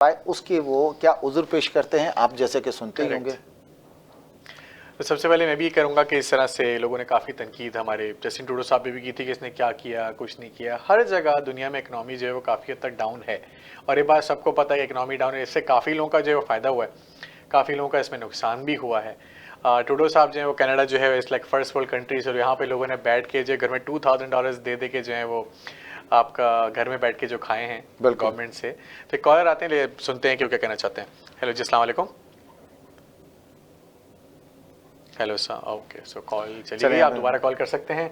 उसके वो क्या उज़्र पेश करते हैं, आप जैसे कि सुनते ही होंगे। तो सबसे पहले मैं भी करूंगा कि इस तरह से लोगों ने काफ़ी तनकीद हमारे जस्टिन ट्रूडो साहब पे भी की थी कि इसने क्या किया, कुछ नहीं किया। हर जगह दुनिया में इकनॉमी जो है वो काफ़ी हद तक डाउन है, और ये बात सबको पता है कि इकनॉमी डाउन है। इससे काफ़ी लोगों का जो है फ़ायदा हुआ है, काफ़ी लोगों का इसमें नुकसान भी हुआ है। ट्रूडो साहब जो है वो कनाडा जो है it's like first world countries, और यहाँ पे लोगों ने बैठ के जो घर में $2000 दे के जो है वो आपका घर में बैठ के जो खाए हैं गवर्नमेंट से। तो कॉलर आते हैं, सुनते हैं कि वो क्या कहना चाहते हैं। हेलो जी, अस्सलाम वालेकुम। हेलो सर, ओके, सो कॉल चली गई, आप दोबारा कॉल कर सकते हैं।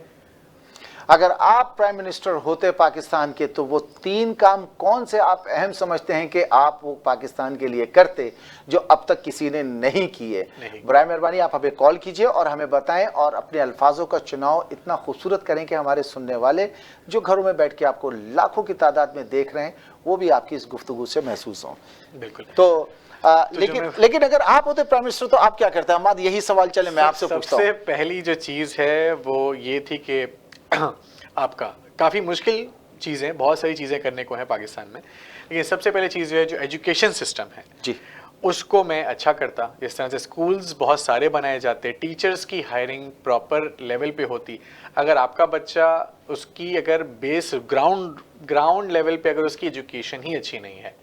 अगर आप प्राइम मिनिस्टर होते पाकिस्तान के तो वो 3 काम कौन से आप अहम समझते हैं कि आप वो पाकिस्तान के लिए करते जो अब तक किसी ने नहीं किए? बराए मेहरबानी आप हमें कॉल कीजिए और हमें बताएं, और अपने अल्फाजों का चुनाव इतना खूबसूरत करें कि हमारे सुनने वाले जो घरों में बैठ के आपको लाखों की तादाद में देख रहे हैं वो भी आपकी इस गुफ्तगू से महसूस हों। बिल्कुल। तो लेकिन अगर आप होते प्राइम मिनिस्टर तो आप क्या करते हैं? हमारा यही सवाल चले, मैं आपसे पूछता हूं। सबसे पहली जो चीज़ है वो ये थी कि आपका काफ़ी मुश्किल चीज़ें, बहुत सारी चीज़ें करने को है पाकिस्तान में, लेकिन सबसे पहले चीज़ जो है जो एजुकेशन सिस्टम है जी, उसको मैं अच्छा करता। जिस तरह से स्कूल्स बहुत सारे बनाए जाते, टीचर्स की हायरिंग प्रॉपर लेवल पे होती। अगर आपका बच्चा उसकी अगर बेस ग्राउंड लेवल पे अगर उसकी एजुकेशन ही अच्छी नहीं है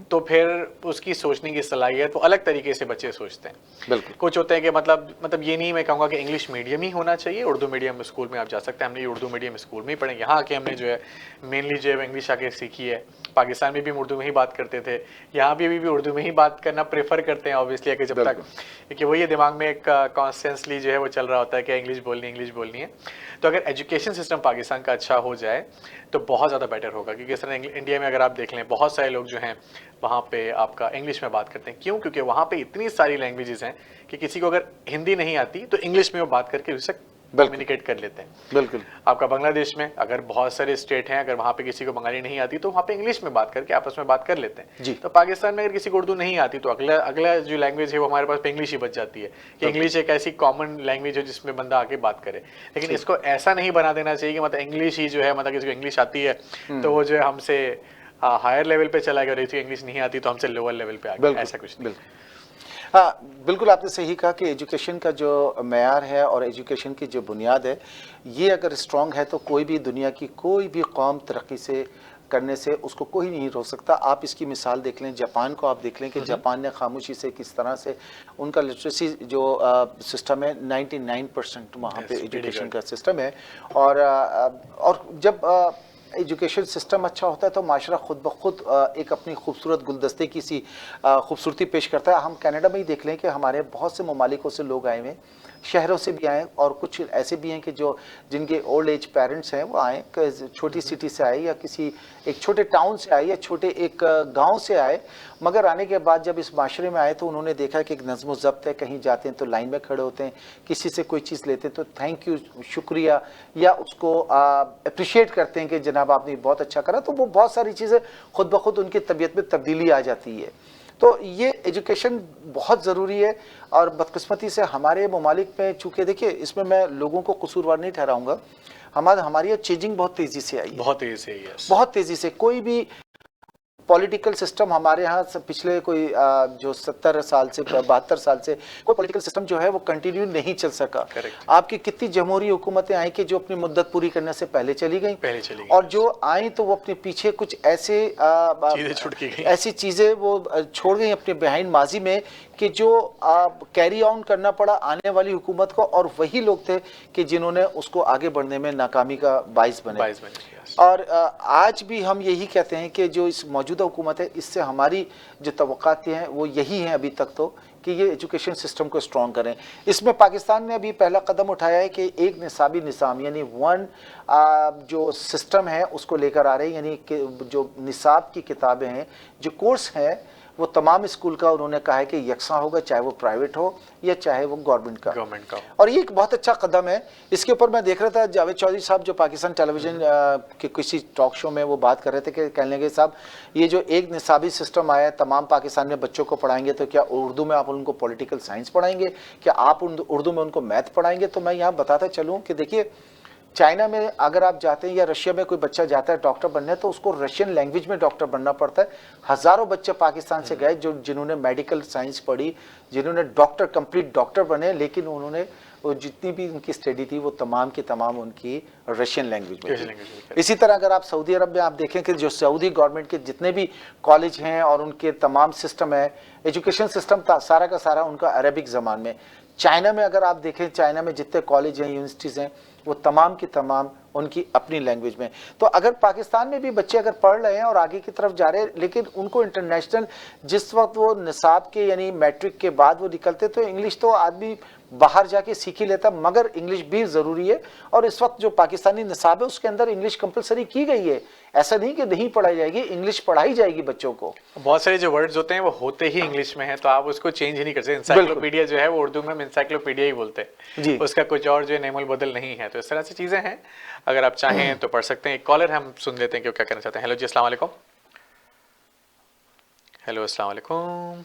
तो फिर उसकी सोचने की सलाहियत वो अलग तरीके से बच्चे सोचते हैं। बिल्कुल। कुछ होते हैं कि मतलब ये नहीं मैं कहूँगा कि इंग्लिश मीडियम ही होना चाहिए, उर्दू मीडियम स्कूल में आप जा सकते हैं। हमने उर्दू मीडियम स्कूल में ही पढ़े, यहाँ आके हमने जो है मेनली जो है इंग्लिश आके सीखी है। पाकिस्तान में भी हम उर्दू में ही बात करते थे, यहाँ भी उर्दू में ही बात करना प्रेफर करते हैं ऑब्वियसली, कि जब तक कि वही दिमाग में एक कॉन्स्टेंसली जो है वो चल रहा होता है कि इंग्लिश बोलनी है। तो अगर एजुकेशन सिस्टम पाकिस्तान का अच्छा हो जाए तो बहुत ज़्यादा बेटर होगा, क्योंकि इस तरह इंडिया में अगर आप देख लें बहुत सारे लोग जो हैं वहाँ पे आपका इंग्लिश में बात करते हैं। क्यों? क्योंकि वहाँ पे इतनी सारी लैंग्वेजेस हैं कि किसी को अगर हिंदी नहीं आती तो इंग्लिश में वो बात करके उससे कम्युनिकेट कर लेते हैं। बिल्कुल। आपका बांग्लादेश में अगर बहुत सारे स्टेट हैं, अगर वहाँ पे किसी को बंगाली नहीं आती तो वहाँ पे इंग्लिश में बात करके आपस में बात कर लेते हैं जी। तो पाकिस्तान में अगर किसी को उर्दू नहीं आती तो अगला जो लैंग्वेज है वो हमारे पास इंग्लिश ही बच जाती है कि इंग्लिश एक ऐसी कॉमन लैंग्वेज है जिसमें बंदा आके बात करे। लेकिन इसको ऐसा नहीं बना देना चाहिए कि मतलब इंग्लिश ही जो है, मतलब किसी को इंग्लिश आती है तो वो जो है हमसे हायर लेवल पे चला गया, और इंग्लिश नहीं आती तो हमसे लोअर लेवल पे आ गया, ऐसा कुछ नहीं। हाँ, बिल्कुल आपने सही कहा कि एजुकेशन का जो मेयार है और एजुकेशन की जो बुनियाद है ये अगर स्ट्रॉन्ग है तो कोई भी दुनिया की कोई भी कौम तरक्की से करने से उसको कोई नहीं रोक सकता। आप इसकी मिसाल देख लें, जापान को आप देख लें कि जापान ने खामोशी से किस तरह से उनका लिटरेसी जो सिस्टम है 99% वहाँ पे एजुकेशन का सिस्टम है। और जब एजुकेशन सिस्टम अच्छा होता है तो माशरा खुद ब खुद एक अपनी खूबसूरत गुलदस्ते की सी खूबसूरती पेश करता है। हम कनाडा में ही देख लें कि हमारे बहुत से ममालिकों से लोग आए हुए, शहरों से भी आए, और कुछ ऐसे भी हैं कि जो जिनके ओल्ड एज पेरेंट्स हैं वो आए, छोटी सिटी से आए या किसी एक छोटे टाउन से आए या छोटे एक गांव से आए, मगर आने के बाद जब इस माशरे में आए तो उन्होंने देखा कि एक नज़्म ज़ब्त है। कहीं जाते हैं तो लाइन में खड़े होते हैं, किसी से कोई चीज़ लेते हैं तो थैंक यू, शुक्रिया, या उसको अप्रिशिएट करते हैं कि जनाब आपने बहुत अच्छा करा। तो वो बहुत सारी चीज़ें खुद ब खुद उनकी तबीयत में तब्दीली आ जाती है। तो ये एजुकेशन बहुत ज़रूरी है, और बदकिस्मती से हमारे ममालिक में, चूँकि देखिए इसमें मैं लोगों को कसूरवार नहीं ठहराऊँगा, हमारी चेंजिंग बहुत तेज़ी से आई है, बहुत तेज़ी से, यस, बहुत तेज़ी से। कोई भी पॉलिटिकल सिस्टम हमारे यहाँ पिछले कोई जो 70 साल से 72 साल से कोई पॉलिटिकल सिस्टम जो है वो कंटिन्यू नहीं चल सका। आपकी कितनी जमहूरी हुकूमतें आई कि जो अपनी मुद्दत पूरी करने से पहले चली गई, और जो आई तो वो अपने पीछे कुछ ऐसे ऐसी चीज़ें वो छोड़ गई अपने बिहाइंड माजी में कि जो कैरी ऑन करना पड़ा आने वाली हुकूमत को, और वही लोग थे कि जिन्होंने उसको आगे बढ़ने में नाकामी का बाइस बने। और आज भी हम यही कहते हैं कि जो इस मौजूदा हुकूमत है इससे हमारी जो तवक्कात हैं वो यही हैं अभी तक तो, कि ये एजुकेशन सिस्टम को स्ट्रॉन्ग करें। इसमें पाकिस्तान ने अभी पहला कदम उठाया है कि एक निसाबी निज़ाम यानी वन जो सिस्टम है उसको लेकर आ रहे हैं, यानी कि जो निसाब की किताबें हैं, जो कोर्स हैं, वो तमाम स्कूल का उन्होंने कहा है कि यकसा होगा, चाहे वो प्राइवेट हो या चाहे वो गवर्नमेंट का। और ये एक बहुत अच्छा कदम है। इसके ऊपर मैं देख रहा था जावेद चौधरी साहब जो पाकिस्तान टेलीविजन के किसी टॉक शो में वो बात कर रहे थे कि कहने लगे साहब ये जो एक निसाबी सिस्टम आया है तमाम पाकिस्तान में बच्चों को पढ़ाएंगे तो क्या उर्दू में आप उनको पॉलिटिकल साइंस पढ़ाएंगे, क्या आप उर्दू में उनको मैथ पढ़ाएंगे? तो मैं यहाँ बताता चलूँ कि देखिए चाइना में अगर आप जाते हैं या रशिया में कोई बच्चा जाता है डॉक्टर बनने, तो उसको रशियन लैंग्वेज में डॉक्टर बनना पड़ता है। हज़ारों बच्चे पाकिस्तान से गए जिन्होंने मेडिकल साइंस पढ़ी, जिन्होंने कंप्लीट डॉक्टर बने, लेकिन उन्होंने वो जितनी भी उनकी स्टडी थी वो तमाम की तमाम उनकी रशियन लैंग्वेज में थी। इसी तरह अगर आप सऊदी अरब में आप देखें कि जो सऊदी गवर्नमेंट के जितने भी कॉलेज हैं और उनके तमाम सिस्टम है, एजुकेशन सिस्टम सारा का सारा उनका अरबिक ज़बान में। चाइना में अगर आप देखें, चाइना में जितने कॉलेज हैं, यूनिवर्सिटीज़ हैं, वो तमाम की तमाम उनकी अपनी लैंग्वेज में। तो अगर पाकिस्तान में भी बच्चे अगर पढ़ रहे हैं और आगे की तरफ जा रहे हैं, लेकिन उनको इंटरनेशनल जिस वक्त वो निसाब के यानी मैट्रिक के बाद वो निकलते, तो इंग्लिश तो आदमी बाहर जाके सीख ही लेता, मगर इंग्लिश भी ज़रूरी है। और इस वक्त जो पाकिस्तानी निसाब है उसके अंदर इंग्लिश कंपलसरी की गई है। ऐसा नहीं कि नहीं पढ़ाई जाएगी, इंग्लिश पढ़ाई जाएगी बच्चों को। बहुत सारे जो वर्ड्स होते हैं वो होते ही इंग्लिश में है, तो आप उसको चेंज ही नहीं कर सकते। इंसाइक्लोपीडिया जो है वो उर्दू में इंसाइक्लोपीडिया ही बोलते हैं, उसका कुछ और जो नेमल बदल नहीं है। तो इस तरह से चीज़ें हैं, अगर आप चाहें तो पढ़ सकते हैं। एक कॉलर हम सुन लेते हैं कि वो क्या कहना चाहते हैं। हेलो जी, अस्सलाम वालेकुम। हेलो, अस्सलाम वालेकुम।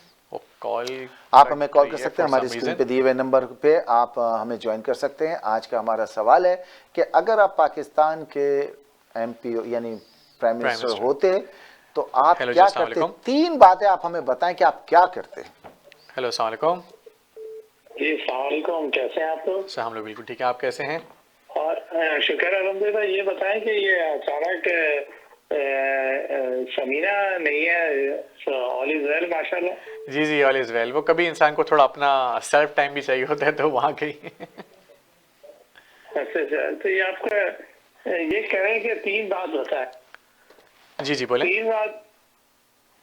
कॉल आप हमें कॉल कर सकते हैं, हमारी स्क्रीन पे दिए हुए नंबर पे आप हमें ज्वाइन कर सकते हैं। आज का हमारा सवाल है कि अगर आप पाकिस्तान के एमपी यानी प्राइम मिनिस्टर होते तो आप क्या करते? 3 बातें आप हमें बताएं कि आप क्या करते। हेलो, अस्सलाम वालेकुम। जी अस्सलाम वालेकुम, कैसे हैं आप लोग? सर हम लोग बिल्कुल ठीक है, आप कैसे हैं? और शुक्र अल्हम्दुलिल्लाह। ये बताएं कि ये अचानक समीना नहीं है, ऑल इज वेल माशाल्लाह। जी जी, ऑल इज वेल। वो कभी इंसान को थोड़ा अपना सेल्फ टाइम भी चाहिए होता है, तो वहाँ गई। अच्छा, तो ये आपका ये कह रहे हैं कि 3 बात बताएं। जी जी बोले। 3 बात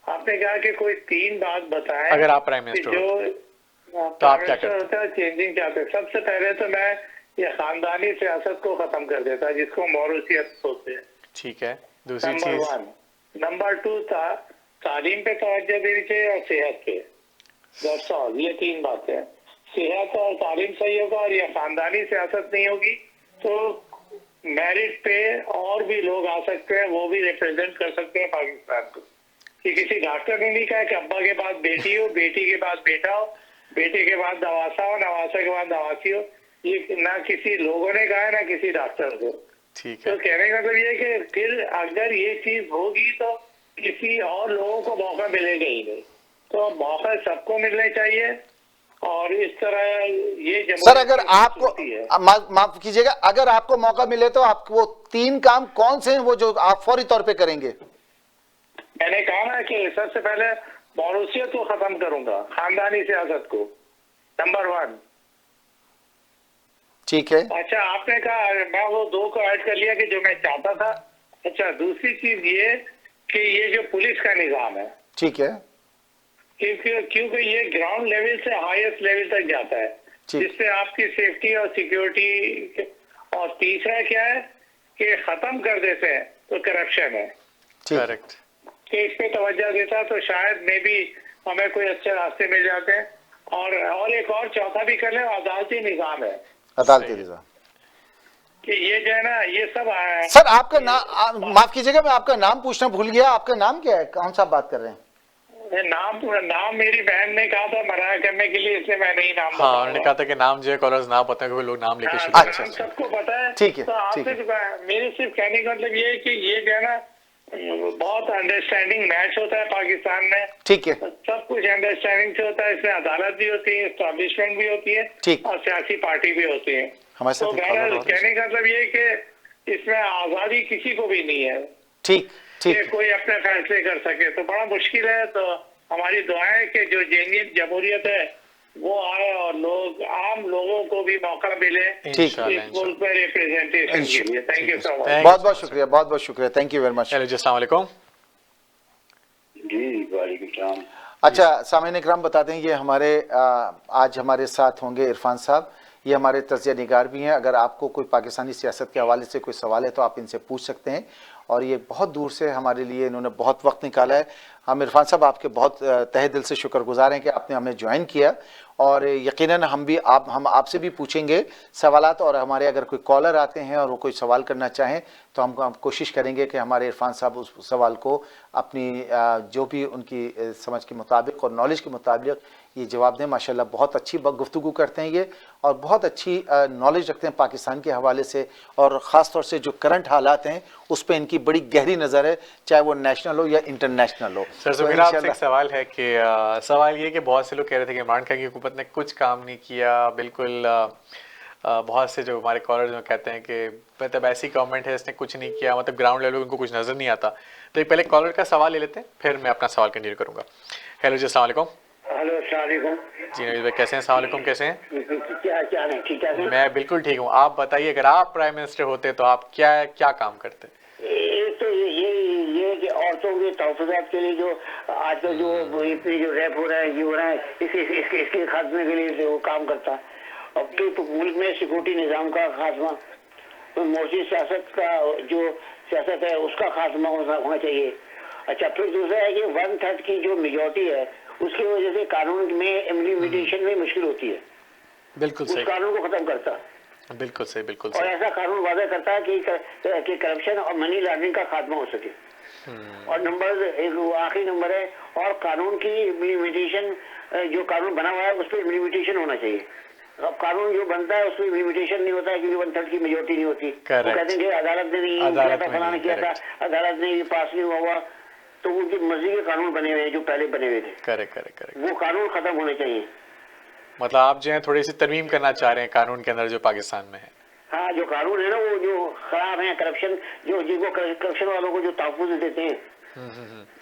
आपने कहा कि कोई 3 बात बताएं अगर आप प्राइम मिनिस्टर जो तो आप क्या करते? होता है चेंजिंग चाहते। सबसे पहले तो मैं ये खानदानी सियासत को खत्म कर देता, जिसको मौरूसियत बोलते हैं। ठीक है। दूसरी नंबर चीज 1। नंबर 2 था तालीम पे तवज्जो देनी चाहिए और सेहत पे। That's all. ये 3 बातें हैं। सेहत और तालीम सही होगा और ये खानदानी सियासत नहीं होगी तो मेरिट पे और भी लोग आ सकते हैं, वो भी रिप्रेजेंट कर सकते हैं पाकिस्तान को। कि किसी डॉक्टर ने नहीं कहा कि अब्बा के बाद बेटी हो, बेटी के बाद बेटा हो, बेटे के बाद नवासा हो, नवासा के बाद नवासी हो। ये ना किसी लोगों ने कहा है ना किसी डॉक्टर को। ठीक है। तो कहने का मतलब ये कि फिर अगर ये चीज होगी तो किसी और लोगों को मौका मिलेगा ही नहीं। तो मौका सबको मिलने चाहिए और इस तरह ये सर अगर आपको माफ कीजिएगा, अगर आपको मौका मिले तो आपको वो 3 काम कौन से हैं वो जो आप फौरी तौर पे करेंगे? मैंने कहा ना कि सबसे पहले मौरूसियत को खत्म करूंगा, खानदानी सियासत को, नंबर 1। ठीक है। अच्छा, आपने कहा मैं वो 2 को ऐड कर लिया कि जो मैं चाहता था। अच्छा, दूसरी चीज ये कि ये जो पुलिस का निजाम है, ठीक है, क्योंकि ये ग्राउंड लेवल से हाईएस्ट लेवल तक जाता है, जिससे आपकी सेफ्टी और सिक्योरिटी। और तीसरा क्या है कि खत्म कर देते हैं तो करप्शन है। करेक्ट। कि इस पे तवज्जो देता तो शायद मे भी हमें कोई अच्छे रास्ते मिल जाते हैं। और एक और चौथा भी कर ले, अदालती निजाम है। अदालती निजाम कि ये जो है ना ये सब सर आपका नाम माफ कीजिएगा, मैं आपका नाम पूछना भूल गया। आपका नाम क्या है? कौन सा बात कर रहे हैं? नाम मेरी बहन ने कहा था मना करने के लिए, इसलिए मैं नहीं नाम। हाँ, उन्होंने कहा था कि नाम जो है कॉलर्स ना पता है, लोग नाम लेके शुरू अच्छा, सबको पता है। ठीक है, तो आपसे मेरी सिर्फ कहने का मतलब ये है कि ये जो है ना बहुत अंडरस्टैंडिंग मैच होता है पाकिस्तान में। ठीक है, सब कुछ अंडरस्टैंडिंग से होता है। इसमें अदालत भी होती है, एस्टैब्लिशमेंट भी होती है और सियासी पार्टी भी होती है। तो बहरहाल कहने का मतलब ये कि इसमें आजादी किसी को भी नहीं है। ठीक ठीक, कोई अपने फैसले कर सके तो बड़ा मुश्किल है। तो हमारी दुआ है कि जो जमहूरियत है वो आए और आम लोगों को भी मौका मिले इस मुल्क में रिप्रेजेंटेशन के लिए। Thank you so much. बहुत बहुत शुक्रिया, बहुत बहुत शुक्रिया। Thank you very much. Hello जी, अस्सलाम वालेकुम। जी वालेकुम सलाम। अच्छा सामईन इकराम, बता दें ये हमारे आज हमारे साथ होंगे इरफान साहब। ये हमारे तज्ज़िया निगार भी हैं। अगर आपको कोई पाकिस्तानी सियासत के हवाले से कोई सवाल है तो आप इनसे पूछ सकते हैं। और ये बहुत दूर से हमारे लिए इन्होंने बहुत वक्त निकाला है। हम इरफान साहब आपके बहुत तहे दिल से शुक्रगुजार हैं कि आपने हमें ज्वाइन किया, और यकीनन हम आपसे भी पूछेंगे सवालात, और हमारे अगर कोई कॉलर आते हैं और वो कोई सवाल करना चाहें तो हम कोशिश करेंगे कि हमारे इरफान साहब उस सवाल को अपनी जो भी उनकी समझ के मुताबिक और नॉलेज के मुताबिक ये जवाब दें। माशाल्लाह बहुत अच्छी गुफ्तगू करते हैं ये, और बहुत अच्छी नॉलेज रखते हैं पाकिस्तान के हवाले से, और ख़ास तौर से जो करंट हालात हैं उस पर इनकी बड़ी गहरी नज़र है, चाहे वो नेशनल हो या इंटरनेशनल हो। सर तो मेरा आपसे एक सवाल है कि सवाल ये कि बहुत से लोग कह रहे थे कि इमरान खान की हुकूमत ने कुछ काम नहीं किया, बिल्कुल बहुत से जो हमारे कॉलर्स में कहते हैं कि मतलब ऐसी गवर्नमेंट है इसने कुछ नहीं किया, मतलब ग्राउंड लेवल उनको कुछ नज़र नहीं आता। तो एक पहले कॉलर का सवाल ले लेते हैं, फिर मैं अपना सवाल कंटिन्यू करूँगा। हेलो जी, अस्सलाम वालेकुम। हेलो, अस्सलाम वालेकुम। जी नवीद भाई कैसे हैं? अस्सलाम वालेकुम, कैसे हैं? क्या नहीं, ठीक है। मैं बिल्कुल ठीक हूँ। आप बताइए, अगर आप प्राइम मिनिस्टर होते तो आप क्या काम करते? तो ये कि औरतों के तहफ़्फ़ुज़ात के लिए जो आजकल जो रैप हो रहा है, ये हो रहा है, इसके खात्मे के लिए वो काम करता। अब तो मुल्क में सिक्योरिटी निज़ाम का खात्मा, तो मौसी सियासत का जो सियासत है उसका खात्मा होना चाहिए। अच्छा, फिर दूसरा है कि 1/3 की जो मेजॉरिटी है उसकी वजह से कानून में इम्प्लीमेंटेशन में मुश्किल होती है। बिल्कुल उस सही, कानून को खत्म करता, बिल्कुल सही, बिल्कुल और सही। ऐसा कानून वादा करता है कि करप्शन और मनी लॉन्ड्रिंग का खात्मा हो सके। और आखिरी नंबर है, और कानून की इम्प्लीमेंटेशन, जो कानून बना हुआ है उस पर इम्प्लीमेंटेशन होना चाहिए। अब कानून जो बनता है उस पर इम्प्लीमेंटेशन नहीं होता है क्योंकि 1/3 की मेजोरिटी नहीं होती। वो कहते हैं कि अदालत ने नहीं किया था, फलाना किया था, अदालत ने ये पास नहीं हुआ, तो उनकी मर्जी के कानून बने हुए हैं जो पहले बने हुए थे। करेक्ट। वो कानून खत्म होने चाहिए। मतलब आप जो है थोड़ी सी तरमीम करना चाह रहे हैं कानून के अंदर जो पाकिस्तान में है। हाँ, जो कानून है ना वो जो खराब है, करप्शन, जिनको करप्शन वालों को जो तहफ़्फ़ुज़ देते हैं,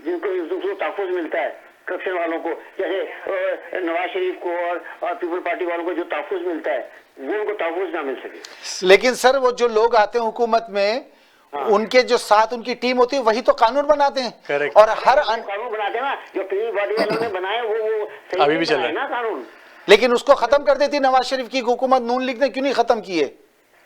जिनको तहफ़्फ़ुज़ मिलता है करप्शन वालों को, जैसे नवाज शरीफ को और पीपल पार्टी वालों को जो तहफ़्फ़ुज़ मिलता है वो उनको तहफ़्फ़ुज़ ना मिल सके। लेकिन सर वो जो लोग आते हैं हुकूमत में, उनके जो साथ उनकी टीम होती है वही तो कानून बनाते हैं। Correct. और हर कानून बनाते हैं ना, जो पीपल पार्टी वालों ने बनाए वो सही अभी भी चल रहा है ना कानून। लेकिन उसको खत्म कर देती नवाज शरीफ की हुकूमत, नून लीग ने क्यों नहीं खत्म किए?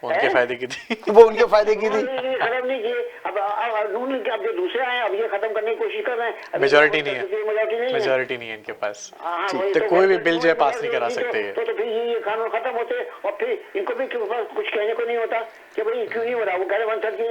उनके फायदे की थी। वो उनके फायदे की थी। खत्म नहीं किए। अब नून लीग अब जो दूसरे आए अब ये खत्म करने की कोशिश कर रहे हैं। मेजोरिटी नहीं है, मेजोरिटी नहीं है इनके पास, तो कोई भी बिल जो है पास नहीं करा सकते ये। तो फिर ये कानून खत्म होते और फिर इनको भी कुछ कहने को नहीं होता कि भाई क्यों नहीं हो रहा। वो कह रहे 1/3 की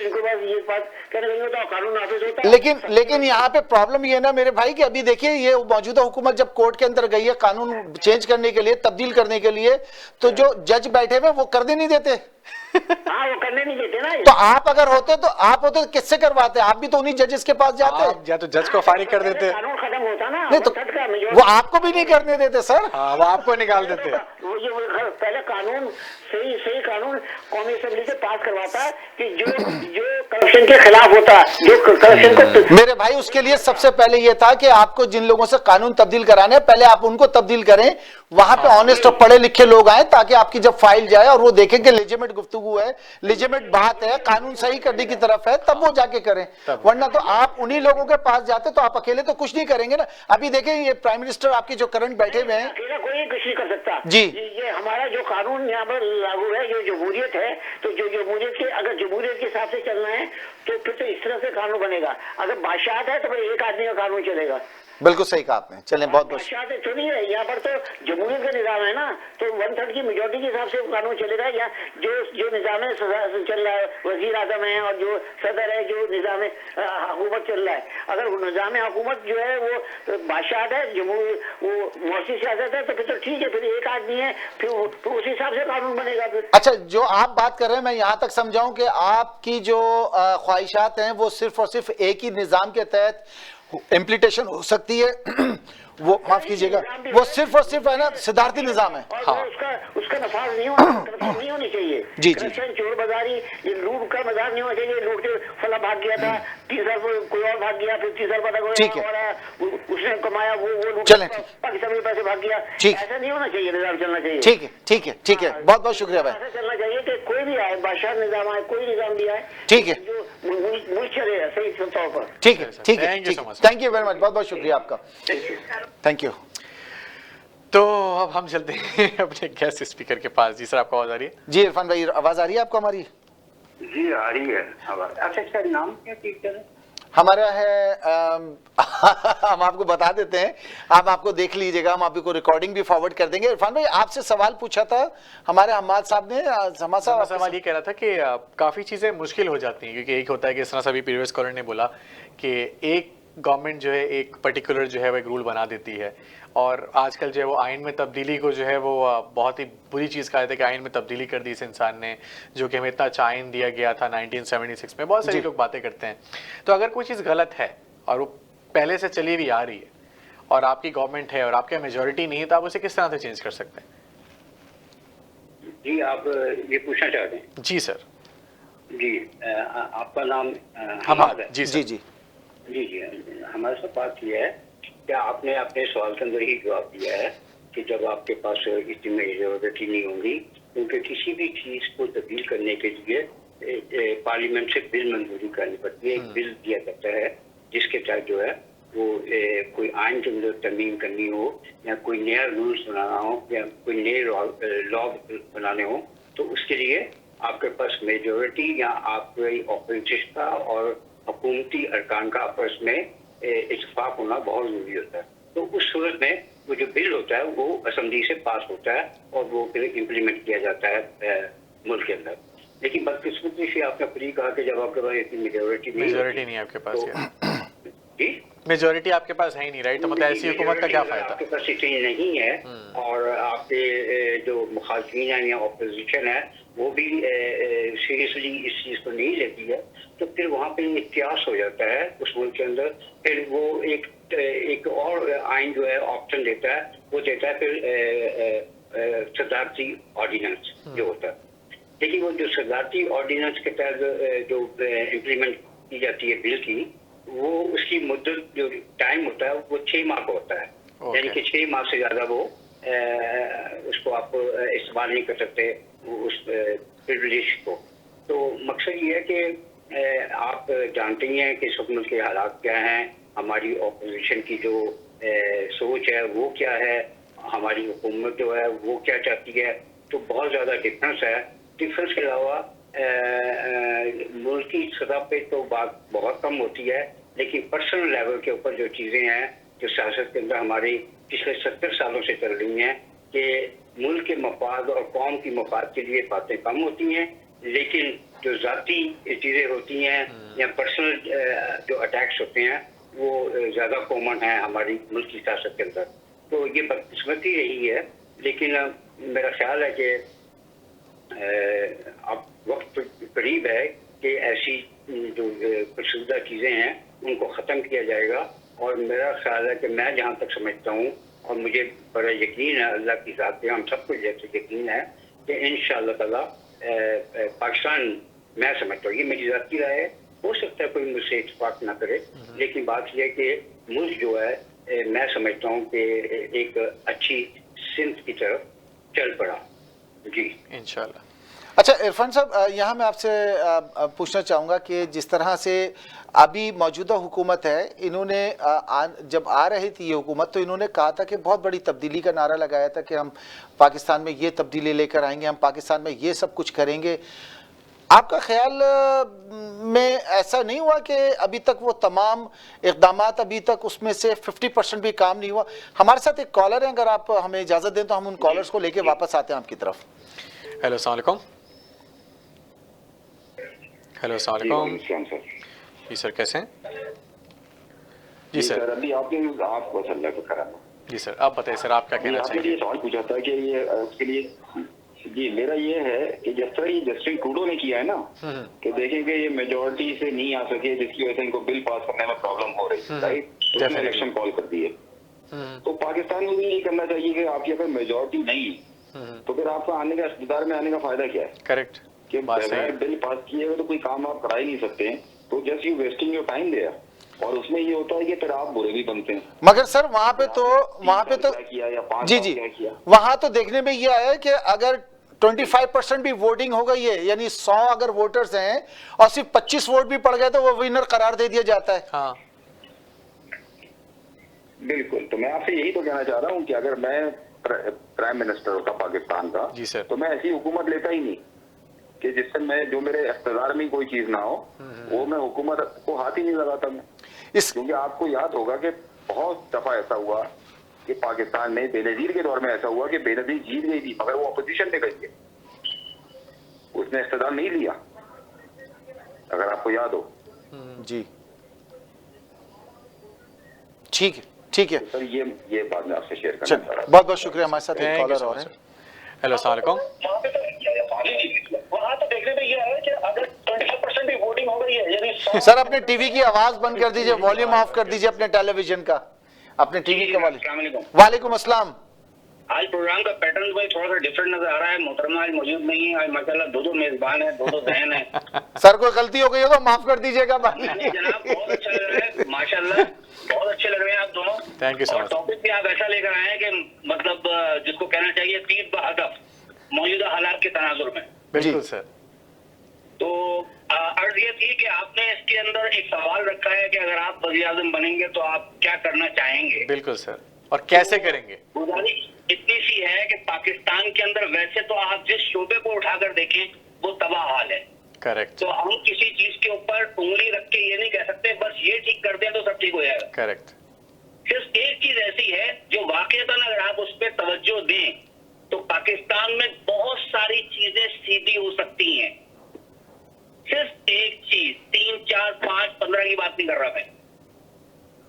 इनको पास ये बात कहने को नहीं होता, कानून नाफिज होता है। लेकिन यहाँ पे प्रॉब्लम ये है ना मेरे भाई कि अभी देखिए ये मौजूदा हुकूमत जब कोर्ट के अंदर गई है कानून चेंज करने के लिए, तब्दील करने के लिए, तो जो जज बैठे हुए वो करने नहीं देते। हाँ, वो करने नहीं देते ना। तो आप अगर होते तो किससे करवाते? आप भी तो उन्हीं जजेस के पास जाते। या तो जज को फारिग कर देते, कानून खत्म होता ना। नहीं तो वो आपको भी नहीं करने देते सर। हाँ वो आपको निकाल देते। वो पहले कानून सही कानून कौमी असेंबली से पास करवाता कि जो करप्शन के खिलाफ होता, जो करप्शन को। मेरे भाई उसके लिए सबसे पहले ये था कि आपको जिन लोगों से कानून तब्दील कराने पहले आप उनको तब्दील करें, वहां पे ऑनेस्ट और पढ़े लिखे लोग आए ताकि आपकी जब फाइल जाए और वो देखें कि लेजिटिमेट गुफ्तगू है, लेजिटिमेट बात है, कानून सही करने की तरफ है, तब वो जाके करें। वरना तो आप उन्हीं लोगों के पास जाते तो आप अकेले तो कुछ नहीं करेंगे ना। अभी देखें ये प्राइम मिनिस्टर आपके जो करंट बैठे हुए हैं, अकेला कोई कुछ नहीं कर सकता जी। ये हमारा जो कानून यहाँ पर लागू है, जो जमहूरियत है, तो जो जमहूरियत के अगर जमहूरियत के हिसाब से चलना है तो फिर तो इस तरह से कानून बनेगा। अगर बादशाहत है तो फिर एक आदमी का कानून चलेगा। बिल्कुल सही कहा आपने। चलें, बहुत बहुत बादशाहत सुनिए, यहाँ पर तो जमहूरियत का निजाम है ना, तो 1/3 की मेजोरिटी के हिसाब से कानून चलेगा। या जो निजाम चल रहा है, वजीर आजम है और जो सदर है, जो निजाम हुकूमत चल रहा है, अगर निजाम हुकूमत जो है वो बादशाहत है, वो मौसी सियासत है, तो फिर तो ठीक है, फिर एक आदमी है, फिर उस हिसाब से कानून बनेगा। फिर अच्छा, जो आप बात कर रहे हैं मैं यहाँ तक समझाऊं कि आपकी जो ख्वाहिशात हैं वो सिर्फ और सिर्फ एक ही निजाम के तहत इम्प्लीमेंटेशन हो सकती है। वो माफ कीजिएगा, वो सिर्फ और सिर्फ है ना सिद्धार्थी निजाम है। और हाँ। उसका नफाज नहीं होनी चाहिए। जी चोर बाजारी, ये लूट का मजाक नहीं होना चाहिए। लूट के फला भाग गया था, 30 साल कोई और भाग गया, फिर 30 साल बाद उसने कमाया, वो लूट पाकिस्तान में पैसे भाग गया। ऐसा नहीं होना चाहिए, निजाम चलना चाहिए। ठीक है, बहुत बहुत शुक्रिया भाई। ऐसा चलना चाहिए कि कोई भी आए, बादशाह निजाम आए, कोई निजाम भी आए, ठीक है, जो मुल्क चले सही तौर पर। ठीक है, थैंक यू वेरी मच, बहुत बहुत शुक्रिया आपका, थैंक यू। तो अब हम चलते हैं अपने गेस्ट स्पीकर के पास। जी सर, आपको आवाज आ रही है? जी इरफान भाई, आवाज आ रही है आपको हमारी? जी आ रही है आवाज। अच्छा, नाम क्या टीचर है? हमारा है हम आपको बता देते हैं, आप आपको देख लीजिएगा, हम आपको रिकॉर्डिंग भी फॉरवर्ड कर देंगे। इरफान भाई आपसे सवाल पूछा था हमारे हमाद साहब ने, हमाद साहब सवाल ये कह रहा था कि काफ़ी चीज़ें मुश्किल हो जाती हैं, क्योंकि एक होता है कि इस तरह सभी प्रीवियस कॉलर ने बोला कि एक गवर्नमेंट जो है एक पर्टिकुलर जो है वो एक रूल बना देती है, और आजकल जो है वो आइन में तब्दीली को जो है वो बहुत ही बुरी चीज़ कहा जाता है कि आइन में तब्दीली कर दी इस इंसान ने, जो कि हमें इतना अच्छा आइन दिया गया था 1976 में। बहुत सारे लोग बातें करते हैं। तो अगर कोई चीज़ गलत है और वो पहले से चली हुई आ रही है और आपकी गवर्नमेंट है और आपके मेजोरिटी नहीं है, तो आप उसे किस तरह से चेंज कर सकते हैं? जी, आप ये पूछना चाहते हैं? जी सर। जी, आपका नाम हमाद है? जी जी जी, हमारे साथ बात यह है कि आपने अपने सवाल के अंदर ही जवाब दिया है कि जब आपके पास इतनी मेजोरिटी नहीं होगी, क्योंकि किसी भी चीज को तब्दील करने के लिए पार्लियामेंट से बिल मंजूरी करनी पड़ती है। एक बिल दिया जाता है जिसके तहत जो है वो कोई आइन के अंदर तरमीम करनी हो या कोई नया रूल्स बनाना हो या कोई नए लॉ बनाने हो, तो उसके लिए आपके पास मेजोरिटी या आपके ऑपोजिशन का और हुकूमती अरकान का आपस में इत्तेफाक होना बहुत जरूरी होता है। तो उस सूरत में वो जो बिल होता है वो असेंबली से पास होता है और वो फिर इम्प्लीमेंट किया जाता है मुल्क के अंदर। लेकिन बदकिस्मती से आपने खुद ही कहा कि जब आपके पास इतनी मेजोरिटी नहीं है आपके पास, जी मेजोरिटी आपके पास है ही नहीं, राइट? तो मतलब ऐसी हुकूमत का क्या फायदा? आपके पास इतनी नहीं है और आपके जो मुखालफिन है या ऑपोजिशन है वो भी सीरियसली इस चीज को नहीं लेती है, तो फिर वहाँ पे इतिहास हो जाता है उस मुल्क के अंदर। फिर वो एक और आइन जो है ऑप्शन देता है, वो देता है फिर सदारती ऑर्डिनेंस जो होता है। लेकिन वो जो सदारती ऑर्डिनेंस के तहत जो इम्प्लीमेंट की जाती है बिल की, वो उसकी मुद्दत जो टाइम होता है वो 6 माह का होता है। यानी कि 6 माह से ज्यादा वो उसको आप इस्तेमाल नहीं कर सकते उस प्रिविलेज को। तो मकसद ये है कि आप जानते ही हैं कि इस मुल्क के हालात क्या हैं, हमारी ऑपोजिशन की जो सोच है वो क्या है, हमारी हुकूमत जो है वो क्या चाहती है। तो बहुत ज्यादा डिफरेंस है। डिफरेंस के अलावा मुल्क की सतह पे तो बात बहुत कम होती है, लेकिन पर्सनल लेवल के ऊपर जो चीजें हैं जो सियासत के अंदर हमारी पिछले 70 सालों से चल रही हैं कि मुल्क के मफाद और कौम की मफाद के लिए बातें कम होती हैं, लेकिन जो जाती चीजें होती हैं या पर्सनल जो अटैक्स होते हैं वो ज्यादा कॉमन है हमारी मुल्क की सियासत के अंदर। तो ये बदकिस्मती रही है, लेकिन मेरा ख्याल है कि अब वक्त करीब है कि ऐसी जो पसंदीदा चीजें हैं उनको खत्म किया जाएगा। और मेरा ख्याल है कि मैं जहाँ तक समझता हूँ और मुझे बड़ा यकीन है अल्लाह की ज़ात पे, हम सबको जैसे यकीन है कि इंशाअल्लाह ताला पाकिस्तान, मैं समझता हूँ, ये मेरी ज़ाती राय है, हो सकता है कोई मुझसे इत्तेफाक ना करे, लेकिन बात यह है कि मुल्क जो है मैं समझता हूँ कि एक अच्छी सिमत की तरफ चल पड़ा। जी इंशाल्लाह। अच्छा इरफान साहब, यहाँ मैं आपसे पूछना चाहूँगा कि जिस तरह से अभी मौजूदा हुकूमत है, इन्होंने जब आ रही थी ये हुकूमत तो इन्होंने कहा था कि बहुत बड़ी तब्दीली का नारा लगाया था कि हम पाकिस्तान में ये तब्दीली लेकर आएंगे, हम पाकिस्तान में ये सब कुछ करेंगे। आपका ख्याल में ऐसा नहीं हुआ कि अभी तक वो तमाम इक़दामात अभी तक उसमें से 50% भी काम नहीं हुआ? हमारे साथ एक कॉलर है, अगर आप हमें इजाज़त दें तो हम उन कॉलर्स को लेके वापस आते हैं आपकी तरफ। हेलो अस्सलाम वालेकुम। हेलो अस्सलाम वालेकुम। जी सर, कैसे हैं? जी सर, अभी आपको जी सर आप बताइए सर, आप क्या कहना आपने चाहिए? ये सवाल पूछा था कि ये उसके लिए जी मेरा ये है कि जिस तरह ये जस्टिन ट्रूडो ने किया है ना कि देखेंगे ये मेजोरिटी से नहीं आ सके जिसकी वजह से इनको बिल पास करने में प्रॉब्लम हो रही है, राइट? उसने इलेक्शन कॉल कर दिए। तो पाकिस्तान में भी ये करना चाहिए कि आपकी अगर मेजोरिटी नहीं तो फिर आपका आने का इख्तियार में आने का फायदा क्या है? करेक्ट, कि बगैर बिल पास किए हुए तो कोई काम आप करा ही नहीं सकते हैं। तो just you wasting your time there, और उसमें ये होता है कि फिर आप बुरे भी बनते हैं। मगर सर वहां पे तो किया या 5 जी साल जी क्या किया? वहां तो देखने में ये आया कि अगर 25% भी वोटिंग हो गई है, यानी 100 अगर वोटर्स हैं और सिर्फ 25 वोट भी पड़ गए तो वो विनर करार दे दिया जाता है। हाँ बिल्कुल। तो मैं आपसे यही तो कहना चाह रहा हूँ कि अगर मैं प्राइम मिनिस्टर होता पाकिस्तान का जी सर, तो मैं ऐसी हुकूमत लेता ही नहीं। कि जिससे मैं जो मेरे इख्तियार में कोई चीज ना हो वो मैं हुकूमत को हाथ ही नहीं लगाता मैं। क्योंकि आपको याद होगा कि बहुत दफा ऐसा हुआ कि पाकिस्तान में बेनजीर के दौर में ऐसा हुआ कि बेनजीर जीत गई थी मगर वो अपोजिशन में गई है, उसने इख्तियार नहीं लिया, अगर आपको याद हो। जी ठीक है, ठीक है तो सर ये बात मैं आपसे शेयर करना चलिए, चाह रहा बहुत बहुत शुक्रिया। हमारे साथ एक Thank you कॉलर so और much, है। sir. हेलो, अस्सलाम वालेकुम। वहाँ तो देखने में यह है कि अगर 25% भी वोटिंग हो गई है, यानी सर अपने टीवी की आवाज बंद कर दीजिए, वॉल्यूम ऑफ कर दीजिए अपने टेलीविजन का, अपने टीवी का वॉल्यूम। अस्सलाम वालेकुम। वालेकुम अस्सलाम। आज प्रोग्राम का पैटर्न भाई थोड़ा सा डिफरेंट नजर आ रहा है। मोहतरमा आज मौजूद नहीं है, आज माशाल्लाह दो मेजबान है, दो बहन है। सर कोई गलती हो गई हो तो माफ कर दीजिएगा भाई। नहीं जनाब, बहुत अच्छा लग रहा है माशाल्लाह, बहुत अच्छे लग रहे हैं आप दोनों। Thank you so और much. टॉपिक भी आप ऐसा लेकर आए हैं कि मतलब जिसको कहना चाहिए तीर बहदफ मौजूदा हालात के तनाजुर में। बिल्कुल सर। तो अर्ज ये थी कि आपने इसके अंदर एक सवाल रखा है कि अगर आप वज़ीर आज़म बनेंगे तो आप क्या करना चाहेंगे। बिल्कुल सर, और कैसे करेंगे। गुजारिश इतनी सी है कि पाकिस्तान के अंदर वैसे तो आप जिस शोबे को उठाकर देखें वो तबाह हाल है। करेक्ट, तो हम किसी चीज के ऊपर उंगली रख के ये नहीं कह सकते बस ये ठीक कर दिया तो सब ठीक हो जाएगा। करेक्ट। सिर्फ एक चीज ऐसी है जो वाकईतन अगर आप उस पर तवज्जो दें तो पाकिस्तान में बहुत सारी चीजें सीधी हो सकती हैं। सिर्फ एक चीज, 3, 4, 5, 15 की बात नहीं कर रहा मैं।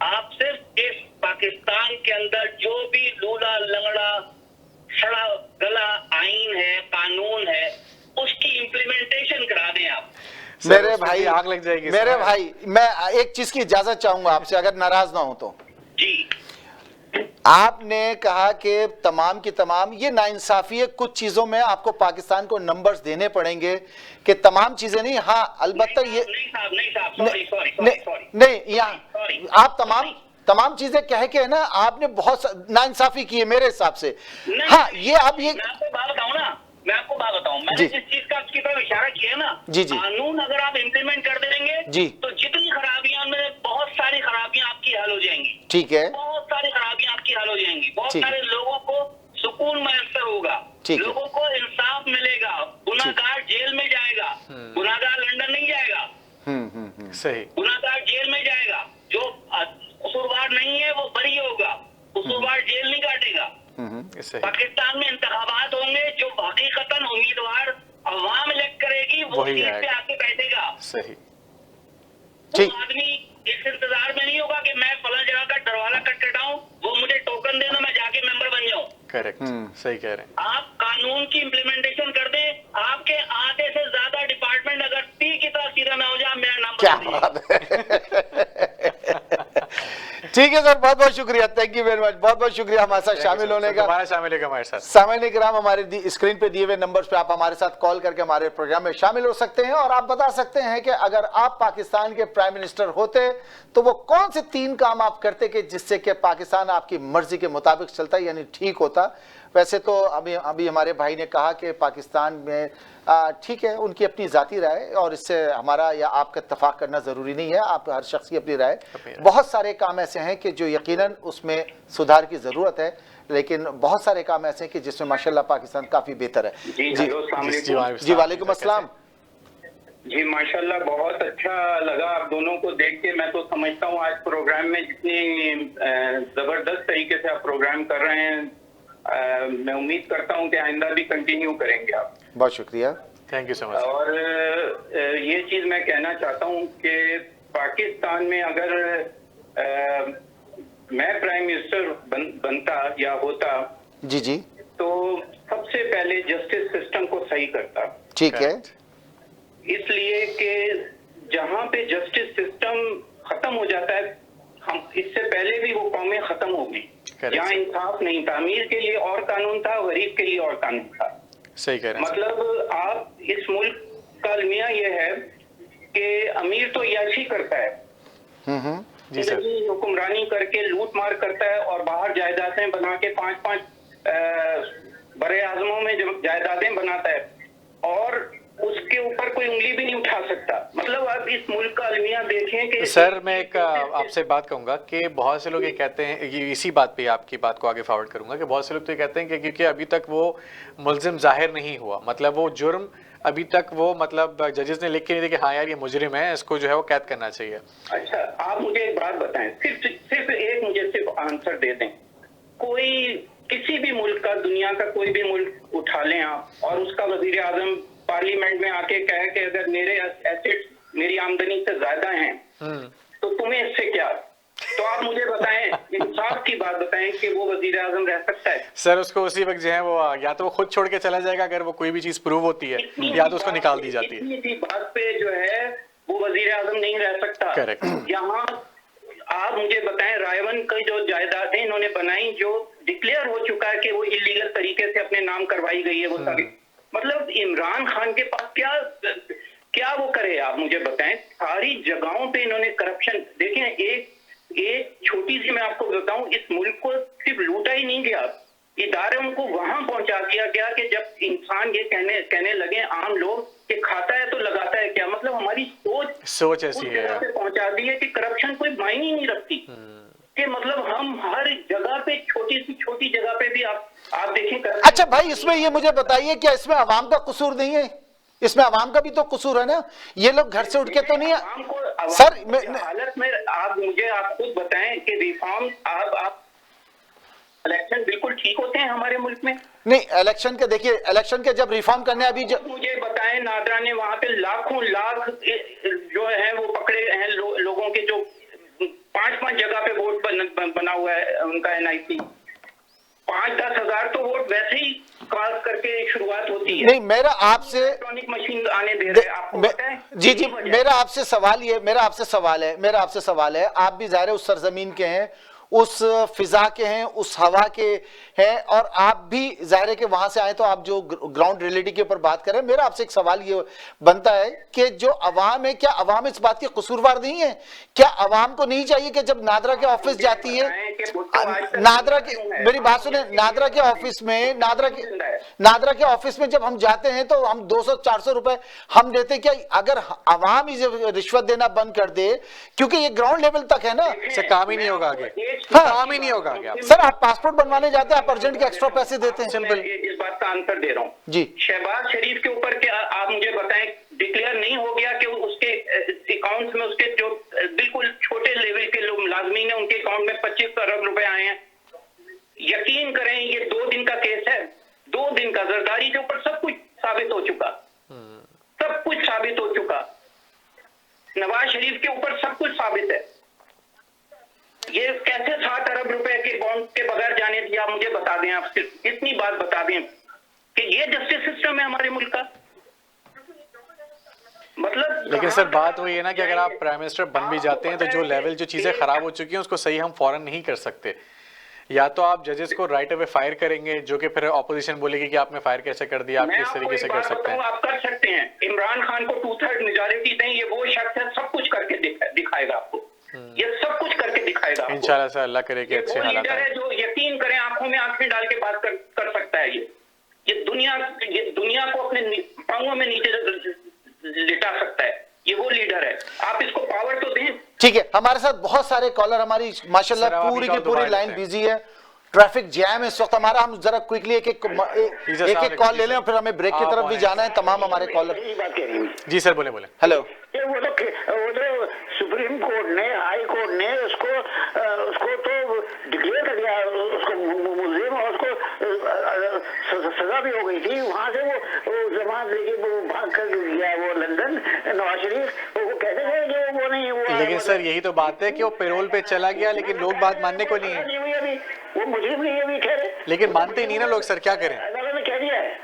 आप सिर्फ इस पाकिस्तान के अंदर जो भी लूला लंगड़ा सड़ा गला आईन है, कानून है, उसकी इम्प्लीमेंटेशन करा दें आप। मेरे भाई आग लग जाएगी। मेरे भाई, मैं एक चीज की इजाजत चाहूंगा आपसे, अगर नाराज ना हो तो। जी आपने कहा कि तमाम की तमाम ये नाइंसाफी है, कुछ चीजों में आपको पाकिस्तान को नंबर्स देने पड़ेंगे कि तमाम चीजें नहीं। हाँ अलबत्ता ये नहीं साहब सॉरी नहीं, यहाँ आप तमाम चीजें कह के ना आपने बहुत नाइंसाफी की है मेरे हिसाब से। हाँ ये आप ये मैं आपको बात बताऊं ना, मैं आपको बात बताऊं, मैंने जी। जिस चीज का आपकी तरफ इशारा किया ना, जी, जी। कानून अगर आप इम्प्लीमेंट कर देंगे जी। तो जितनी खराबियां में बहुत सारी खराबियां आपकी हल हो जाएंगी। ठीक है, बहुत सारी खराबियां आपकी हल हो जाएंगी। बहुत ठीक। सारे लोगों को सुकून मैसर होगा, ठीक है। लोगों को इंसाफ मिलेगा, गुनाहगार जेल में जाएगा, गुनाहगार लंदन नहीं जाएगा, सही। गुनाहगार जेल में जाएगा, जो कसूरवार नहीं है वो बरी होगा, कसूरवार जेल नहीं काटेगा। सही। पाकिस्तान में इंतखाबात होंगे, जो हकीकतन उम्मीदवार अवाम इलेक्ट करेगी वो वही सीट पे आएगा। आके बैठेगा। सही। ठीक। वो आदमी इस इंतजार में नहीं होगा कि मैं फला जगह का दरवाजा खटखटाऊं, वो मुझे टोकन देना, मैं जाके मेंबर बन जाऊं। करेक्ट, सही कह रहे हैं। आप कानून की इम्प्लीमेंटेशन कर दें, आपके आधे से ज्यादा डिपार्टमेंट अगर पी की तरह सीधा ना हो जाए, मेरा नाम क्या बदल बात है। ठीक है सर, बहुत बहुत शुक्रिया, थैंक यू वेरी मच, बहुत बहुत शुक्रिया हमारे साथ शामिल होने का। हमारा शामिल होगा हमारे साथ। सामान्य किराम, हमारे स्क्रीन पे दिए हुए नंबर्स पे आप हमारे साथ कॉल करके हमारे प्रोग्राम में शामिल हो सकते हैं और आप बता सकते हैं कि अगर आप पाकिस्तान के प्राइम मिनिस्टर होते तो वो कौन से 3 काम आप करते कि जिससे कि पाकिस्तान आपकी मर्जी के मुताबिक चलता, यानी ठीक होता। वैसे तो अभी हमारे भाई ने कहा कि पाकिस्तान में ठीक है, उनकी अपनी ज़ाती राय और इससे हमारा या आपका इत्तेफाक करना ज़रूरी नहीं है, आप हर शख्स की अपनी राय। बहुत सारे काम ऐसे हैं कि जो यकीनन उसमें सुधार की ज़रूरत है, लेकिन बहुत सारे काम ऐसे हैं कि जिसमें माशाल्लाह पाकिस्तान काफ़ी बेहतर है। जी हेलो, अस्सलाम वालेकुम। जी वालेकुम अस्सलाम। जी माशाल्लाह, बहुत अच्छा लगा आप दोनों को देख के। मैं तो समझता हूँ आज प्रोग्राम में जितनी जबरदस्त तरीके से आप प्रोग्राम कर रहे हैं, मैं उम्मीद करता हूँ कि आइंदा भी कंटिन्यू करेंगे आप। बहुत शुक्रिया, थैंक यू सो मच। और ये चीज मैं कहना चाहता हूँ कि पाकिस्तान में अगर मैं प्राइम मिनिस्टर बनता या होता जी जी, तो सबसे पहले जस्टिस सिस्टम को सही करता। ठीक है, इसलिए कि जहां पे जस्टिस सिस्टम खत्म हो जाता है, हम इससे पहले भी वो कौमें खत्म हो गई। यहाँ इंसाफ नहीं था, अमीर के लिए और कानून था, गरीब के लिए और कानून था। सही कह रहे हैं। मतलब आप इस मुल्क का अलमिया ये है कि अमीर तो याशी करता है, जी सर, हुक्मरानी करके लूट मार करता है और बाहर जायदादें बना के 5-5 बड़े आजमों में जायदादें बनाता है और उसके ऊपर कोई उंगली भी नहीं उठा सकता। मतलब आप इस मुल्क का अलमिया देखें कि सर मैं एक आपसे बात कहूंगा कि बहुत से लोग ये कहते हैं, ये इसी बात पे आपकी बात को आगे फॉरवर्ड करूंगा कि बहुत से लोग तो ये कहते हैं कि क्योंकि अभी तक वो मुल्जिम जाहिर नहीं हुआ, मतलब वो जुर्म अभी तक वो मतलब जजेस ने लिख के नहीं दिया कि हाँ यार ये मुजरिम है, इसको जो है वो कैद करना चाहिए। अच्छा, आप मुझे एक बात बताएं, सिर्फ एक मुझे सिर्फ आंसर दे दें। कोई किसी भी मुल्क का, दुनिया का कोई भी मुल्क उठा लें आप, और उसका वजीर आजम पार्लियामेंट में आके कहे कि अगर मेरे एसेट्स मेरी आमदनी से ज्यादा हैं तो तुम्हें इससे क्या। तो आप मुझे बताएं, इंसाफ की बात बताएं कि वो वजीर आजम रह सकता है? सर उसको उसी वक्त जो है वो या तो वो खुद छोड़ के चला जाएगा अगर वो कोई भी चीज प्रूव होती है, या तो उसको निकाल दी जाती है। इतनी सी बात पे जो है वो वजीर आजम नहीं रह सकता। करेक्ट। यहाँ आप मुझे बताएं, रायवन की जो जायदादें इन्होंने बनाई, जो डिक्लेयर हो चुका है कि वो इलीगल तरीके से अपने नाम करवाई गई है, वो सारी, मतलब इमरान खान के पास क्या वो करे, आप मुझे बताएं। सारी जगहों पे इन्होंने करप्शन, देखें एक छोटी सी मैं आपको बताऊं, इस मुल्क को सिर्फ लूटा ही नहीं गया, इदारों को वहां पहुंचा दिया गया कि जब इंसान ये कहने लगे आम लोग कि खाता है तो लगाता है क्या, मतलब हमारी सोच ऐसी है, पहुंचा दी है कि करप्शन कोई मायने ही नहीं रखती, कि मतलब हम हर जगह पे छोटी जगह पे भी आप देखें। अच्छा भाई, इसमें ये मुझे बताइए, क्या इसमें अवाम का कसूर नहीं है? इसमें अवाम का भी तो कसूर है ना, ये लोग घर से उठ के तो नहीं है सर। हालत में आप खुद बताएं कि रिफॉर्म, आप इलेक्शन बिल्कुल ठीक होते हैं हमारे मुल्क में? नहीं, इलेक्शन के देखिए, इलेक्शन के जब रिफॉर्म करने अभी मुझे बताएं, नादरा ने वहां पे लाखों लाख जो है वो पकड़े हैं लोगों के, जो 5-5 जगह पे वोट बना हुआ है उनका NIC, 5-10 हजार तो वोट वैसे ही कास्ट करके शुरुआत होती है। नहीं, मेरा आपसे इलेक्ट्रॉनिक मशीन आने दे रहे हैं, आपको पता है? जी, मेरा आपसे सवाल है, आप भी ज़ाहिर है उस सरजमीन के हैं, उस फिजा के हैं, उस हवा के हैं, और आप भी ज़ाहिर है कि वहां से आए, तो आप जो ग्राउंड रियलिटी के ऊपर बात कर रहे हैं। मेरा आपसे एक सवाल ये बनता है कि जो अवाम है, क्या अवाम इस बात के कसूरवार नहीं है? क्या अवाम को नहीं चाहिए कि जब नादरा के ऑफिस जाती है, नादरा के, मेरी बात सुने, नादरा के ऑफिस में जब हम जाते हैं तो हम 200-400 रुपए हम देते, क्या अगर अवाम ही रिश्वत देना बंद कर दे, क्योंकि ये ग्राउंड लेवल तक है ना, से काम ही नहीं होगा आगे, काम ही नहीं होगा आगे। सर आप पासपोर्ट बनवाने जाते हैं, आप अर्जेंट के एक्स्ट्रा पैसे देते हैं। सिंपल, इस बात का आंसर दे रहा हूँ जी। शहबाज शरीफ के ऊपर क्या आप मुझे बताएं, डिक्लेयर नहीं हो गया कि उसके अकाउंट में, उसके जो बिल्कुल छोटे लेवल के लोग मुलाजमीन है, उनके अकाउंट में 25 अरब रुपए आए हैं। यकीन करें, ये 2 दिन का केस है, 2 दिन का। जरदारी के ऊपर सब कुछ साबित हो चुका, सब कुछ साबित हो चुका। नवाज शरीफ के ऊपर सब कुछ साबित है। ये कैसे 7 अरब रुपए के बॉन्ड के बगैर जाने दिया, मुझे बता दें, आप सिर्फ इतनी बात बता दें कि ये जस्टिस सिस्टम है हमारे मुल्क का, मतलब। लेकिन सर बात वही है ना कि अगर आप प्राइम मिनिस्टर बन भी जाते हैं तो जो लेवल, जो चीजें खराब हो चुकी हैं उसको सही हम फौरन नहीं कर सकते। या तो आप जजेस को राइट अवे फायर करेंगे, जो कि फिर ऑपोजिशन बोलेगी कि आपने फायर कैसे कर दिया, आप किस तरीके से कर सकते हैं। आप कर सकते हैं, इमरान खान को 2/3 मेजॉरिटी दें, ये वो शख्स है सब कुछ करके दिखाएगा आपको, ये सब कुछ करके दिखाएगा आपको। इंशाल्लाह से अल्लाह करे कि अच्छे हालात आए। जो यकीन करें, आंखों में आंखें डाल के बात कर सकता है। ये दुनिया को अपने पांवों में नीचे लिटा सकता है, ये वो लीडर है। आप इसको पावर तो दें। ठीक है, हमारे साथ बहुत सारे कॉलर, हमारी माशाल्लाह पूरी की पूरी लाइन बिजी है, ट्रैफिक जैम है इस वक्त हमारा। हम जरा क्विकली एक कॉल ले लें और फिर हमें ब्रेक की तरफ भी जाना है। तमाम हमारे कॉलर, जी सर बोले। हेलो। वो तो सुप्रीम कोर्ट ने, हाई कोर्ट ने उसको तो डिक्लेयर कर दिया, उसको मुलजिम, और उसको सजा भी हो गई थी। वहां से वो जमात लेके वो भाग कर गया वो लंदन, नवाज शरीफ, वो कहते थे कि वो नहीं हुआ। लेकिन सर यही तो बात है कि वो पेरोल पे चला गया, लेकिन लोग बात मानने को नहीं है। वो मुजरिम नहीं है अभी, ठहरे, लेकिन मानते नहीं ना लोग। सर क्या करें, अदालत ने कह दिया है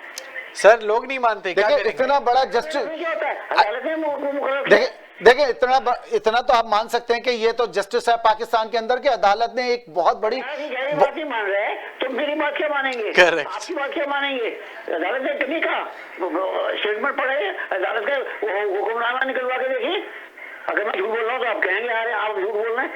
सर लोग नहीं मानते। क्या करें, इतना बड़ा जस्टिस, क्या होता है, अदालत ने देखिए इतना तो आप मान सकते हैं कि ये तो जस्टिस है पाकिस्तान के अंदर, के अदालत ने एक बहुत बड़ी बात नहीं मान रहे, तो मेरी बात क्या मानेंगे, आपकी बात क्या मानेंगे? अदालत ने कभी कहा, स्टेटमेंट पढ़े, अदालत का हुक्मनामा निकलवा के देखिए। अगर मैं झूठ बोल रहा हूँ तो आप कहेंगे यार आप झूठ बोल रहे हैं।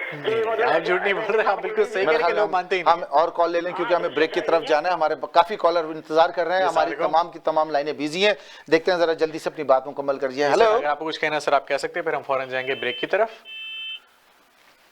आप झूठ नहीं बोल रहे, आप बिल्कुल सही कह रहे हैं, लोग मानते ही नहीं। हम और कॉल ले लें क्योंकि हमें ब्रेक की तरफ जाना है। हमारे काफी कॉलर इंतजार कर रहे हैं, हमारी तमाम की तमाम लाइनें बिजी हैं। देखते हैं, जरा जल्दी से अपनी बात मुकम्मल करिए। हेलो, अगर आपको कुछ कहना सर आप कह सकते हैं, फिर हम फौरन जाएंगे ब्रेक की तरफ।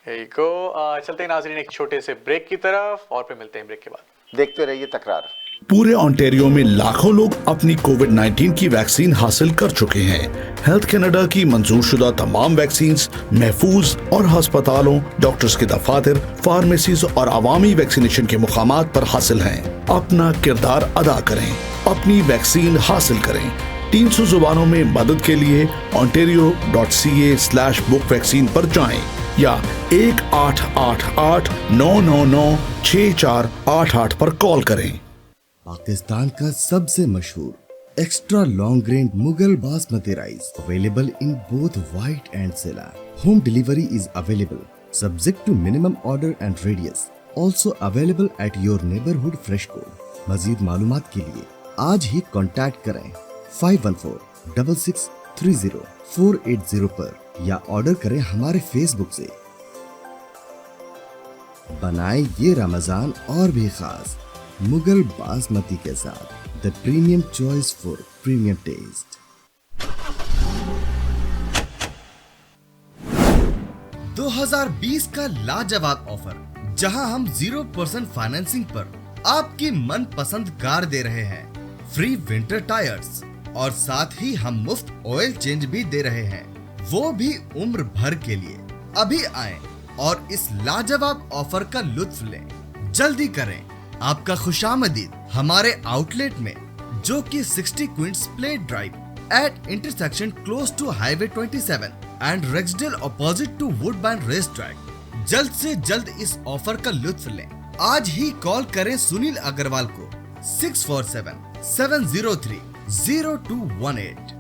चलते हैं नाज़रीन एक छोटे से ब्रेक की तरफ, और फिर मिलते हैं ब्रेक के बाद। देखते रहिए तकरार। पूरे ओंटारियो में लाखों लोग अपनी कोविड-19 की वैक्सीन हासिल कर चुके हैं। हेल्थ कनाडा की मंजूरशुदा तमाम वैक्सीन महफूज और अस्पतालों, डॉक्टर्स के दफातर, फार्मेसीज और अवामी वैक्सीनेशन के मुकामात पर हासिल हैं। अपना किरदार अदा करें, अपनी वैक्सीन हासिल करें। 300 जुबानों में मदद के लिए ontario.ca/book वैक्सीन पर जाएं या 1888-999-6488 पर कॉल करें। पाकिस्तान का सबसे मशहूर extra long grain Mughal basmati rice available in both white and silver. Home delivery is available subject to minimum order and radius, also available at your neighbourhood fresh को। मजीद मालूमात के लिए आज ही कॉन्टैक्ट करें 514-6630-480 पर या ऑर्डर करें हमारे फेसबुक से। बनाएं ये रमजान और भी खास मुगल बासमती के साथ, the premium choice for premium taste. 2020 का लाजवाब ऑफर, जहां हम 0% फाइनेंसिंग पर आपकी मनपसंद कार दे रहे हैं, फ्री विंटर टायर्स और साथ ही हम मुफ्त ऑयल चेंज भी दे रहे हैं, वो भी उम्र भर के लिए। अभी आएं और इस लाजवाब ऑफर का लुत्फ लें। जल्दी करें, आपका खुशामदीद हमारे आउटलेट में, जो कि 60 Queens Plate Drive at intersection close to highway 27 and Rexdale opposite to Woodbine race track. जल्द से जल्द इस ऑफर का लुत्फ लें। आज ही कॉल करें सुनील अग्रवाल को 647-703-0218।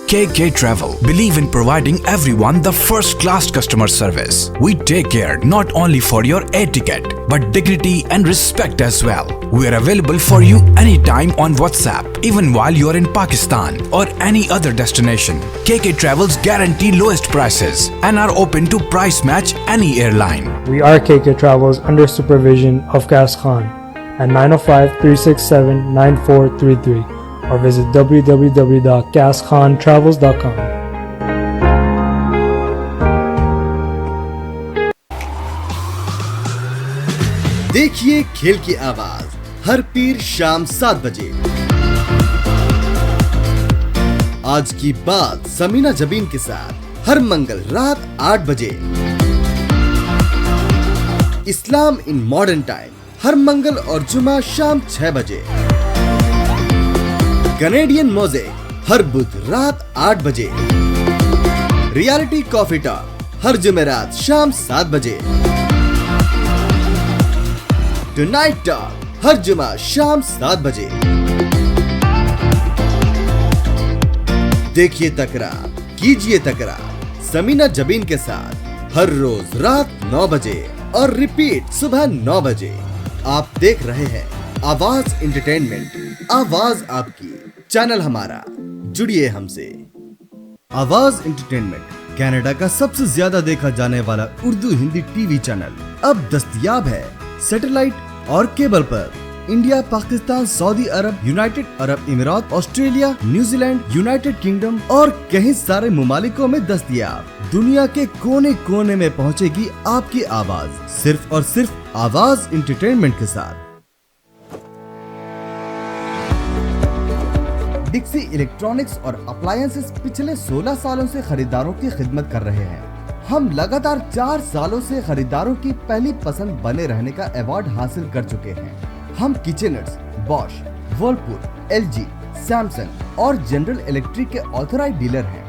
KK Travel believe in providing everyone the first class customer service. We take care not only for your air ticket but dignity and respect as well. We are available for you anytime on WhatsApp, even while you are in Pakistan or any other destination. KK Travels guarantee lowest prices and are open to price match any airline. We are KK Travels under supervision of Gas Khan at 905-367-9433 or visit www.gaskhanTravels.com. देखिए खेल की आवाज हर पीर शाम 7 बजे। आज की बात समीना जबीन के साथ हर मंगल रात 8 बजे। इस्लाम इन मॉडर्न टाइम हर मंगल और जुमा शाम 6 बजे। कैनेडियन मोज़ेक हर बुध रात 8 बजे। रियलिटी कॉफी टॉक हर जुमेरात शाम 7 बजे। टुनाइट टॉक हर जुमा शाम 7 बजे। देखिए तकरार, कीजिए तकरार समीना जबीन के साथ हर रोज रात 9 बजे और रिपीट सुबह 9 बजे। आप देख रहे हैं आवाज एंटरटेनमेंट, आवाज आपकी, चैनल हमारा, जुड़िए हमसे। आवाज एंटरटेनमेंट कनाडा का सबसे ज्यादा देखा जाने वाला उर्दू हिंदी टीवी चैनल अब दस्तयाब है सैटेलाइट और केबल पर। India, Pakistan, Saudi Arab, United Arab Emirates, Australia, New Zealand, United Kingdom और कई सारे मुमालिकों में दस्तयाब। दुनिया के कोने कोने में पहुंचेगी आपकी आवाज, सिर्फ और सिर्फ आवाज एंटरटेनमेंट के साथ। डिक्सी इलेक्ट्रॉनिक्स और अप्लायंसेस पिछले 16 सालों से खरीदारों की खिदमत कर रहे हैं। हम लगातार 4 सालों से खरीदारों की पहली पसंद बने रहने का अवार्ड हासिल कर चुके हैं। हम किचनर्स, बॉश, वर्लपूल, LG, सैमसंग और जनरल इलेक्ट्रिक के ऑथराइज्ड डीलर हैं।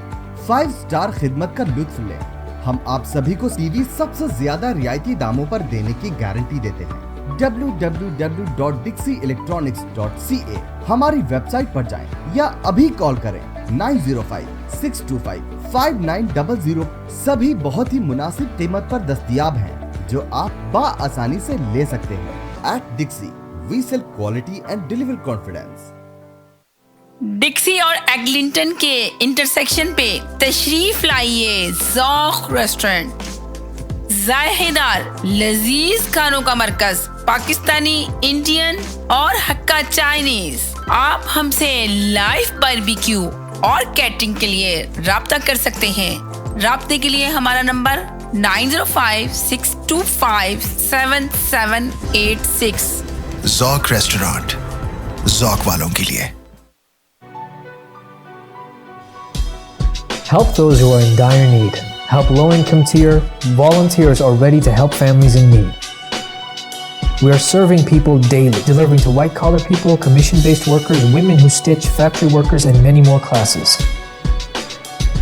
5 स्टार खिदमत का लुत्फ लें। हम आप सभी को टीवी सबसे ज्यादा रियायती दामों पर देने की गारंटी देते हैं। www.dixieelectronics.ca हमारी वेबसाइट पर जाएं या अभी कॉल करें 905-625-5900। सभी बहुत ही मुनासिब कीमत पर दस्तयाब हैं, जो आप बाआसानी से ले सकते हैं। At Dixie, we sell quality and deliver confidence. डिक्सी और एग्लिंटन के इंटरसेक्शन पे तशरीफ लाइए ज़ौक़ रेस्टोरेंट। जायकेदार लजीज खानों का मरकज, पाकिस्तानी, इंडियन और हक्का चाइनीज। आप हमसे लाइव बारबेक्यू और कैटरिंग के लिए राब्ता कर सकते हैं। राब्ते के लिए हमारा नंबर 9056257786. ज़ौक रेस्टोरेंट, ज़ौक वालों के लिए। Help those who are in dire need. Help low-income tier. Volunteers are ready to help families in need. We are serving people daily, delivering to white-collar people, commission-based workers, women who stitch, factory workers, and many more classes.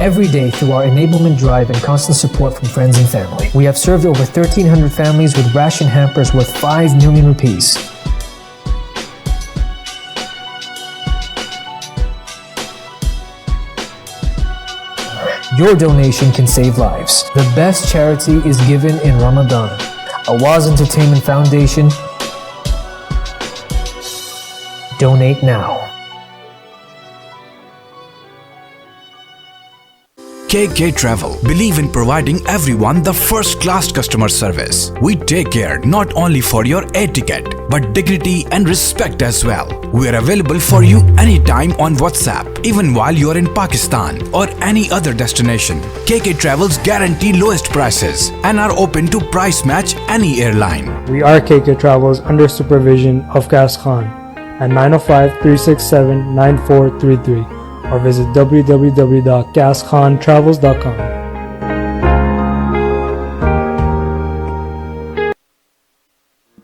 Every day through our enablement drive and constant support from friends and family, we have served over 1,300 families with ration hampers worth 5 million rupees. Your donation can save lives. The best charity is given in Ramadan. Awaz Entertainment Foundation. Donate now. KK Travel believe in providing everyone the first-class customer service. We take care not only for your air ticket, but dignity and respect as well. We are available for you anytime on WhatsApp, even while you are in Pakistan or any other destination. KK Travels guarantee lowest prices and are open to price match any airline. We are KK Travels under supervision of Gas Khan at 905-367-9433 or visit www.gaskhontravels.com.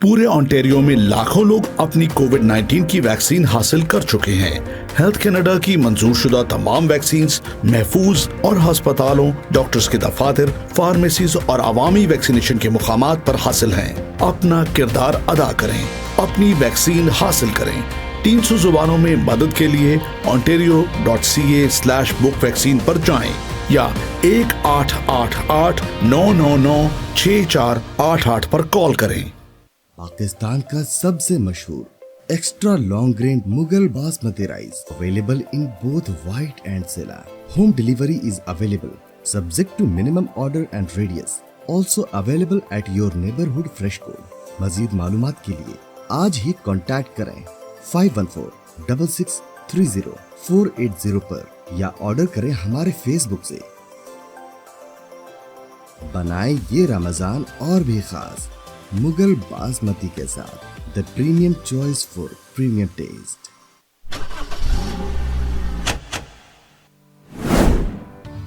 पूरे Ontario में लाखों लोग अपनी कोविड-19 की vaccine हासिल कर चुके हैं। हेल्थ कनाडा की मंजूरशुदा तमाम वैक्सीन्स महफूज और अस्पतालों, डॉक्टर्स के दफातर, फार्मेसीज और अवामी वैक्सीनेशन के मुकामात पर हासिल हैं। अपना किरदार अदा करें, अपनी वैक्सीन हासिल करें। 300 जुबानों में मदद के लिए ontario.ca/book वैक्सीन पर जाएं या 1888-999-6488 पर कॉल करें। पाकिस्तान का सबसे मशहूर extra long grain Mughal basmati rice available in both white and sela. Home delivery is available subject to minimum order and radius. Also available at your neighbourhood fresh को. मजीद मालूमात के लिए आज ही कॉन्टैक्ट करें 514-6630-480 पर या ऑर्डर करें हमारे फेसबुक से. बनाए ये रमजान और भी खास मुगल बासमती के साथ. The premium choice for premium taste.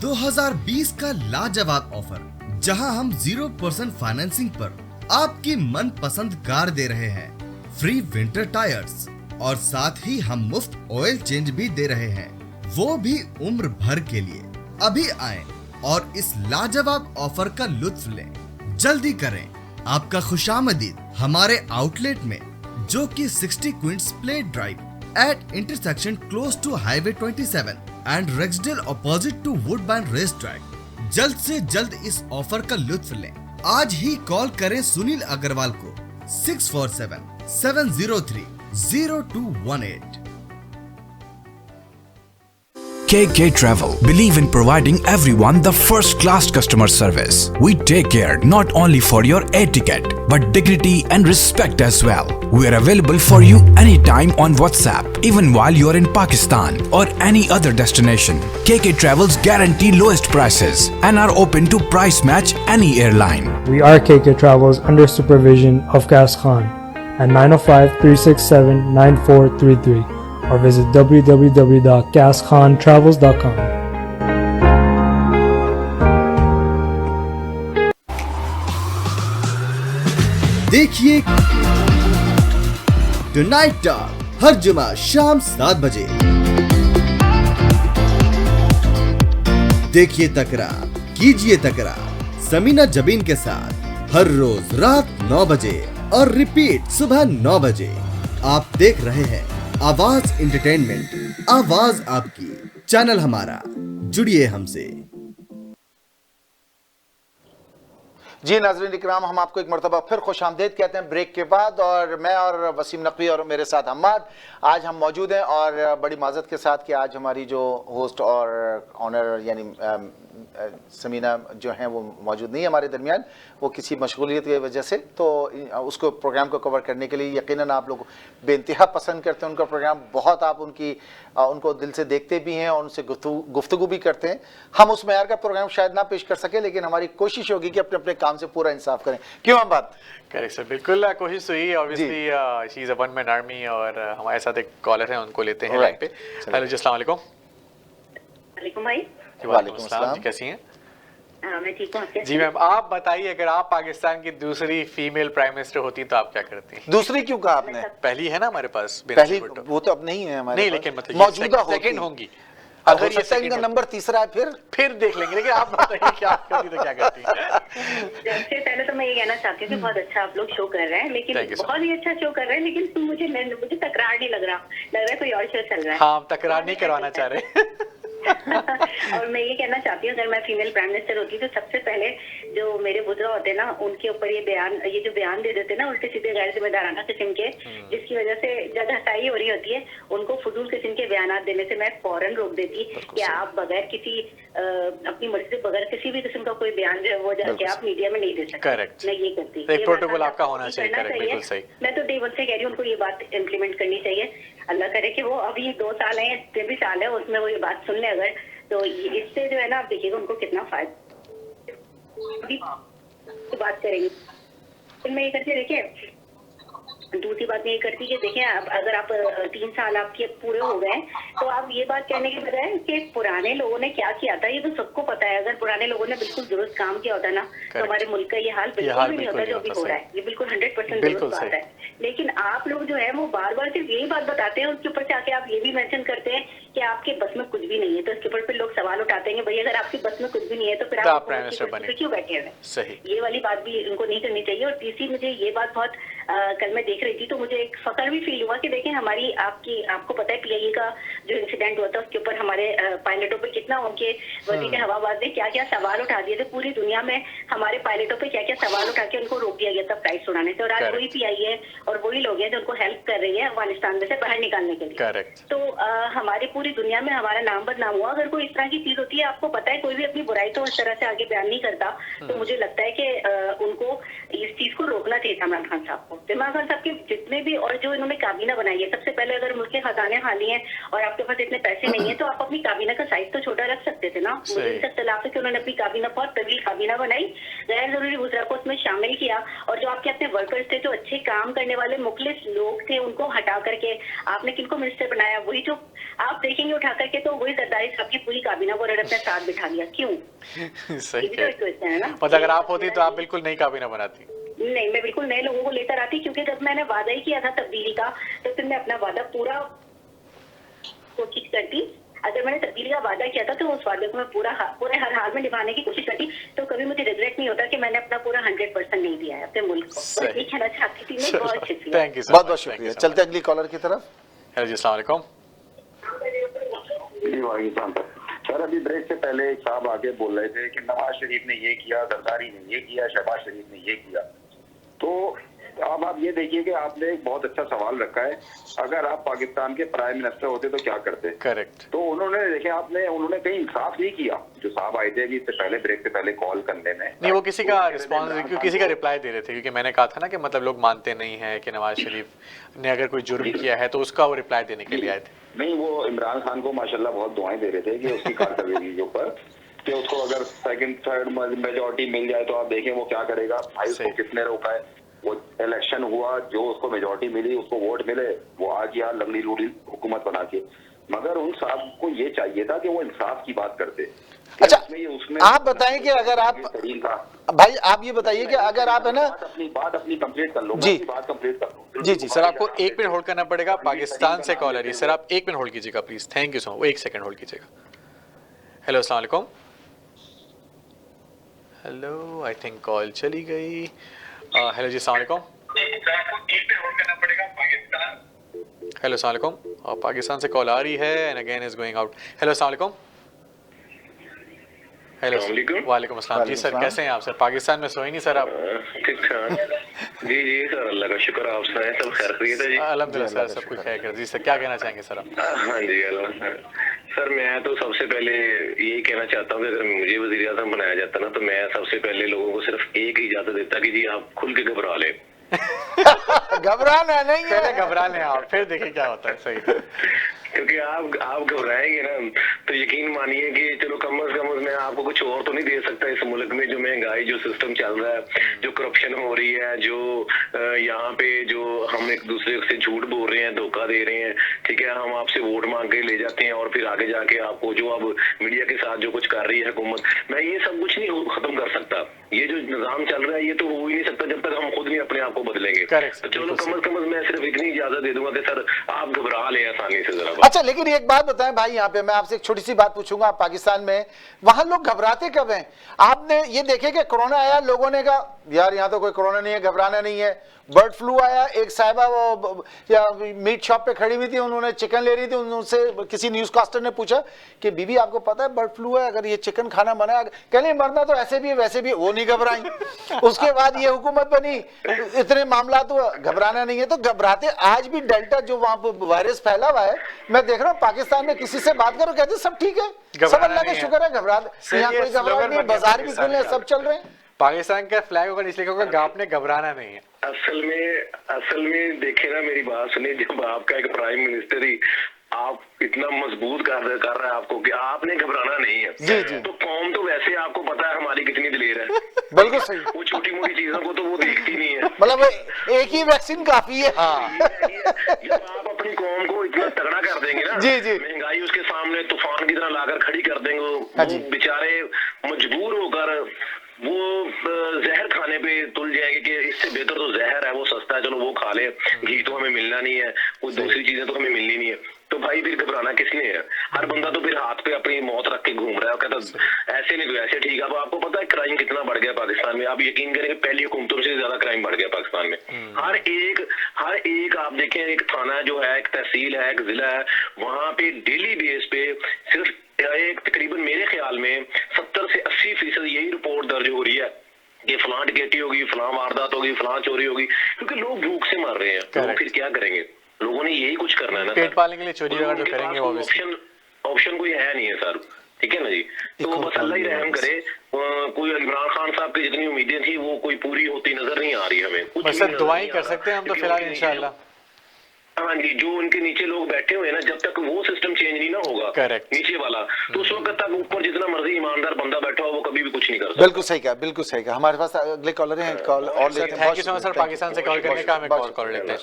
$2020 का लाजवाब ऑफर जहां हम 0% फाइनेंसिंग पर आपकी मनपसंद कार दे रहे हैं. फ्री विंटर टायर्स और साथ ही हम मुफ्त ऑयल चेंज भी दे रहे हैं, वो भी उम्र भर के लिए. अभी आएं और इस लाजवाब ऑफर का लुत्फ लें. जल्दी करें, आपका खुशामदीद हमारे आउटलेट में जो कि 60 Queens Plate Drive at intersection close to highway 27 and Rexdale opposite to Woodbine race track. जल्द से जल्द इस ऑफर का लुत्फ लें. आज ही कॉल करें सुनील अग्रवाल को 647-703-0218. KK Travel believe in providing everyone the first-class customer service. We take care not only for your air ticket, but dignity and respect as well. We are available for you anytime on WhatsApp, even while you are in Pakistan or any other destination. KK Travels guarantee lowest prices and are open to price match any airline. We are KK Travels under supervision of Gas Khan at 905-367-9433 or visit www.gaskhontravels.com. देखिए tonight talk हर जुमा शाम 7 बजे. देखिए तकरार, कीजिए तकरार समीना जबीन के साथ हर रोज रात 9 बजे और रिपीट सुबह 9 बजे. आप देख रहे हैं आवाज एंटरटेनमेंट, आवाज आपकी, चैनल हमारा. जुड़िए हमसे. जी नाज़रीन इकराम, हम आपको एक मरतबा फिर खुशामदीद कहते हैं ब्रेक के बाद. और मैं और वसीम नकवी और मेरे साथ हम्माद आज हम मौजूद हैं और बड़ी माजरत के साथ कि आज हमारी जो होस्ट और ऑनर यानी समीना जो हैं वो मौजूद नहीं है हमारे दरमियान, वो किसी मशगूलियत की वजह से, तो उसको प्रोग्राम को कवर करने के लिए यकीनन आप लोग बेइंतहा पसंद करते हैं उनका प्रोग्राम, बहुत आप उनको दिल से देखते भी हैं और उनसे गुफ्तगू भी करते हैं। हम उस मेयार का प्रोग्राम शायद ना पेश कर सके, लेकिन हमारी कोशिश होगी कि अपने अपने काम से पूरा इंसाफ करें। क्यों हम बात करेक्ट सर, बिल्कुल कोशिश हुई। Obviously she is a one man army और हमारे साथ एक कॉलर है, उनको लेते हैं लाइन पे। हेलो जी, अस्सलाम वालेकुम। वालेकुम भाई। वालेकुम अस्सलाम जी, कैसी हैं? मैं ठीक हूँ। जी मैम, आप बताइए, अगर आप पाकिस्तान की दूसरी फीमेल प्राइम मिनिस्टर होती तो आप क्या करती हैं? दूसरी क्यों कहा आपने? पहली है ना हमारे पास, पहली वो तो अब नहीं है हमारे नहीं, पास। लेकिन मतलब मौजूदा सेकंड होंगी। अगर ये इनका नंबर तीसरा है फिर देख लेंगे, लेकिन आप बताइए क्या करती तो क्या करती? सबसे पहले तो मैं ये कहना चाहती हूँ कि बहुत अच्छा आप लोग शो कर रहे हैं, लेकिन बहुत ही अच्छा शो कर रहे हैं, लेकिन मुझे तकरार नहीं लग रहा है कोई और शो चल रहा है। हाँ, तकरार नहीं करवाना चाह रहे। और मैं ये कहना चाहती हूँ, अगर मैं फीमेल प्राइम मिनिस्टर होती तो सबसे पहले जो मेरे बुजुर्ग होते ना, उनके ऊपर ये जो बयान दे देते ना उल्टे सीधे गैर जिम्मेदाराना किस्म के, जिसकी वजह से जब हताई हो रही होती है, उनको फजूल किस्म के बयान देने से मैं फौरन रोक देती कि आप बगैर किसी अपनी मर्जी से बगैर किसी भी किस्म का कोई बयान जो है वो जाके आप मीडिया में नहीं दे सकते। करेक्ट, मैं ये करती। एक प्रोटोकॉल आपका होना चाहिए। करेक्ट, बिल्कुल सही। मैं तो डे वन से कह रही हूँ उनको ये बात इम्प्लीमेंट करनी चाहिए। अल्लाह करे कि वो अभी 2 साल है, 3 साल है, उसमें वो ये बात सुन ले अगर, तो इससे जो है ना आप देखिएगा उनको कितना फायदा। अभी बात करेंगे फिर मैं ये करती, देखिए दूसरी बात मैं ये करती कि देखिए अगर आप 3 साल आपके पूरे हो गए तो आप ये बात कहने के बजाय कि पुराने लोगों ने क्या किया था, ये तो सबको पता है। अगर पुराने लोगों ने बिल्कुल दुरुस्त काम किया होता ना तो हमारे मुल्क का ये हाल बिल्कुल भी नहीं होता जो अभी हो रहा है। ये बिल्कुल 100% दुरुस्त बात है। लेकिन आप लोग जो है वो बार बार सिर्फ यही बात बताते हैं, उसके ऊपर से आके आप ये भी मेंशन करते हैं कि आपके बस में कुछ भी नहीं है, तो इसके ऊपर फिर लोग सवाल उठाते हैं भाई अगर आपकी बस में कुछ भी नहीं है तो फिर आप क्यों बैठे हैं? ये वाली बात भी इनको नहीं करनी चाहिए। और तीसरी, मुझे ये बात बहुत कल मैं देख रही थी तो मुझे एक फख्र भी फील हुआ कि देखें हमारी आपको पता है PIA का जो इंसिडेंट हुआ था उसके ऊपर हमारे पायलटों पे कितना उनके वजीर हवाबाज ने क्या क्या सवाल उठा दिए थे। पूरी दुनिया में हमारे पायलटों पे क्या क्या सवाल उठा के उनको रोक दिया गया था फ्लाइट उड़ाने से, और आज वही PIA और वही लोग हैं जो उनको हेल्प कर रही है अफगानिस्तान में से बाहर निकालने के लिए। तो हमारी पूरी दुनिया में हमारा नाम बदनाम हुआ। अगर कोई इस तरह की चीज होती है, आपको पता है कोई भी अपनी बुराई तो इस तरह से आगे बयान नहीं करता, तो मुझे लगता है कि उनको इस चीज को रोकना चाहिए था इमरान खान साहब को। इमरान खान साहब के जितने भी और जो इन्होंने काबीना बनाई है, सबसे पहले अगर मुल्क के खजाने खाली हैं और आपके पास इतने पैसे नहीं है तो आप अपनी काबीना का साइज तो छोटा रख सकते थे ना। मुझे इस इख्तिलाफ है कि उन्होंने अपनी काबीना बहुत तवील काबीना बनाई, गैर जरूरी वज़रा को उसमें शामिल किया, और जो आपके अपने वर्कर्स थे, जो अच्छे काम करने वाले मुखलिस लोग थे, उनको हटा करके आपने किनको मिनिस्टर बनाया? वही जो आप देखेंगे उठा करके तो वही जरदारी साहब की पूरी काबीना को अपने साथ बिठा लिया। क्यों? सही है ना। मतलब अगर आप होती तो आप बिल्कुल नई काबीना बनाती? नहीं, मैं बिल्कुल नए लोगों को लेकर आती, क्योंकि जब मैंने वादा ही किया था तब्दीली का तो फिर मैं अपना वादा पूरा कोशिश करती। अगर मैंने तब्दीली का वादा किया था तो उस वादे को मैं पूरे हर हाल में निभाने की कोशिश करती, तो कभी मुझे रिग्रेट नहीं होता कि मैंने अपना पूरा 100% नहीं दिया है अपने मुल्क को। बस ये कहना चाहती थी मैं। बहुत शुक्रिया, बहुत बहुत शुक्रिया। चलते अगली कॉलर की तरफ। हेलो जी, अस्सलाम वालेकुम। सर, अभी ब्रेक से पहले एक साहब आके बोल रहे थे कि नवाज शरीफ ने ये किया, जरदारी ने ये किया, शहबाज शरीफ ने ये किया। तो अब आप ये देखिए कि आपने एक बहुत अच्छा सवाल रखा है, अगर आप पाकिस्तान के प्राइम मिनिस्टर होते तो क्या करते? करेक्ट। तो उन्होंने देखे उन्होंने कहीं इंसाफ नहीं किया। जो साहब आए थे इससे पहले ब्रेक से पहले कॉल करने में, नहीं वो किसी का रिस्पॉन्स, किसी का रिप्लाई दे रहे थे, क्योंकि मैंने कहा था ना कि मतलब लोग मानते नहीं है कि नवाज शरीफ ने अगर कोई जुर्म किया है तो उसका वो रिप्लाई देने के लिए आए थे। नहीं, वो इमरान खान को माशाल्लाह बहुत दुआएं दे रहे थे कि उसकी कारकर्दगी के ऊपर कि उसको अगर सेकंड थर्ड मेजोरिटी मिल जाए तो आप देखें वो क्या करेगा। भाई उसको किसने रोका है? वो इलेक्शन हुआ, जो उसको मेजोरिटी मिली, उसको वोट मिले, वो आ गया लंगड़ी लूड़ी हुकूमत बना के। मगर उन साहब को ये चाहिए था कि वो इंसाफ की बात करते। अच्छा, आप बताएं कि अगर आप भाई आप ये बताइए कि अगर आप है ना अपनी बात कंप्लीट कर लो। जी बात कंप्लीट कर लो। जी सर, आपको 1 मिनट होल्ड करना पड़ेगा। पाकिस्तान से कॉल आ रही है सर, आप 1 मिनट होल्ड कीजिएगा please. Thank you so much. 1 second hold कीजिएगा। हेलो, अस्सलाम वालेकुम। हेलो, आई थिंक कॉल चली गई। हेलो जी, अस्सलाम वालेकुम। हेलो, अस्सलाम वालेकुम। और पाकिस्तान से कॉल आ रही है and again is going out. Hello, अस्सलाम वालेकुम। हेलो, वालेकुम अस्सलाम। जी सर, कैसे हैं आप? सर पाकिस्तान में सोए नहीं सर आप? ठीक ठाक। जी सर, अल्लाह का शुक्र, आप सुनाएं, सब खैर खैरियत है जी? अल्हम्दुलिल्लाह सर, सब कुछ खैर। जी सर, क्या कहना चाहेंगे सर आप? हाँ जी, सर मैं तो सबसे पहले यही कहना चाहता हूँ कि अगर मुझे वज़ीर आज़म बनाया जाता ना, तो मैं सबसे पहले लोगों को सिर्फ एक ही इजाजत देता कि जी आप खुल के घबरा ले। घबराना नहीं है, पहले घबरा लें आप, फिर देखिए क्या होता है। सही, क्योंकि आप घबराएंगे ना तो यकीन मानिए कि चलो कम से कम मैं आपको कुछ और तो नहीं दे सकता इस मुल्क में, जो महंगाई, जो सिस्टम चल रहा है, जो करप्शन हो रही है, जो यहाँ पे जो हम एक दूसरे से झूठ बोल रहे हैं, धोखा दे रहे हैं, ठीक है, हम आपसे वोट मांग के ले जाते हैं और फिर आगे जाके आपको जो अब मीडिया के साथ जो कुछ कर रही है हुकूमत, मैं ये सब कुछ नहीं खत्म कर सकता। ये जो निजाम चल रहा है ये तो हो ही नहीं सकता जब तक हम खुद नहीं अपने आप को बदलेंगे। तो चलो कम से कम मैं सिर्फ इतनी इजाजत दे दूंगा कि सर आप घबरा लें आसानी से जरा। अच्छा, लेकिन एक बात बताएं भाई, यहाँ पे मैं आपसे एक छोटी सी बात पूछूंगा। आप पाकिस्तान में वहां लोग घबराते कब हैं? आपने ये देखे कि कोरोना आया, लोगों ने कहा यार यहाँ तो कोई कोरोना नहीं है, घबराना नहीं है। बर्ड फ्लू आया, एक साहिबा वो या मीट शॉप पे खड़ी हुई थी, उन्होंने चिकन ले रही थी, उनसे किसी न्यूज कास्टर ने पूछा कि बीबी आपको पता है बर्ड फ्लू है, अगर ये चिकन खाना मना है, कहने मरना तो ऐसे भी है वैसे भी, वो नहीं घबराई। उसके बाद ये हुकूमत बनी, इतने मामला तो घबराना नहीं है। तो घबराते आज भी डेल्टा जो वहां पर वायरस फैला हुआ है, मैं देख रहा हूँ पाकिस्तान में किसी से बात करो कहते सब ठीक है, सब अल्लाह का शुक्र है, घबरा यहाँ कोई घबराहट नहीं, बाजार भी खुले, सब चल रहे हैं। पाकिस्तान का फ्लैग होगा इसलिए क्योंकि आपने घबराना नहीं है। असल में देखे ना, मेरी बात सुनिए, जब आपका एक प्राइम मिनिस्टर ही आप इतना मजबूत कर रहा है आपको कि आपने घबराना नहीं है, जी जी, तो कौम तो वैसे आपको पता है हमारी कितनी दिलेर है। बिल्कुल सही, वो छोटी मोटी चीजों को तो वो देखती नहीं है, मतलब एक ही वैक्सीन काफी है। हाँ। जब आप अपनी कौम को इतना तगड़ा कर देंगे ना, जी जी, महंगाई उसके सामने तूफान की तरह लाकर खड़ी कर देंगे, वो बेचारे मजबूर होकर वो जहर खाने पे तुल जाएंगे कि इससे बेहतर तो जहर है, वो सस्ता है, चलो वो खा ले, घी तो हमें मिलना नहीं है, कोई दूसरी चीजें तो हमें मिलनी नहीं है। तो भाई फिर घबराना किसने है? हर बंदा तो फिर हाथ पे अपनी मौत रख के घूम रहा है, कहता ऐसे नहीं तो ऐसे ठीक है। अब आपको पता है क्राइम कितना बढ़ गया पाकिस्तान में, आप यकीन करेंगे पहली हुकूमतों से ज्यादा क्राइम बढ़ गया पाकिस्तान में। हर एक आप देखें, एक थाना जो है, एक तहसील है, एक जिला है, वहां पे डेली बेस पे सिर्फ एक तकरीबन मेरे ख्याल में 70 से 80% यही रिपोर्ट दर्ज हो रही है कि फलां डकैती होगी, फलां वारदात होगी, फलां चोरी होगी, क्योंकि लोग भूख से मर रहे हैं। तो फिर क्या करेंगे? लोगों ने यही कुछ करना है ना, पेट पालने के लिए चोरी वगैरह तो करेंगे, ऑप्शन कोई है नहीं है सर, ठीक है ना जी। तो बस अल्लाह ही रहम करे, कोई इमरान खान साहब की जितनी उम्मीदें थी वो कोई पूरी होती नजर नहीं आ रही हमें, बस दुआएं कर सकते हैं हम तो फिलहाल इंशाल्लाह। हाँ जी, जो उनके नीचे लोग बैठे हुए हैं ना, जब तक वो सिस्टम चेंज नहीं ना होगा, करेक्ट, नीचे वाला, तो उस वक्त तक ऊपर जितना मर्जी ईमानदार बंदा बैठा हो वो कभी भी कुछ नहीं कर सकता। बिल्कुल सही कहा, बिल्कुल सही कहा। हमारे पास अगले कॉलर हैं, कॉल और लेते हैं। Thank you so much sir, Pakistan से कॉल करने का, हमें कॉल कर लेते हैं।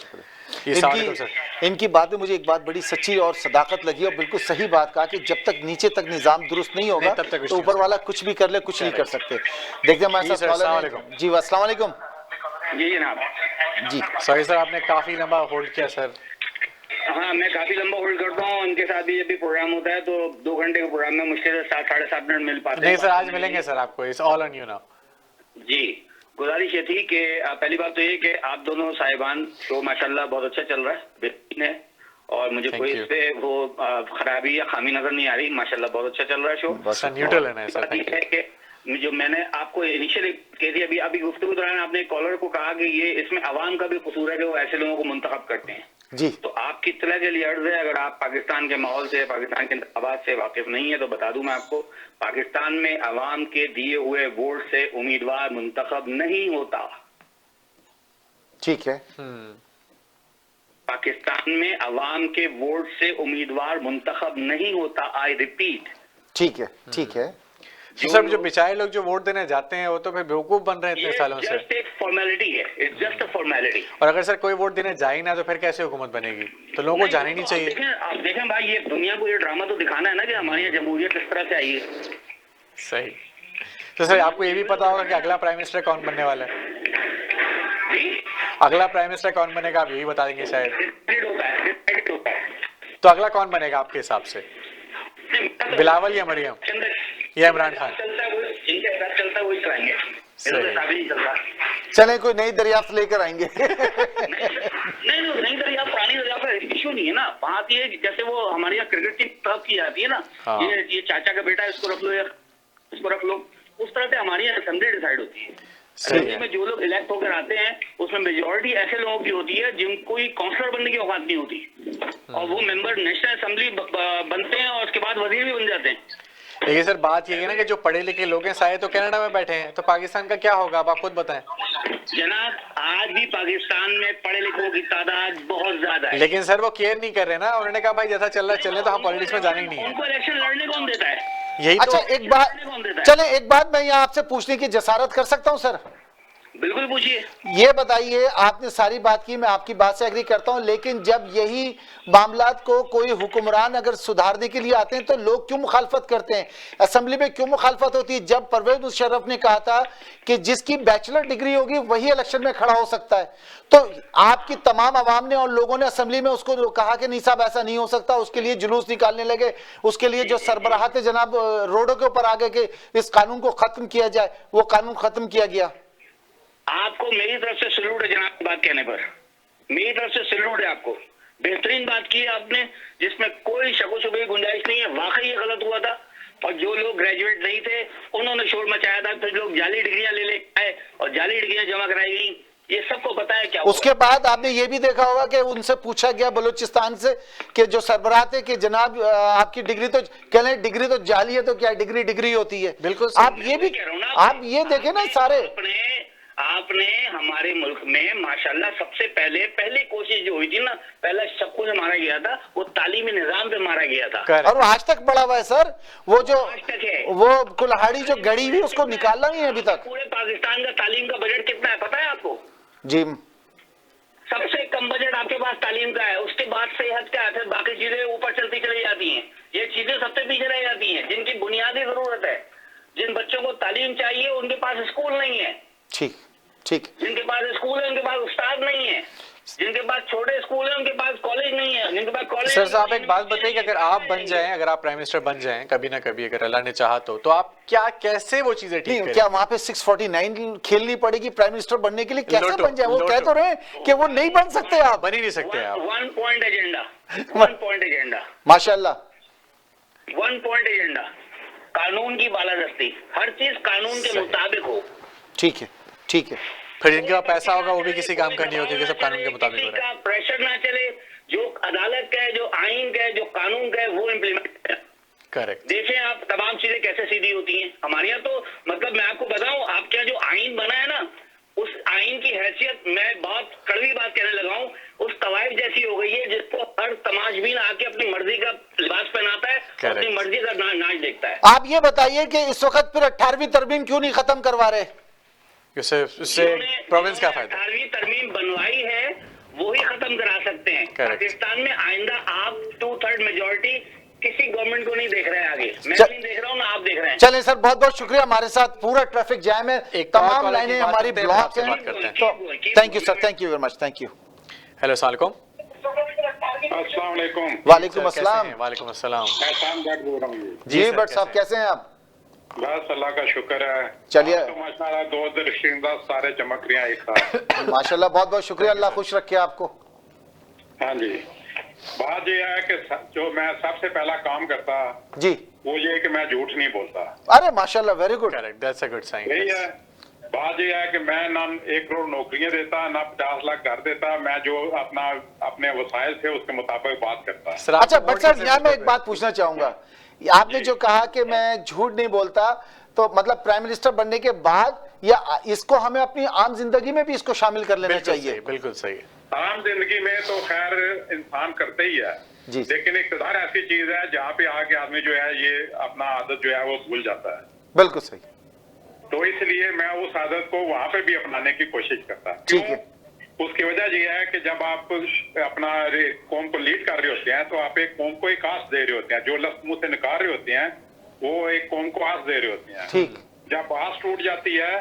इनकी बात में मुझे एक बात बड़ी सच्ची और सदाकत लगी और बिल्कुल सही बात कहा कि जब तक नीचे तक निजाम दुरुस्त नहीं होगा तो ऊपर वाला कुछ भी कर ले, कुछ नहीं कर सकते। देखते हैं हमारे साथ कॉलर हैं। जी अस्सलाम वालेकुम। जी जनाब। जी सॉरी सर, आपने काफी लंबा होल्ड किया सर। हाँ, मैं काफी लंबा होल्ड करता हूँ। इनके साथ भी जब भी प्रोग्राम होता है तो 2 घंटे के प्रोग्राम में मुश्किल से 7 साढ़े 7 मिनट मिल पाते हैं। नहीं सर, आज मिलेंगे सर आपको, it's all on you now. जी, गुजारिश ये थी कि पहली बात तो ये कि आप दोनों साहिबान शो माशाल्लाह बहुत अच्छा चल रहा है, बेहतरीन है, और मुझे कोई इस पे वो खराबी या खामी नजर नहीं आ रही। माशाल्लाह बहुत अच्छा चल रहा है शो, बस न्यूट्रल है ना सर। Thank you. जो मैंने आपको इनिशियली कह दिया, अभी गुफ्तगू दौरान आपने कॉलर को कहा कि ये इसमें अवाम का भी कसूर है कि वो ऐसे लोगों को मुंतखब करते हैं जी। तो आपकी इत्तला के लिए अर्ज है, अगर आप पाकिस्तान के माहौल से, पाकिस्तान के इंतखाबात से वाकिफ नहीं है तो बता दूं मैं आपको, पाकिस्तान में अवाम के दिए हुए वोट से उम्मीदवार मुंतखब नहीं होता। ठीक है। पाकिस्तान में अवाम के वोट से उम्मीदवार मुंतखब नहीं होता। I repeat. ठीक है, ठीक है। सर जो बेचारे लोग जो वोट देने जाते हैं वो तो फिर बेवकूफ बन रहे हैं इतने सालों से। जस्ट एक फॉर्मेलिटी है, इट्स जस्ट अ फॉर्मेलिटी। और अगर सर कोई वोट देने जाए ही ना तो फिर कैसे हुकूमत बनेगी? तो लोगों को जाना ही नहीं चाहिए। आप देखें भाई, ये दुनिया को ये ड्रामा तो दिखाना है ना कि हमारी यहाँ जमहूरियत किस तरह से आई है। सही। तो सर आपको ये भी पता होगा कि अगला प्राइम मिनिस्टर कौन बनने वाला है? अगला प्राइम मिनिस्टर कौन बनेगा आप यही बता देंगे शायद। तो अगला कौन बनेगा आपके हिसाब से? बिलावल या मरियम या इमरान खान? चले कोई नई दरियाफ्त लेकर आएंगे। नहीं नई दरियाफ्त, पुरानी दरियाफ्त इशू नहीं है ना। बात ये जैसे वो हमारे यहाँ क्रिकेट की तरफ की जाती है ना, ये चाचा का बेटा इसको रख लो या इसको रख लो, उस तरह से हमारी यहाँ असेंबली डिसाइड होती है। में जो लोग इलेक्ट होकर आते हैं उसमें मेजोरिटी ऐसे लोगों की होती है जिनको काउंसलर बनने की औकात नहीं होती। और वो मेंबर नेशनल असेंबली बनते हैं और उसके बाद वजीर भी बन जाते हैं। देखिए सर, बात ये है ना कि जो पढ़े लिखे लोग हैं सारे तो कनाडा में बैठे हैं, तो पाकिस्तान का क्या होगा, आप खुद बताएं। जनाब, आज भी पाकिस्तान में पढ़े लिखों की तादाद बहुत ज्यादा है, लेकिन सर वो केयर नहीं कर रहे ना, उन्होंने कहा भाई जैसा चल रहा है चलने, तो हम पॉलिटिक्स में जाने ही नहीं है। उनको इलेक्शन लड़ने कौन देता है? यही अच्छा, तो एक बात, चले एक बात मैं यहाँ आपसे पूछने की जसारत कर सकता हूँ सर? बिल्कुल पूछिए। ये बताइए, आपने सारी बात की, मैं आपकी बात से एग्री करता हूं, लेकिन जब यही मामलात को कोई हुक्मरान अगर सुधारने के लिए आते हैं तो लोग क्यों मुखालफत करते हैं? असेंबली में क्यों मुखालफत होती है? जब परवेज मुशर्रफ ने कहा था कि जिसकी बैचलर डिग्री होगी वही इलेक्शन में खड़ा हो सकता है, तो आपकी तमाम आवाम ने और लोगों ने असेंबली में उसको कहा कि नहीं साहब ऐसा नहीं हो सकता, उसके लिए जुलूस निकालने लगे, उसके लिए जो सरबराह थे जनाब रोडों के ऊपर आ गए कि इस कानून को खत्म किया जाए, वो कानून खत्म किया गया। आपको मेरी तरफ से सैल्यूट है जनाब, बात कहने पर मेरी तरफ से सैल्यूट है आपको। बेहतरीन बात की है आपने, जिसमें कोई शको शुबे की गुंजाइश नहीं है। वाकई ये गलत हुआ था, और जो लोग ग्रेजुएट नहीं थे उन्होंने शोर मचाया था, फिर लोग जाली डिग्रियां ले आए और जाली डिग्रियां जमा कराई गई, ये सबको पता है क्या। उसके बाद आपने ये भी देखा होगा कि उनसे पूछा गया बलूचिस्तान से कि जो सरबराह थे कि जनाब आपकी डिग्री तो कह रहे डिग्री तो जाली है, तो क्या डिग्री डिग्री होती है? बिल्कुल, आप ये भी आप ये देखें ना सारे। आपने हमारे मुल्क में माशाल्लाह सबसे पहली कोशिश जो हुई थी ना, पहला शक्कू से मारा गया था, वो तालीमी निजाम पे मारा गया था, और वो आज तक पड़ा हुआ है सर। वो जो वो कुल्हाड़ी जो गड़ी हुई उसको निकालना नहीं है अभी तक। पूरे पाकिस्तान का तालीम का बजट कितना है पता है आपको? जी, सबसे कम बजट आपके पास तालीम का है, उसके बाद सेहत का है, फिर बाकी चीजें ऊपर चलती चली जाती हैं। ये चीजें सबसे पीछे रह जाती हैं, जिनकी बुनियादी जरूरत है। जिन बच्चों को तालीम चाहिए उनके पास स्कूल नहीं है। ठीक ठीक। जिनके पास स्कूल है उनके पास उस्ताद नहीं है, जिनके पास छोटे स्कूल है उनके पास कॉलेज नहीं है, जिनके पास कॉलेज। सर साहब एक बात बताइए कि अगर आप बन जाएं, अगर आप प्राइम मिनिस्टर बन जाएं कभी ना कभी, अगर अल्लाह ने चाहा तो आप क्या कैसे वो चीजें ठीक करें? क्या वहां पे 649 खेलनी पड़ेगी प्राइम मिनिस्टर बनने के लिए? कैसे बन जाए? वो कह तो रहे हैं कि वो नहीं बन सकते, आप बन ही नहीं सकते। आप वन पॉइंट एजेंडा, माशाल्लाह, वन पॉइंट एजेंडा, कानून की बालादस्ती, हर चीज कानून के मुताबिक हो। ठीक है, ठीक है। फिर जिनके पास पैसा होगा वो भी किसी काम का नहीं होगा क्योंकि सब कानून के मुताबिक हो रहा है। प्रेशर ना चले, जो अदालत का है, जो आइन का है, जो कानून का है, वो इम्प्लीमेंट करेक्ट। देखें आप तमाम चीजें कैसे सीधी होती हैं। हमारे यहाँ तो मतलब मैं आपको बताऊं, आपके यहाँ जो आइन बना है ना, उस आइन की हैसियत, मैं बहुत कड़वी बात कहने लगा हूँ, उस तवाइफ जैसी हो गई है जिसको हर तमाशबीन आके अपनी मर्जी का लिबास पहनाता है, अपनी मर्जी का नाच देखता है। आप ये बताइए कि इस वक्त फिर 18वीं तरमीम क्यों नहीं खत्म करवा रहे? उससे प्रोविंस का फायदा? 18वीं तरमीम बनवाई है वो ही खत्म करा सकते हैं। पाकिस्तान में आइंदा आप 2/3 मेजोरिटी किसी गवर्नमेंट को नहीं देख रहे हैं आगे। मैं नहीं देख रहा हूँ ना आप देख रहे हैं। चलें सर, बहुत बहुत शुक्रिया, हमारे साथ पूरा ट्रैफिक जैम है, तमाम लाइनें हमारी ब्लॉक हैं, तो thank you sir, thank you very much, thank you. Hello अस्सलाम वालेकुम। वालेकुम अस्सलाम। वालेकुम अस्सलाम। एहसान भट्ट बोल रहा हूँ जी भट्ट साहब, कैसे हैं आप? बस अल्लाह का शुक्र है। चलिए, तो माशाल्लाह दो दर्शिंदा सारे चमक रहे हैं एक साथ। माशाल्लाह, बहुत बहुत शुक्रिया, अल्लाह खुश रखे आपको। हाँ जी, बात ये है कि जो मैं सबसे पहला काम करता जी वो ये कि मैं झूठ नहीं बोलता। अरे माशाल्लाह, very good, correct, that's a good sign. यही है बात, ये है कि मैं ना 1 करोड़ नौकरियां देता, ना 50 लाख घर देता, मैं जो अपने वसाइल थे उसके मुताबिक बात करता। अच्छा भट्ट साहब, यहाँ मैं एक बात पूछना चाहूंगा, आपने जो कहा कि मैं झूठ नहीं बोलता, तो मतलब प्राइम मिनिस्टर बनने के बाद या इसको हमें अपनी आम जिंदगी में भी इसको शामिल कर लेना चाहिए? बिल्कुल सही। आम जिंदगी में तो खैर इंसान करते ही है जी, लेकिन इक़्तिदार ऐसी चीज है जहाँ पे आके आदमी जो है ये अपना आदत जो है वो भूल जाता है। बिल्कुल सही। तो इसलिए मैं उस आदत को वहां पे भी अपनाने की कोशिश करता। ठीक है। उसकी वजह ये है कि जब आप अपना कौम को लीड कर रहे होते हैं तो आप एक कौम को एक आस दे रहे होते हैं, जो लफ्ज मुंह से निकाल रहे होते हैं वो एक कौम को आस दे रहे होते हैं। ठीक। जब आस टूट जाती है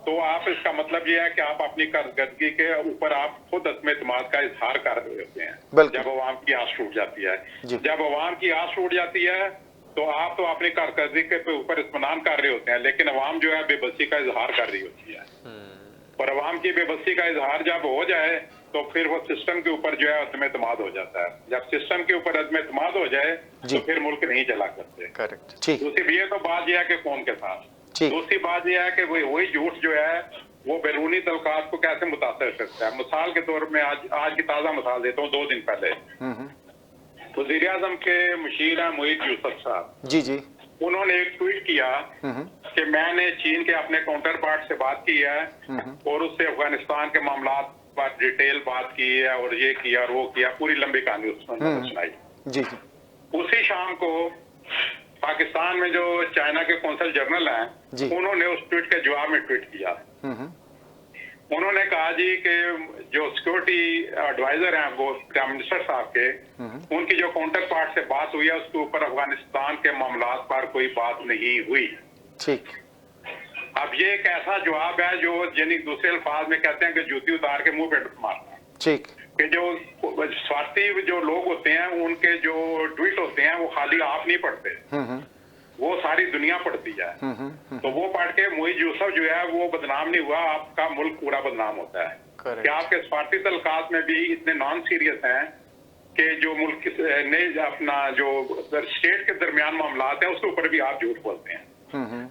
तो आप, इसका मतलब ये है कि आप अपनी कारकर्दगी के ऊपर आप खुद अत्म-ए-इत्माद का इजहार कर रहे होते हैं। जब अवाम की आस टूट जाती है, जब अवाम की आस टूट जाती है तो आप तो अपनी कारकर्दगी के ऊपर इत्मीनान कर रहे होते हैं, लेकिन अवाम जो है बेबसी का इजहार कर रही होती है। और अवाम की बेबसी का इजहार जब हो जाए तो फिर वो सिस्टम के ऊपर जो है अत्म-ए-इत्माद हो जाता है। जब सिस्टम के ऊपर अत्म-ए-इत्माद हो जाए तो फिर मुल्क नहीं चला करते। करेक्ट। ठीक। दूसरी ये तो बात यह है कि कौम के साथ, दूसरी बात यह है कि वही झूठ जो है वो बैरूनी तलकात को कैसे मुतासर करता है। मिसाल के तौर में आज की ताजा मिसाल देता हूँ, 2 दिन पहले वज़ीर आज़म के मुशीर हैं मोहित यूसुफ साहब, जी जी, उन्होंने एक ट्वीट किया कि मैंने चीन के अपने काउंटर पार्ट से बात की है और उससे अफगानिस्तान के मामला पर डिटेल बात की है और ये किया और वो किया, पूरी लंबी कहानी उसमें सुनाई। जी जी, उसी शाम को पाकिस्तान में जो चाइना के कौंसल जनरल हैं, उन्होंने उस ट्वीट के जवाब में ट्वीट किया। उन्होंने कहा जी कि जो सिक्योरिटी एडवाइजर हैं वो प्राइम मिनिस्टर साहब के, उनकी जो काउंटर पार्ट से बात हुई है उसके ऊपर अफगानिस्तान के मामलात पर कोई बात नहीं हुई। ठीक। अब ये एक ऐसा जवाब है जो यानी दूसरे अल्फाज में कहते हैं कि जूती उतार के मुंह पे मारना। ठीक। कि जो स्वार्थी जो लोग होते हैं उनके जो ट्वीट होते हैं वो खाली आप नहीं पढ़ते, वो सारी दुनिया पढ़ती है। तो वो पढ़ के मोहित यूसुफ जो है वो बदनाम नहीं हुआ, आपका मुल्क पूरा बदनाम होता है। कि आपके स्वार्थी तलकात में भी इतने नॉन सीरियस हैं कि जो मुल्क ने अपना जो स्टेट के दरमियान मामलात हैं उसके ऊपर भी आप झूठ बोलते हैं।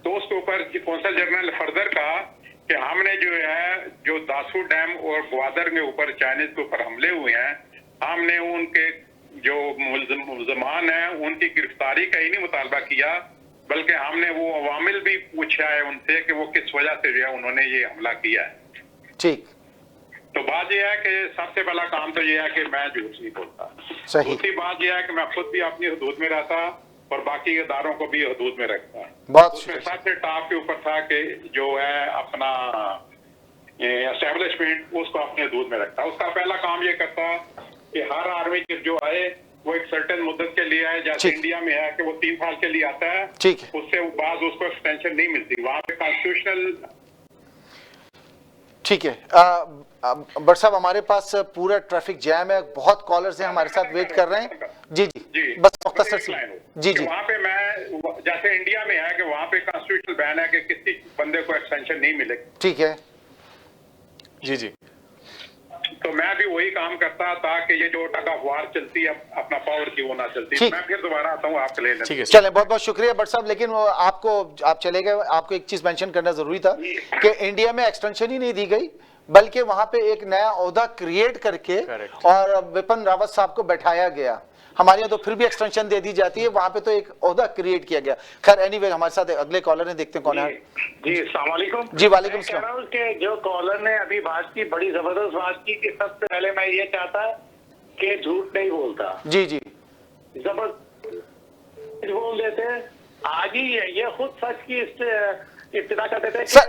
तो उसके ऊपर कौंसल जनरल फर्दर का कि हमने जो है जो दासू डैम और ग्वादर के ऊपर चाइनीज के ऊपर हमले हुए हैं, हमने उनके जो मुल्जमान हैं उनकी गिरफ्तारी का ही नहीं मुतालबा किया, बल्कि हमने वो अवामिल भी पूछा है उनसे कि वो किस वजह से जो है उन्होंने ये हमला किया है। ठीक। तो बात यह है कि सबसे पहला काम तो ये है कि मैं झूठ नहीं बोलता। सही। दूसरी बात यह है कि मैं खुद भी अपनी हदूद में रहता और बाकी इदारों को भी हदूद में रखता। उसमें सबसे टॉप के ऊपर था कि जो है अपना एस्टेब्लिशमेंट उसको अपने हदूद में रखता। उसका पहला काम ये करता कि हर आर्मी चीफ जो आए वो एक सर्टेन मुद्दत के लिए आए, जैसे इंडिया में है कि वो 3 साल के लिए आता है, उससे बाद उसको एक्सटेंशन नहीं मिलती, वहां पे कॉन्स्टिट्यूशनल। ठीक है। बट साहब हमारे पास पूरा ट्रैफिक जैम है, बहुत कॉलर्स हैं हमारे साथ वेट कर रहे हैं। जी जी, बस मुख्तसर से। जी जी, वहाँ पे मैं जैसे इंडिया में है कि वहाँ पे कॉन्स्टिट्यूशनल बैन है कि किसी बंदे को एक्सटेंशन नहीं मिले। ठीक है। जी जी, तो मैं भी वही काम करता ताकि ये जो टग ऑफ वार चलती है अपना पावर की वो ना चलती। मैं फिर दोबारा आता हूँ आपके लिए। ठीक है, चलें, बहुत बहुत शुक्रिया बट साहब, लेकिन वो आप चले गए, आपको एक चीज मेंशन करना जरूरी था कि इंडिया में एक्सटेंशन ही नहीं दी गई, बल्कि वहां पे एक नया ओहदा क्रिएट करके और विपिन रावत साहब को बैठाया गया। हमारे यहाँ तो फिर भी एक्सटेंशन दे दी जाती है, वहां पे तो एक ओहदा क्रिएट किया गया। खैर एनीवे, हमारे साथ अगले कॉलर ने, देखते हैं कौन है। जी अस्सलाम वालेकुम। जी वालेकुम सलाम। कह रहा हूं कि जो कॉलर ने अभी बात की, बड़ी जबरदस्त बात की कि सबसे पहले मैं ये चाहता कि झूठ नहीं बोलता। जी जी, जबरदस्त बोल देते। आज ही ये खुद सच की इब्तिदा करते थे कि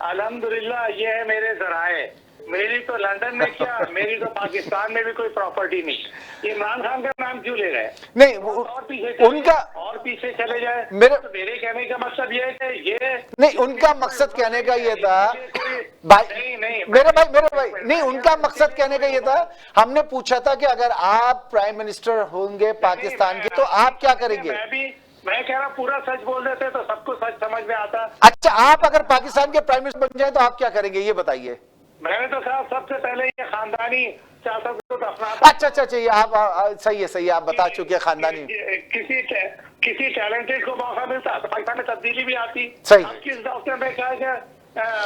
अल्हम्दुलिल्लाह ये है मेरे जराए, मेरी तो लंदन में क्या, मेरी तो पाकिस्तान में भी कोई प्रॉपर्टी नहीं। इमरान खान का नाम क्यों ले रहे हैं? नहीं, और पीछे उनका और पीछे चले जाए। मेरे कहने का मतलब ये है कि ये नहीं, उनका मकसद कहने का ये था भाई, मेरे भाई नहीं, उनका मकसद कहने का ये था, हमने पूछा था कि अगर आप प्राइम मिनिस्टर होंगे पाकिस्तान के तो आप क्या करेंगे। मैं कह रहा पूरा सच बोल देते तो सबको सच समझ में आता। अच्छा, आप अगर पाकिस्तान के प्राइम मिनिस्टर बन जाए तो आप क्या करेंगे, ये बताइए। मैंने तो कहा सबसे पहले ये खानदानी सियासत को दफना। अच्छा, ये आप सही है, आप बता चुके हैं खानदानी। किसी टैलेंटेड को मौका मिलता तो पाकिस्तान में तब्दीली भी आती। सही। किस डॉक्टर ने कहा कि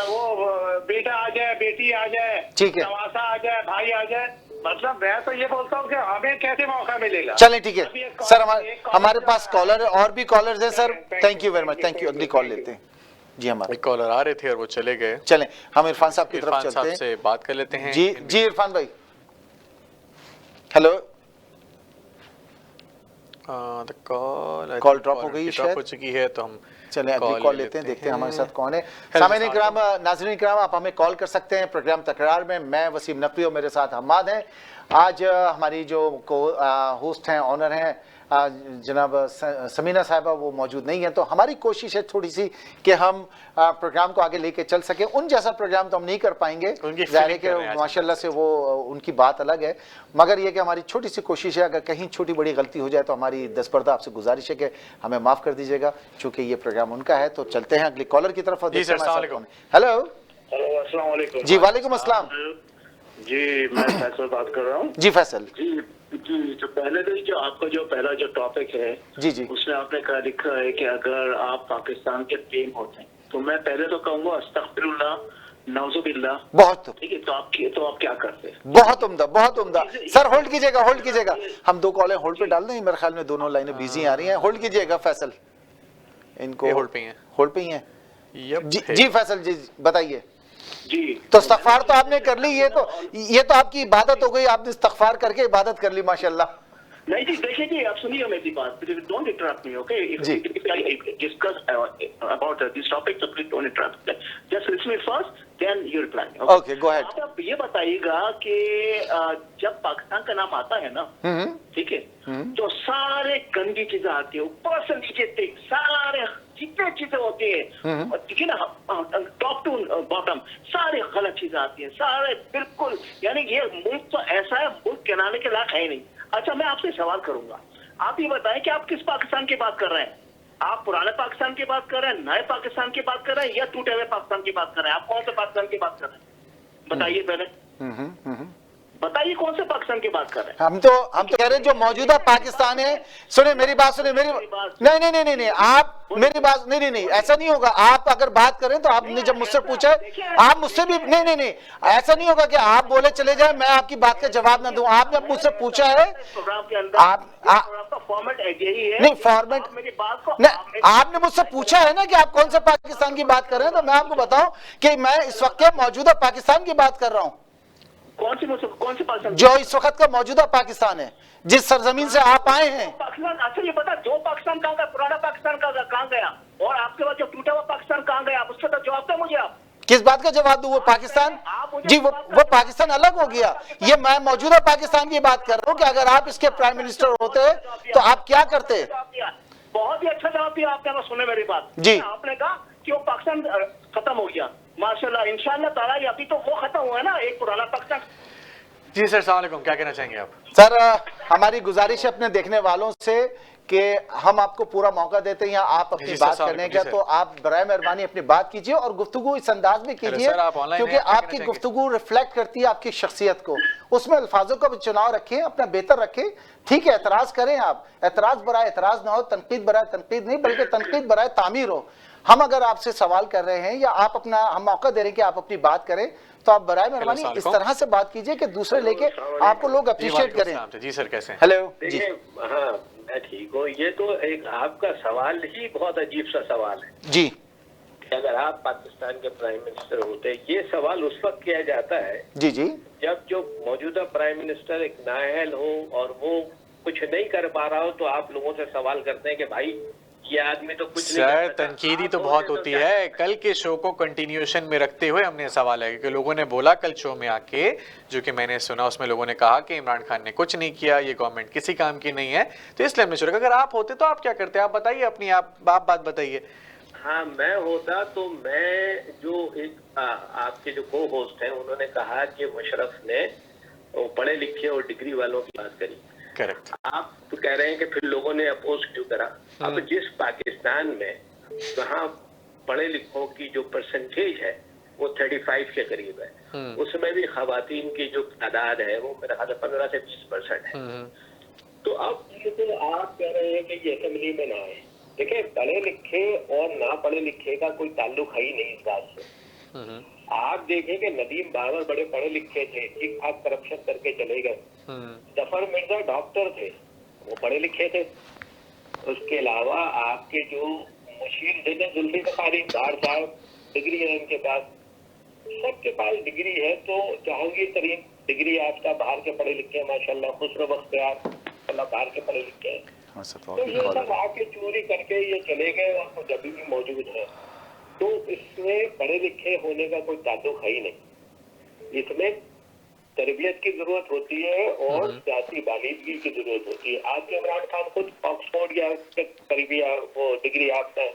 वो बेटा आ जाए, बेटी आ जाए, नवासा आ जाए, भाई आ जाए, मतलब मैं तो ये बोलता हूँ कि हमें कैसे मौका मिलेगा। चलें, ठीक है सर, हमारे पास कॉलर है, और भी कॉलर्स हैं sir. Thank you very much, thank you. अगली कॉल लेते हैं जी। हमारे कॉलर आ रहे थे और वो चले गए। चलें, हम इरफान साहब की तरफ चलते हैं, से बात कर लेते हैं। जी जी, इरफान भाई, हेलो। कॉल ड्रॉप हो गई, ड्रॉप हो चुकी है, तो हम चलें अगली कॉल लेते हैं, देखते हैं हमारे साथ कौन है। सामईन इकराम, नाज़रीन इकराम, आप हमें कॉल कर सकते हैं प्रोग्राम तकरार में। मैं वसीम नकवी और मेरे साथ हम्माद हैं। आज हमारी जो होस्ट हैं, ऑनर हैं जनाब समीना साहिबा, वो मौजूद नहीं है, तो हमारी कोशिश है थोड़ी सी कि हम प्रोग्राम को आगे लेके चल सकें। उन जैसा प्रोग्राम तो हम नहीं कर पाएंगे, ज़ाहिर है कि माशाल्लाह से वो उनकी बात अलग है, मगर ये कि हमारी छोटी सी कोशिश है, अगर कहीं छोटी बड़ी गलती हो जाए तो हमारी दस्तबरदा आपसे गुजारिश है कि हमें माफ़ कर दीजिएगा, चूँकि ये प्रोग्राम उनका है। तो चलते हैं अगली कॉलर की तरफ। हेलो, अस्सलाम वालेकुम। जी वालेकुम अस्सलाम जी, मैं फैसल बात कर रहा हूँ। जी फैसल जी, तो पहले दिन जो आपका जो पहला जो टॉपिक है जी उसमें आपने कहा लिखा है कि अगर आप पाकिस्तान के पीएम होते हैं, तो मैं पहले तो कहूँगा अस्तगफिरुल्लाह नौजुबिल्ला। बहुत ठीक है, तो आप क्या करते हैं? बहुत उम्दा, बहुत उम्दा। सर होल्ड कीजिएगा, हम 2 कॉलें होल्ड पे डाल दें, मेरे ख्याल में दोनों लाइनें बिजी आ रही हैं। होल्ड कीजिएगा फैसल, इनको होल्ड पे ही हैं। जी फैसल जी बताइए। जी तो इस्तग़फ़ार तो आपने कर ली, ये तो आपकी इबादत हो गई, आपने इस्तग़फ़ार करके इबादत कर ली माशाल्लाह। नहीं जी, देखिए जी, आप सुनिए मेरी बात, don't interrupt me, okay? If I discuss about this topic तो please don't interrupt, just listen me first then you reply, okay go ahead. आप ये बताइएगा कि जब पाकिस्तान का नाम आता है ना, ठीक है, तो सारे गंदी चीजें आती है, ऊपर से नीचे तक सारे जितने चीजें होती है, ठीक है ना, टॉप टू बॉटम सारे गलत चीजें आती है, सारे बिल्कुल, यानी ये मुल्क तो ऐसा है, मुल्क कहलाने के लायक है नहीं। अच्छा, मैं आपसे सवाल करूंगा, आप ये बताएं कि आप किस पाकिस्तान की बात कर रहे हैं? आप पुराने पाकिस्तान की बात कर रहे हैं, नए पाकिस्तान की बात कर रहे हैं, या टूटे हुए पाकिस्तान की बात कर रहे हैं? आप कौन से पाकिस्तान की बात कर रहे हैं बताइए पहले, बताइए कौन से पाकिस्तान की बात कर रहे हैं? हम तो कह रहे हैं जो मौजूदा पाकिस्तान है। सुने मेरी बात, नहीं, आप मेरी बात, नहीं, ऐसा नहीं होगा। आप अगर बात करें तो आपने जब मुझसे पूछा है, आप मुझसे भी नहीं, ऐसा नहीं होगा कि आप बोले चले जाए, मैं आपकी बात का जवाब ना दूं। आपने मुझसे पूछा है, फॉर्मेट यही है। नहीं फॉर्मेट नहीं, आपने मुझसे पूछा है ना कि आप कौन से पाकिस्तान की बात कर रहे हैं, तो मैं आपको बताऊं कि मैं इस वक्त के मौजूदा पाकिस्तान की बात कर रहा हूं। कौन से पाकिस्तान? जो इस वक्त का मौजूदा पाकिस्तान है, जिस सरजमीन से आप आए हैं। पाकिस्तान, अच्छा ये बता, जो पाकिस्तान कहाँ गया, पुराना पाकिस्तान कहाँ गया, और आपके बाद जो टूटा हुआ पाकिस्तान कहाँ गया? आप उसका तो जवाब दे मुझे। आप किस बात का जवाब दूं? वो पाकिस्तान जी, वो पाकिस्तान अलग हो गया। ये मैं मौजूदा पाकिस्तान की बात कर रहा हूँ कि अगर आप इसके प्राइम मिनिस्टर होते तो आप क्या करते? बहुत ही अच्छा जवाब दिया आपने। सुने मेरी बात जी, आपने कहा कि वो पाकिस्तान खत्म हो गया, माशाल्लाह, इंशाल्लाह ताला, अभी तो वो खत्म हुआ है ना, एक पुराना पाकिस्तान। जी सर, अस्सलाम वालेकुम, क्या कहना चाहेंगे आप? सर हमारी गुजारिश है अपने देखने वालों से कि हम आपको पूरा मौका देते हैं या आप अपनी बात करने का, तो आप बराए मेहरबानी अपनी बात कीजिए और गुफ्तगू इस अंदाज में कीजिए, क्योंकि आपकी गुफ्तगू रिफ्लेक्ट करती है आपकी शख्सियत को। उसमें अल्फाजों का चुनाव रखें, अपना बेहतर रखें। ठीक है, एतराज करें आप, एतराज बराए एतराज ना हो, तनकीद बराए तनकीद नहीं, बल्कि तनकीद बराए तामीर हो। हम अगर आपसे सवाल कर रहे हैं या आप अपना, हम मौका दे रहे हैं कि आप अपनी बात करें, तो आप बराए मेहरबानी इस तरह से बात कीजिए कि दूसरे लेके आपको लोग अप्रिशिएट करें। जी सर, कैसे हैं? हेलो जी, हाँ मैं ठीक हूँ। ये तो एक आपका सवाल ही बहुत अजीब सा सवाल है जी, कि अगर आप पाकिस्तान के प्राइम मिनिस्टर होते। ये सवाल उस वक्त किया जाता है जी जी, जब जो मौजूदा प्राइम मिनिस्टर एक नाअहल हो और वो कुछ नहीं कर पा रहा हो, तो आप लोगों से सवाल करते हैं कि भाई ये आदमी तो कुछ नहीं सर, तनकीदी तो बहुत होती है। कल के शो को कंटिन्यूएशन में रखते हुए हमने सवाल है कि लोगों ने बोला कल शो में आके, जो कि मैंने सुना, उसमें लोगों ने कहा कि इमरान खान ने कुछ नहीं किया, ये गवर्नमेंट किसी काम की नहीं है, तो इसलिए हमने शुरू। अगर आप होते तो आप क्या करते? आप बताइए अपनी, आप बात बताइए। हाँ, मैं होता तो मैं, जो एक आपके जो को होस्ट हैं, उन्होंने कहा कि मुशर्रफ ने वो पढ़े लिखे और डिग्री वालों की बात करी। करेक्ट। आप तो कह रहे हैं कि फिर लोगों ने अपोज क्यों करा? अब जिस पाकिस्तान में जहाँ पढ़े लिखों की जो परसेंटेज है वो 35 के करीब है, उसमें भी खवातीन की जो तादाद है वो मेरा ख्याल 15 से 20% है। तो अब ये तो आप कह रहे हैं कि ये असेंबली में ना आए। देखिए, पढ़े लिखे और ना पढ़े लिखे का कोई ताल्लुक है ही नहीं इस बात से। आप देखें कि नदीम बाबर बड़े पढ़े लिखे थे, ठीक ठाक करप्शन करके चले गए। जफर मिर्जा डॉक्टर थे, वो पढ़े लिखे थे। उसके अलावा आपके जो मुशीर थे जुल्फिकार डार साहब, डिग्री है इनके पास, सबके पास डिग्री है। तो जहांगीर तरीन डिग्री आपका, बाहर के पढ़े लिखे हैं माशाल्लाह। खुसरो बख्तियार माशाल्लाह बाहर के पढ़े लिखे हैं। तो ये सब आके चोरी करके ये चले गए और जब भी मौजूद है। तो इसमें पढ़े लिखे होने का कोई ताल्लुक है ही नहीं। इसमें तरबियत की जरूरत होती है और सियासी बालिदगी की जरूरत होती है। आज के इमरान खान खुद ऑक्सफोर्ड या करीबी वो डिग्री आपका है,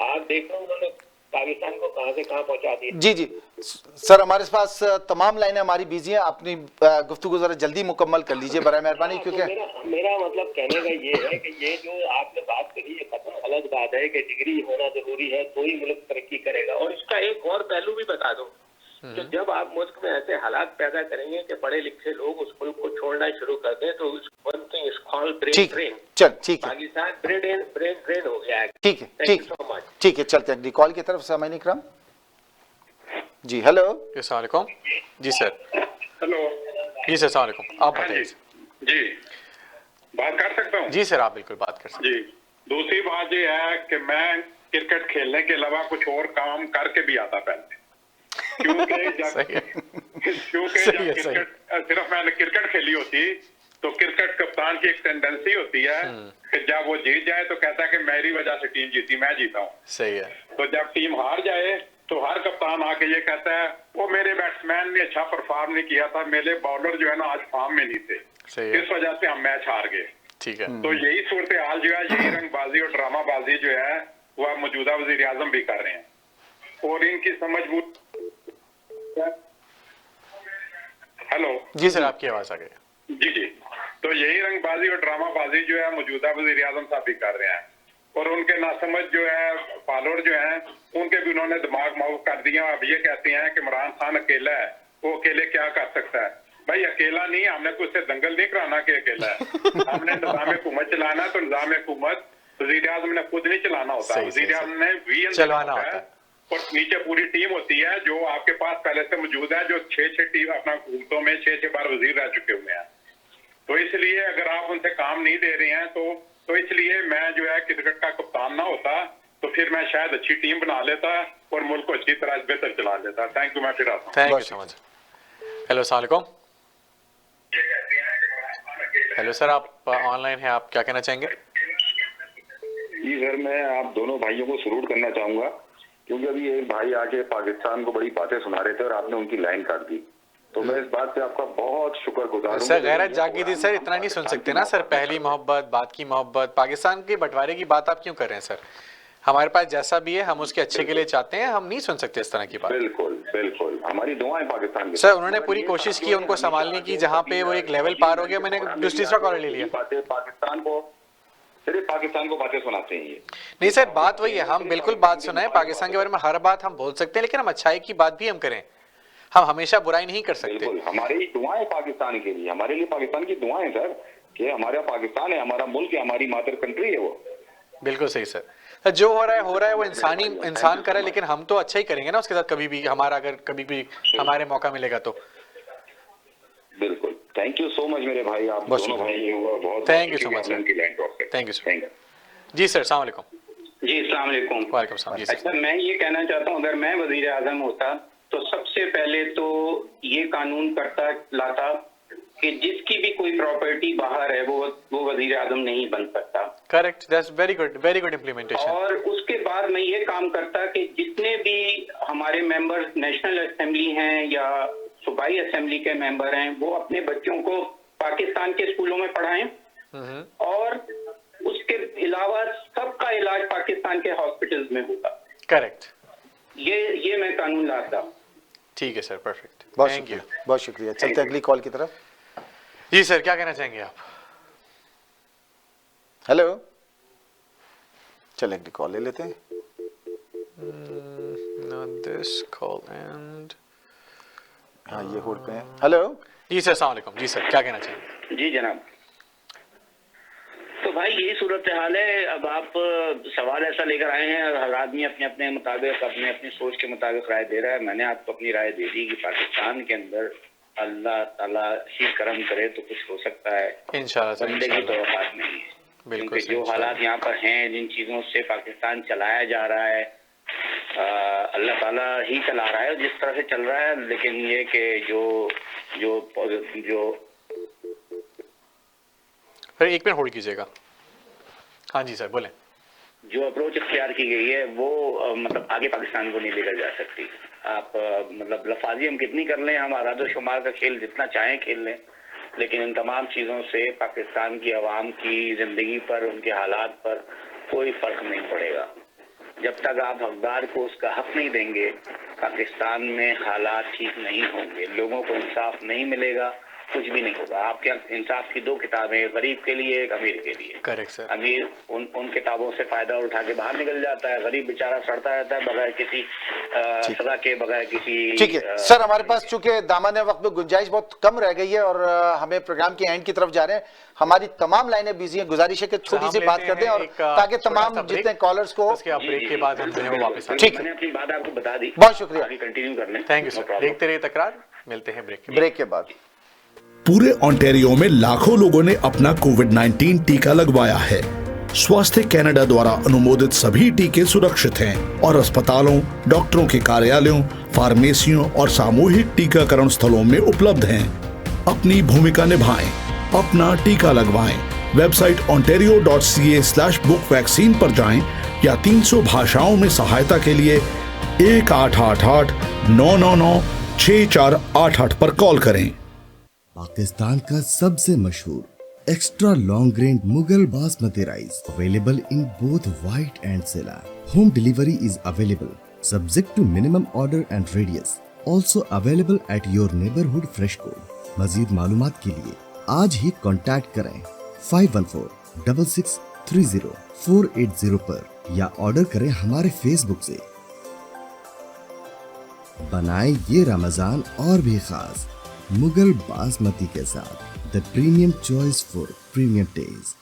आप देख लो उन्होंने पाकिस्तान को कहां से कहां पहुंचा दिया। जी जी सर, हमारे पास तमाम लाइनें हमारी बिजी हैं, अपनी गुफ्तगू जरा जल्दी मुकम्मल कर लीजिए बराए मेहरबानी, क्योंकि मेरा मतलब कहने का ये है कि ये जो आपने बात करी ये कतई गलत बात है कि डिग्री होना जरूरी है तो ही मुल्क तरक्की करेगा। और इसका एक और पहलू भी बता दो, तो जब आप मुल्क में ऐसे हालात पैदा करेंगे कि पढ़े लिखे लोग उस मुल्क को छोड़ना शुरू कर दें, तो one thing is called brain drain. चल ठीक है, पाकिस्तान ब्रेन ड्रेन हो गया है। ठीक है, ठीक है, चलते हैं अगली कॉल की तरफ। सामाइन इकराम, जी हेलो। अस्सलाम वालेकुम। जी सर। हेलो। जी सर अस्सलाम वालेकुम। आप बताइए। जी बात कर सकता हूँ? जी सर आप बिल्कुल बात कर सकते हैं। जी दूसरी बात ये है कि मैं क्रिकेट खेलने के अलावा कुछ और काम करके भी आता पहले, क्योंकि जब क्रिकेट सिर्फ मैंने क्रिकेट खेली होती तो क्रिकेट कप्तान की एक टेंडेंसी होती है कि जब वो जीत जाए तो कहता है कि मेरी वजह से टीम जीती, मैं जीता हूँ। सही है। तो जब टीम हार जाए तो हर कप्तान आके ये कहता है वो मेरे बैट्समैन ने अच्छा परफॉर्म नहीं किया था, मेरे बॉलर जो है ना आज फॉर्म में नहीं थे, इस वजह से हम मैच हार गए। ठीक है। तो यही सूरत हाल जो है, यही रंगबाजी और ड्रामाबाजी जो है वह मौजूदा वजीर आजम भी कर रहे हैं और इनकी समझ। हेलो। जी सर आपकी आवाज आ गई। जी जी। तो यही रंगबाजी और ड्रामाबाजी जो है मौजूदा वजीर आजम साहब भी कर रहे हैं और उनके नासमझ जो है फॉलोअर जो हैं उनके भी उन्होंने दिमाग माउफ कर दिया। अब ये कहते हैं कि इमरान खान अकेला है, वो अकेले क्या कर सकता है। भाई अकेला नहीं, हमने कुछ से दंगल नहीं कराना कि अकेला है। हमने निज़ाम हुकूमत चलाना तो निज़ाम हुकूमत वजीर आजम ने खुद नहीं चलाना होता, वजीर आजम ने वीएन चलाना होता है और नीचे पूरी टीम होती है जो आपके पास पहले से मौजूद है, जो 6 टीम अपना हुकूमतों में 6 बार वजीर रह चुके हुए हैं। तो इसलिए अगर आप उनसे काम नहीं दे रहे हैं तो इसलिए मैं जो है क्रिकेट का कप्तान ना होता तो फिर मैं शायद अच्छी टीम बना लेता और मुल्क को अच्छी तरह बेहतर चला लेता। Thank you. मैं फिर आता हूँ। Thank you so much. Hello अस्सलाम वालेकुम। हेलो सर आप ऑनलाइन हैं, आप क्या कहना चाहेंगे? जी सर मैं आप दोनों भाइयों को सलूट करना चाहूंगा क्योंकि अभी एक भाई आके पाकिस्तान को बड़ी बातें सुना रहे थे और आपने उनकी लाइन काट दी, तो मैं इस बात से आपका बहुत शुक्रगुजार हूं। सर गैरत जागी थी सर, इतना नहीं सुन सकते ना सर। पहली मोहब्बत, बात की मोहब्बत, पाकिस्तान के बंटवारे की बात आप क्यों कर रहे हैं सर? हमारे पास जैसा भी है हम उसके अच्छे के लिए चाहते हैं, हम नहीं सुन सकते इस तरह की बात। बिल्कुल बिल्कुल, हमारी दुआएं पाकिस्तान की। सर उन्होंने पूरी कोशिश की उनको संभालने की, जहाँ पे वो एक लेवल पार हो गया मैंने दूसरा कॉलर ले लिया। बातें पाकिस्तान को, सिर्फ पाकिस्तान को बातें सुनाते हैं ये। नहीं सर बात वही है, हम बिल्कुल बात सुनाए पाकिस्तान के बारे में, हर बात हम बोल सकते हैं, लेकिन हम अच्छाई की बात भी हम करें, हम हमेशा बुराई नहीं कर सकते। हमारी दुआएं पाकिस्तान के लिए, हमारे लिए पाकिस्तान की दुआएं सर कि हमारा पाकिस्तान है, हमारा मुल्क है, हमारी मातर कंट्री है वो। बिल्कुल सही सर। जो हो रहा है वो इंसान कर रहा है, लेकिन हम तो अच्छा ही करेंगे ना उसके साथ कभी भी, हमारा अगर कभी भी हमारे मौका मिलेगा तो। बिल्कुल। थैंक यू सो मच मेरे भाई, आप दोनों भाई बहुत thank you so much sir. Thank you sir. जी सर अस्सलाम वालेकुम। जी अस्सलाम वालेकुम। वालेकुम सलाम। अच्छा मैं ये कहना चाहता हूँ, अगर मैं वजीर आजम होता तो सबसे पहले तो ये कानून करता लाता कि जिसकी भी कोई प्रॉपर्टी बाहर है वो वजीर आजम नहीं बन सकता। Correct, that's very good implementation. और उसके बाद मैं ये काम करता कि जितने भी हमारे मेंबर नेशनल असेंबली हैं या सूबाई असेंबली के मेंबर हैं वो अपने बच्चों को पाकिस्तान के स्कूलों में पढ़ाएं और उसके अलावा सबका इलाज पाकिस्तान के हॉस्पिटल्स में होगा। करेक्ट, ये मैं कानून लाता। ठीक है सर, परफेक्ट, थैंक यू, बहुत शुक्रिया। चलते अगली कॉल की तरफ। जी सर क्या कहना चाहेंगे आप? हेलो, चल अगली कॉल ले लेते हैं। दिस कॉल एंड हाँ ये होल्ड पे है। हेलो जी सर अस्सलाम वालेकुम। जी सर क्या कहना चाहेंगे? जी जनाब। तो भाई यही सूरत हाल है। अब आप सवाल ऐसा लेकर आए हैं और हर आदमी अपने अपने मुताबिक अपने अपनी सोच के मुताबिक राय दे रहा है। मैंने आपको अपनी राय दे दी कि पाकिस्तान के अंदर अल्लाह ताला ही करम करे तो कुछ हो सकता है, इंशाल्लाह। बंदे की तो औकात नहीं है, क्योंकि जो हालात यहाँ पर हैं, जिन चीज़ों से पाकिस्तान चलाया जा रहा है अल्लाह ताला ही चला रहा है जिस तरह से चल रहा है। लेकिन ये कि जो फिर एक मिनट होल्ड कीजिएगा। हाँ जी सर बोलें। जो अप्रोच इख्तियार की गई है वो मतलब आगे पाकिस्तान को नहीं लेकर जा सकती। आप मतलब लफाजी हम कितनी कर लें, हम आदाद शुमार का खेल जितना चाहें खेल लें, लेकिन इन तमाम चीज़ों से पाकिस्तान की आवाम की ज़िंदगी पर, उनके हालात पर कोई फ़र्क नहीं पड़ेगा। जब तक आप हकदार को उसका हक नहीं देंगे पाकिस्तान में हालात ठीक नहीं होंगे, लोगों को इंसाफ नहीं मिलेगा कुछ भी नहीं होगा। आपके इंसाफ की 2 किताबें, गरीब के लिए, एक अमीर के लिए। Correct sir. अमीर उन किताबों से फायदा उठा के बाहर निकल जाता है, गरीब बेचारा सड़ता रहता है बगैर किसी सजा के, बगैर किसी। ठीक है सर, हमारे पास चूंकि दामन वक्त में गुंजाइश बहुत कम रह गई है और हमें प्रोग्राम के एंड की तरफ जा रहे हैं, हमारी तमाम लाइनें बिजी हैं। गुजारिश है कि छोटी सी बात कर दें और ताकि तमाम जितने कॉलर्स को ब्रेक के बाद हम जो है वापस। ठीक है, अपनी बात आपको बता दी, बहुत शुक्रिया, कंटिन्यू करने। Thank you sir. देखते रहिए तकरार, मिलते हैं ब्रेक के बाद। पूरे ओंटारियो में लाखों लोगों ने अपना कोविड-19 टीका लगवाया है। स्वास्थ्य कनाडा द्वारा अनुमोदित सभी टीके सुरक्षित हैं और अस्पतालों, डॉक्टरों के कार्यालयों, फार्मेसियों और सामूहिक टीकाकरण स्थलों में उपलब्ध हैं। अपनी भूमिका निभाएं, अपना टीका लगवाएं। वेबसाइट ontario.ca/book वैक्सीन पर जाएं या 300 भाषाओं में सहायता के लिए 1888-999-6488 पर कॉल करें। पाकिस्तान का सबसे मशहूर extra long grain Mughal basmati rice available in both white and sela. Home delivery is available subject to minimum order and radius, also available at your neighbourhood fresh को। मजीद मालूमात के लिए आज ही कॉन्टैक्ट करें 5146630480 पर या ऑर्डर करें हमारे फेसबुक से। बनाएं ये रमजान और भी खास मुगल बासमती के साथ, the premium choice for premium taste.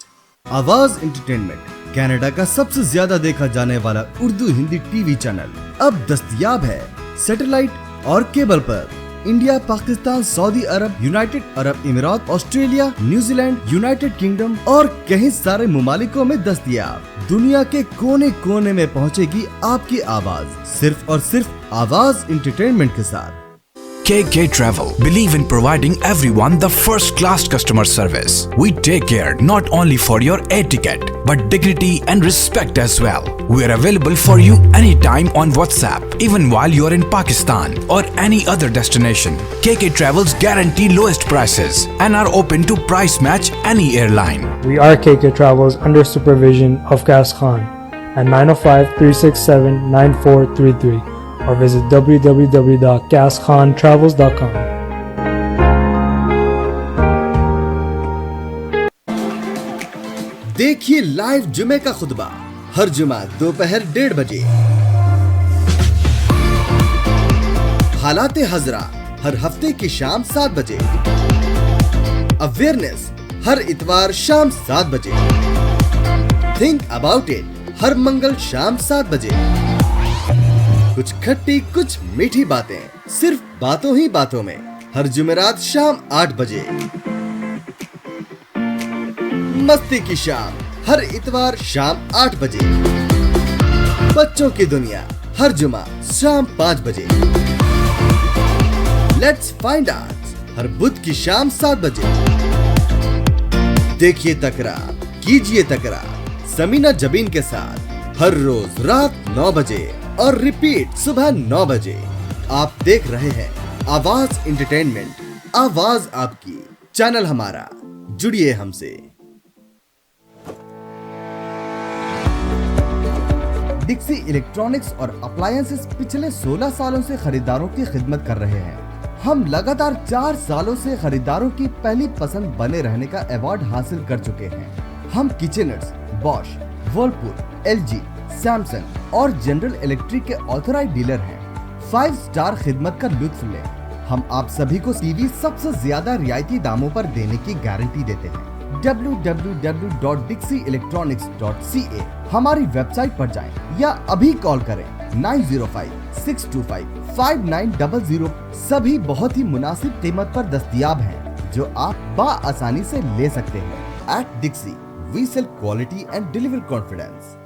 Awaz entertainment Canada का सबसे ज्यादा देखा जाने वाला उर्दू हिंदी टीवी चैनल अब दस्तयाब है सैटेलाइट और केबल पर। India, Pakistan, Saudi Arab, United Arab Emirates, Australia, New Zealand, United Kingdom और कई सारे मुमालिकों में दस्तयाब। दुनिया के कोने कोने में पहुंचेगी आपकी आवाज, सिर्फ और सिर्फ आवाज एंटरटेनमेंट के साथ। KK Travel believe in providing everyone the first class customer service. We take care not only for your air ticket but dignity and respect as well. We are available for you anytime on WhatsApp, even while you are in Pakistan or any other destination. KK Travels guarantee lowest prices and are open to price match any airline. We are KK Travels under supervision of Gas Khan at 905-367-9433 or visit www.gaskhontravels.com. देखिए live जुमे का खुतबा हर जुमा दोपहर 1:30 बजे। हालाते हजरा हर हफ्ते की शाम 7 बजे। अवेयरनेस हर इतवार शाम 7 बजे। थिंक अबाउट इट हर मंगल शाम 7 बजे। कुछ खट्टी कुछ मीठी बातें सिर्फ बातों ही बातों में हर जुमेरात शाम 8 बजे। मस्ती की शाम हर इतवार शाम 8 बजे। बच्चों की दुनिया हर जुमा शाम 5 बजे। लेट्स फाइंड आउट हर बुध की शाम 7 बजे। देखिए तकरार, कीजिए तकरार समीना जबीन के साथ हर रोज रात 9 बजे और रिपीट सुबह 9 बजे। आप देख रहे हैं आवाज एंटरटेनमेंट, आवाज आपकी, चैनल हमारा, जुड़िए हमसे। डिक्सी इलेक्ट्रॉनिक्स और अप्लायंसेस पिछले 16 सालों से खरीदारों की खिदमत कर रहे हैं। हम लगातार 4 सालों से खरीदारों की पहली पसंद बने रहने का अवार्ड हासिल कर चुके हैं। हम किचनर्स, बॉश, वर्लपूल, LG, सैमसंग और जनरल इलेक्ट्रिक के ऑथराइज्ड डीलर हैं। 5 स्टार खिदमत का लुत्फ लें। हम आप सभी को टीवी सबसे ज्यादा रियायती दामों पर देने की गारंटी देते हैं। www.dixieelectronics.ca हमारी वेबसाइट पर जाएं या अभी कॉल करें 905-625-5900। सभी बहुत ही मुनासिब कीमत पर दस्तयाब हैं जो आप बाआसानी से ले सकते हैं। At Dixie we sell quality and deliver confidence.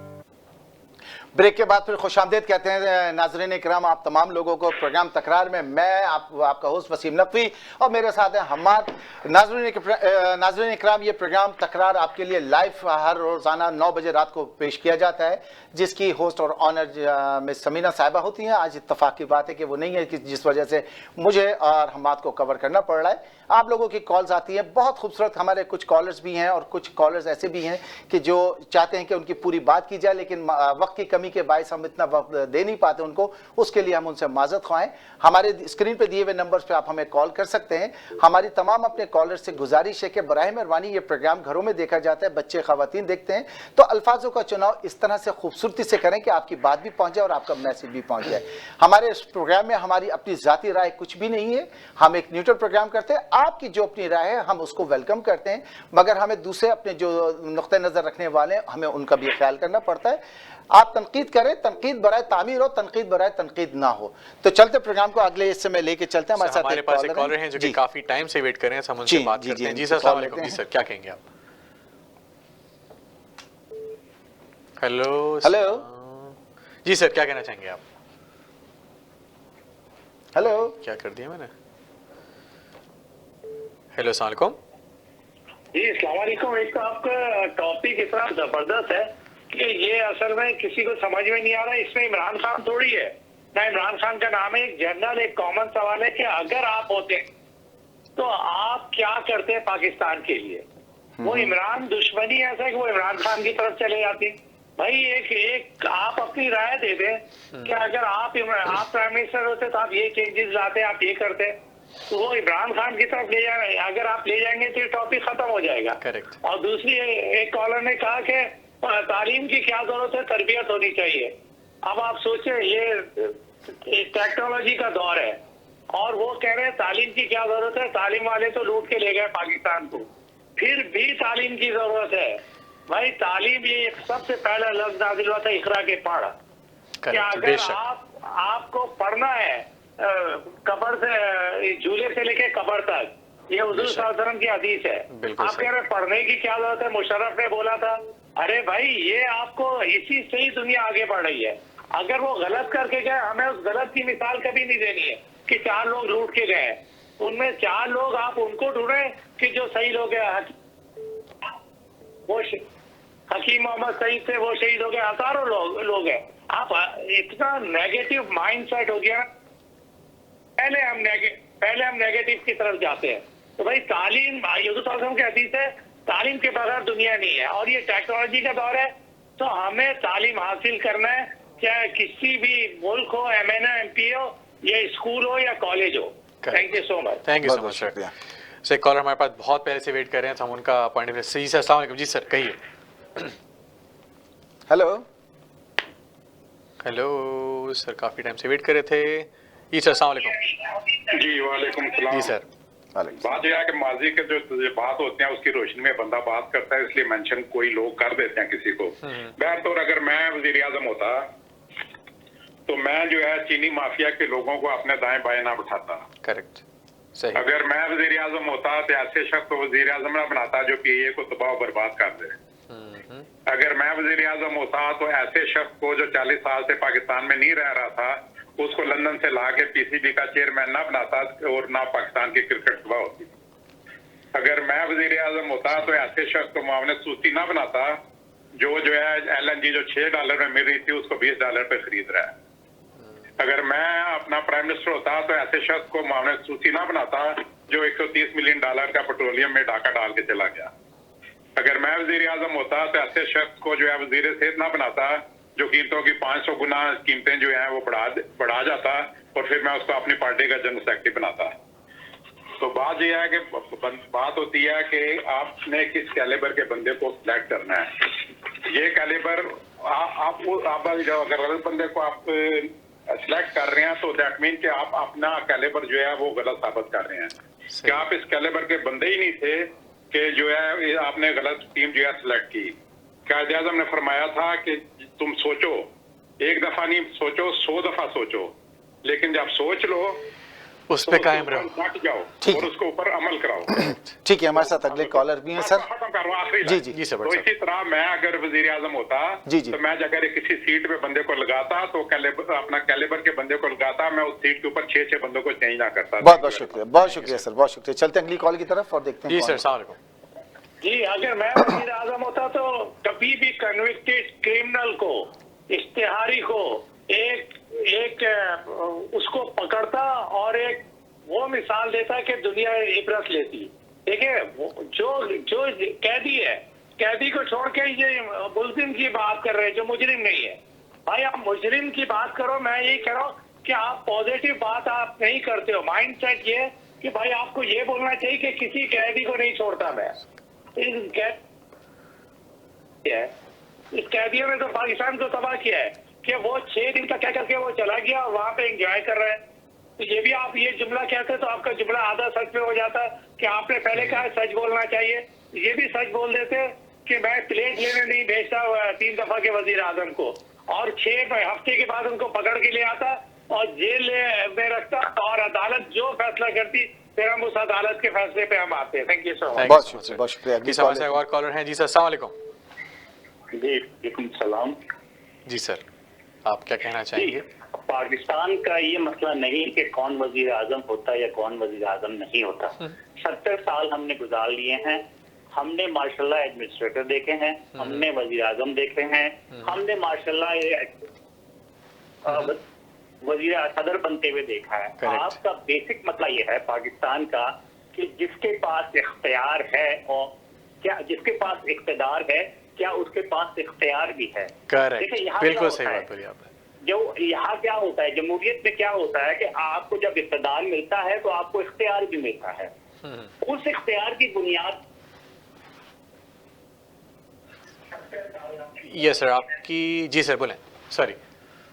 Break के बाद फिर खुशामदीद कहते हैं नाज़रीन इकराम आप तमाम लोगों को प्रोग्राम तकरार में। मैं आपका होस्ट वसीम नकवी और मेरे साथ है हम्माद। नाज़रीन इकराम ये प्रोग्राम तकरार आपके लिए लाइव हर रोज़ाना 9 बजे रात को पेश किया जाता है, जिसकी होस्ट और ऑनर में समीना साहिबा होती हैं। आज इत्तफाक की बात है कि वो नहीं है, कि जिस वजह से मुझे और हम्माद को कवर करना पड़ रहा है। आप लोगों की कॉल्स आती हैं, बहुत खूबसूरत। हमारे कुछ कॉलर्स भी हैं और कुछ कॉलर्स ऐसे भी हैं कि जो चाहते हैं कि उनकी पूरी बात की जाए, लेकिन वक्त की कमी कमी के बायस हम इतना वक्त दे नहीं पाते उनको, उसके लिए हम उनसे माजरत ख्वाएं। हमारे स्क्रीन पे दिए हुए नंबर्स पे आप हमें कॉल कर सकते हैं। हमारी तमाम अपने कॉलर्स से गुजारिश है कि बराए मेहरबानी ये प्रोग्राम घरों में देखा जाता है, बच्चे खवातीन देखते हैं, तो अल्फाजों का चुनाव इस तरह से खूबसूरती से करें कि आपकी बात भी पहुंच जाए और आपका मैसेज भी पहुंच जाए। हमारे इस प्रोग्राम में हमारी अपनी जाती राय कुछ भी नहीं है, हम एक न्यूट्रल प्रोग्राम करते हैं। आपकी जो अपनी राय है हम उसको वेलकम करते हैं, मगर हमें दूसरे अपने जो नुक्ते नजर रखने वाले हैं हमें उनका भी ख्याल करना पड़ता है। आप तनकीद करें, तनकीद बराए तामीर हो, तनकीद बराए तनकीद ना हो। तो चलते प्रोग्राम को अगले हिस्से में लेके चलते हैं। हमारे साथ हमारे पास एक कॉलर हैं जो कि काफी टाइम से वेट कर रहे हैं, हम उनसे बात करते हैं। जी सर, अस्सलाम वालेकुम। जी सर, क्या कहेंगे आप? हेलो हेलो जी सर, क्या कहना चाहेंगे आप? हेलो, क्या कर दिया मैंने? हेलो, अस्सलाम वालेकुम। जी अस्सलाम वालेकुम। इसका आपका टॉपिक इतना जबरदस्त है कि ये असल में किसी को समझ में नहीं आ रहा। इसमें इमरान खान थोड़ी है ना, इमरान खान का नाम है। एक जनरल, एक कॉमन सवाल है कि अगर आप होते तो आप क्या करते हैं पाकिस्तान के लिए? वो इमरान दुश्मनी ऐसा है कि वो इमरान खान की तरफ चले जाते हैं। भाई एक आप अपनी राय दे दें कि अगर आप प्राइम मिनिस्टर होते तो आप ये चेंजेस लाते, आप ये करते, तो वो इमरान खान की तरफ ले जाए। अगर आप ले जाएंगे तो ये टॉपिक खत्म हो जाएगा। करेक्ट। और दूसरी, एक कॉलर ने कहा कि तालीम की क्या जरूरत है, तरबियत होनी चाहिए। अब आप सोचे ये टेक्नोलॉजी का दौर है और वो कह रहे हैं तालीम की क्या जरूरत है, तालीम वाले तो लूट के ले गए पाकिस्तान को, फिर भी तालीम की जरूरत है। भाई तालीम, ये सबसे पहला लफ्ज नाजिल हुआ था इकरा के पढ़, कि अगर आपको पढ़ना है कब्र से, झूले से लेके कब्र तक, ये हुजूर सल्लल्लाहु अलैहि वसल्लम की हदीस है। आप कह रहे पढ़ने की क्या जरूरत है, मुशर्रफ ने बोला था। अरे भाई ये आपको इसी से ही दुनिया आगे बढ़ रही है। अगर वो गलत करके गए, हमें उस गलत की मिसाल कभी नहीं देनी है कि 4 लोग लूट के गए, उनमें 4 लोग आप उनको ढूंढे कि जो सही लोग हैं। वो हकीम मोहम्मद सईद थे, वो शहीद हो गए, हजारों लोग हैं। आप इतना नेगेटिव माइंडसेट हो गया। पहले हम नेगेटिव की तरफ जाते हैं। तो भाई तालीम, यूसुफ की हदीस है, तालीम के बगैर दुनिया नहीं है। और ये टेक्नोलॉजी का दौर है, तो हमें तालीम हासिल करना है, चाहे किसी भी मुल्क हो, MNA MP हो, या स्कूल हो या कॉलेज हो। Thank you so much. Thank you so much sir. Caller हमारे पास बहुत पहले से वेट कर रहे हैं, तो हम उनका पॉइंट ऑफ व्यू। सही सर, अस्सलाम वालेकुम। जी सर, कहिए। हेलो हेलो सर, काफी टाइम से वेट कर रहे थे। जी सर, अस्सलाम वालेकुम। जी वालेकुम सलाम। जी सर, बात यह है कि माजी के जो बात होते हैं उसकी रोशनी में बंदा बात करता है, इसलिए मेंशन कोई लोग कर देते हैं किसी को। बहरतौर अगर मैं वजीर आजम होता तो मैं जो है चीनी माफिया के लोगों को अपने दाएं बाएं ना बिठाता। करेक्ट, सही। अगर मैं वजीर आजम होता तो ऐसे शख्स को वजीर आजम ना बनाता जो PA को तबाह बर्बाद कर दे। अगर मैं वजीर आजम होता तो ऐसे शख्स को जो 40 साल से पाकिस्तान में नहीं रह रहा था, उसको लंदन से ला के PCB का चेयरमैन ना बनाता और ना पाकिस्तान की क्रिकेट तबाह होती। अगर मैं वजीर आजम होता तो ऐसे शख्स को मावनत सूची ना बनाता जो है LNG जो $6 में मिल रही थी उसको $20 पे खरीद रहा है। अगर मैं अपना प्राइम मिनिस्टर होता तो ऐसे शख्स को मावनत सूची ना बनाता जो $130 मिलियन का पेट्रोलियम में डाका डाल के चला गया। अगर मैं वजीर आजम होता तो ऐसे शख्स को जो है वजीर सेहत ना बनाता जो कीमतों की 500 गुना कीमतें जो है वो बढ़ा जाता और फिर मैं उसको अपनी पार्टी का जनरल सेक्रेटरी बनाता। तो बात यह है कि बात होती है कि आपने किस कैलिबर के बंदे को सिलेक्ट करना है। ये कैलिबर आप अगर गलत बंदे को आप सिलेक्ट कर रहे हैं तो दैट मीन कि आप अपना कैलिबर जो है वो गलत साबित कर रहे हैं कि आप इस कैलिबर के बंदे ही नहीं थे कि जो है आपने गलत टीम जो है सिलेक्ट की। कायदे आज़म ने फरमाया था कि तुम सोचो, एक दफा नहीं सोचो, 100 दफा सोचो, लेकिन जब सोच लो उस पे कायम रहो, हट जाओ और उसके ऊपर अमल कराओ। ठीक है, हमारे साथ अगले कॉलर भी हैं सर। जी सर। तो इसी तरह मैं अगर वजीर आजम होता तो मैं अगर किसी सीट पे बंदे को लगाता तो अपना कैलिबर के बंदे को लगाता, मैं उस सीट के ऊपर 6 बंदों को चेंज ना करता। बहुत बहुत शुक्रिया, बहुत शुक्रिया सर, बहुत शुक्रिया। चलते अगली कॉल की तरफ और देखते हैं। जी सर, अस्सलाम वालेकुम। जी, अगर मैं वजीर आजम होता तो कभी भी कन्विक्टेड क्रिमिनल को, इश्तिहारी को एक उसको पकड़ता और एक वो मिसाल देता कि दुनिया इबरत लेती। देखिए जो कैदी है, कैदी को छोड़ के ये मुल्जिम की बात कर रहे हैं जो मुजरिम नहीं है, भाई आप मुजरिम की बात करो, मैं यही कह रहा हूँ कि आप पॉजिटिव बात आप नहीं करते हो। माइंड सेट ये कि भाई आपको ये बोलना चाहिए कि किसी कैदी को नहीं छोड़ता मैं। इस कैदियों ने तो पाकिस्तान को तबाह किया है कि वो 6 दिन तक क्या करके वो चला गया और वहां पे एंजॉय कर रहा है। तो ये भी आप ये जुमला कहते तो आपका जुमला आधा सच में हो जाता कि आपने पहले कहा सच बोलना चाहिए, ये भी सच बोल देते कि मैं प्लेट लेने नहीं भेजता 3 दफा के वजीर आजम को, और 6 हफ्ते के बाद उनको पकड़ के ले आता और जेल में रखता, और अदालत जो फैसला करती फिर हम उस अदालत के फैसले पे हम आते हैं। Thank you so much. बहुत शुक्रिया। एक और कॉलर हैं जी सर, अस्सलाम वालेकुम। जी वालेकुम सलाम। जी सर, आप क्या कहना चाहेंगे? पाकिस्तान का ये मसला नहीं कि कौन वजीर आजम होता है या कौन वजीर आजम नहीं होता। 70 साल हमने गुजार लिए हैं, हमने माशाल्लाह एडमिनिस्ट्रेटर देखे हैं, हमने वजीर आजम देखे हैं, हमने माशाल्लाह वजीर सदर बनते हुए देखा है। आपका बेसिक मसला ये है पाकिस्तान का कि जिसके पास इख्तियार है और क्या जिसके पास इख्तिदार है क्या उसके पास इख्तियार भी है। बिल्कुल सही बात बोली आपने। जो यहाँ क्या होता है, जमहूरियत में क्या होता है कि आपको जब इख्तिदार मिलता है तो आपको इख्तियार भी मिलता है। उस इख्तियार की बुनियाद ये सर आपकी, जी सर बोलें, सॉरी।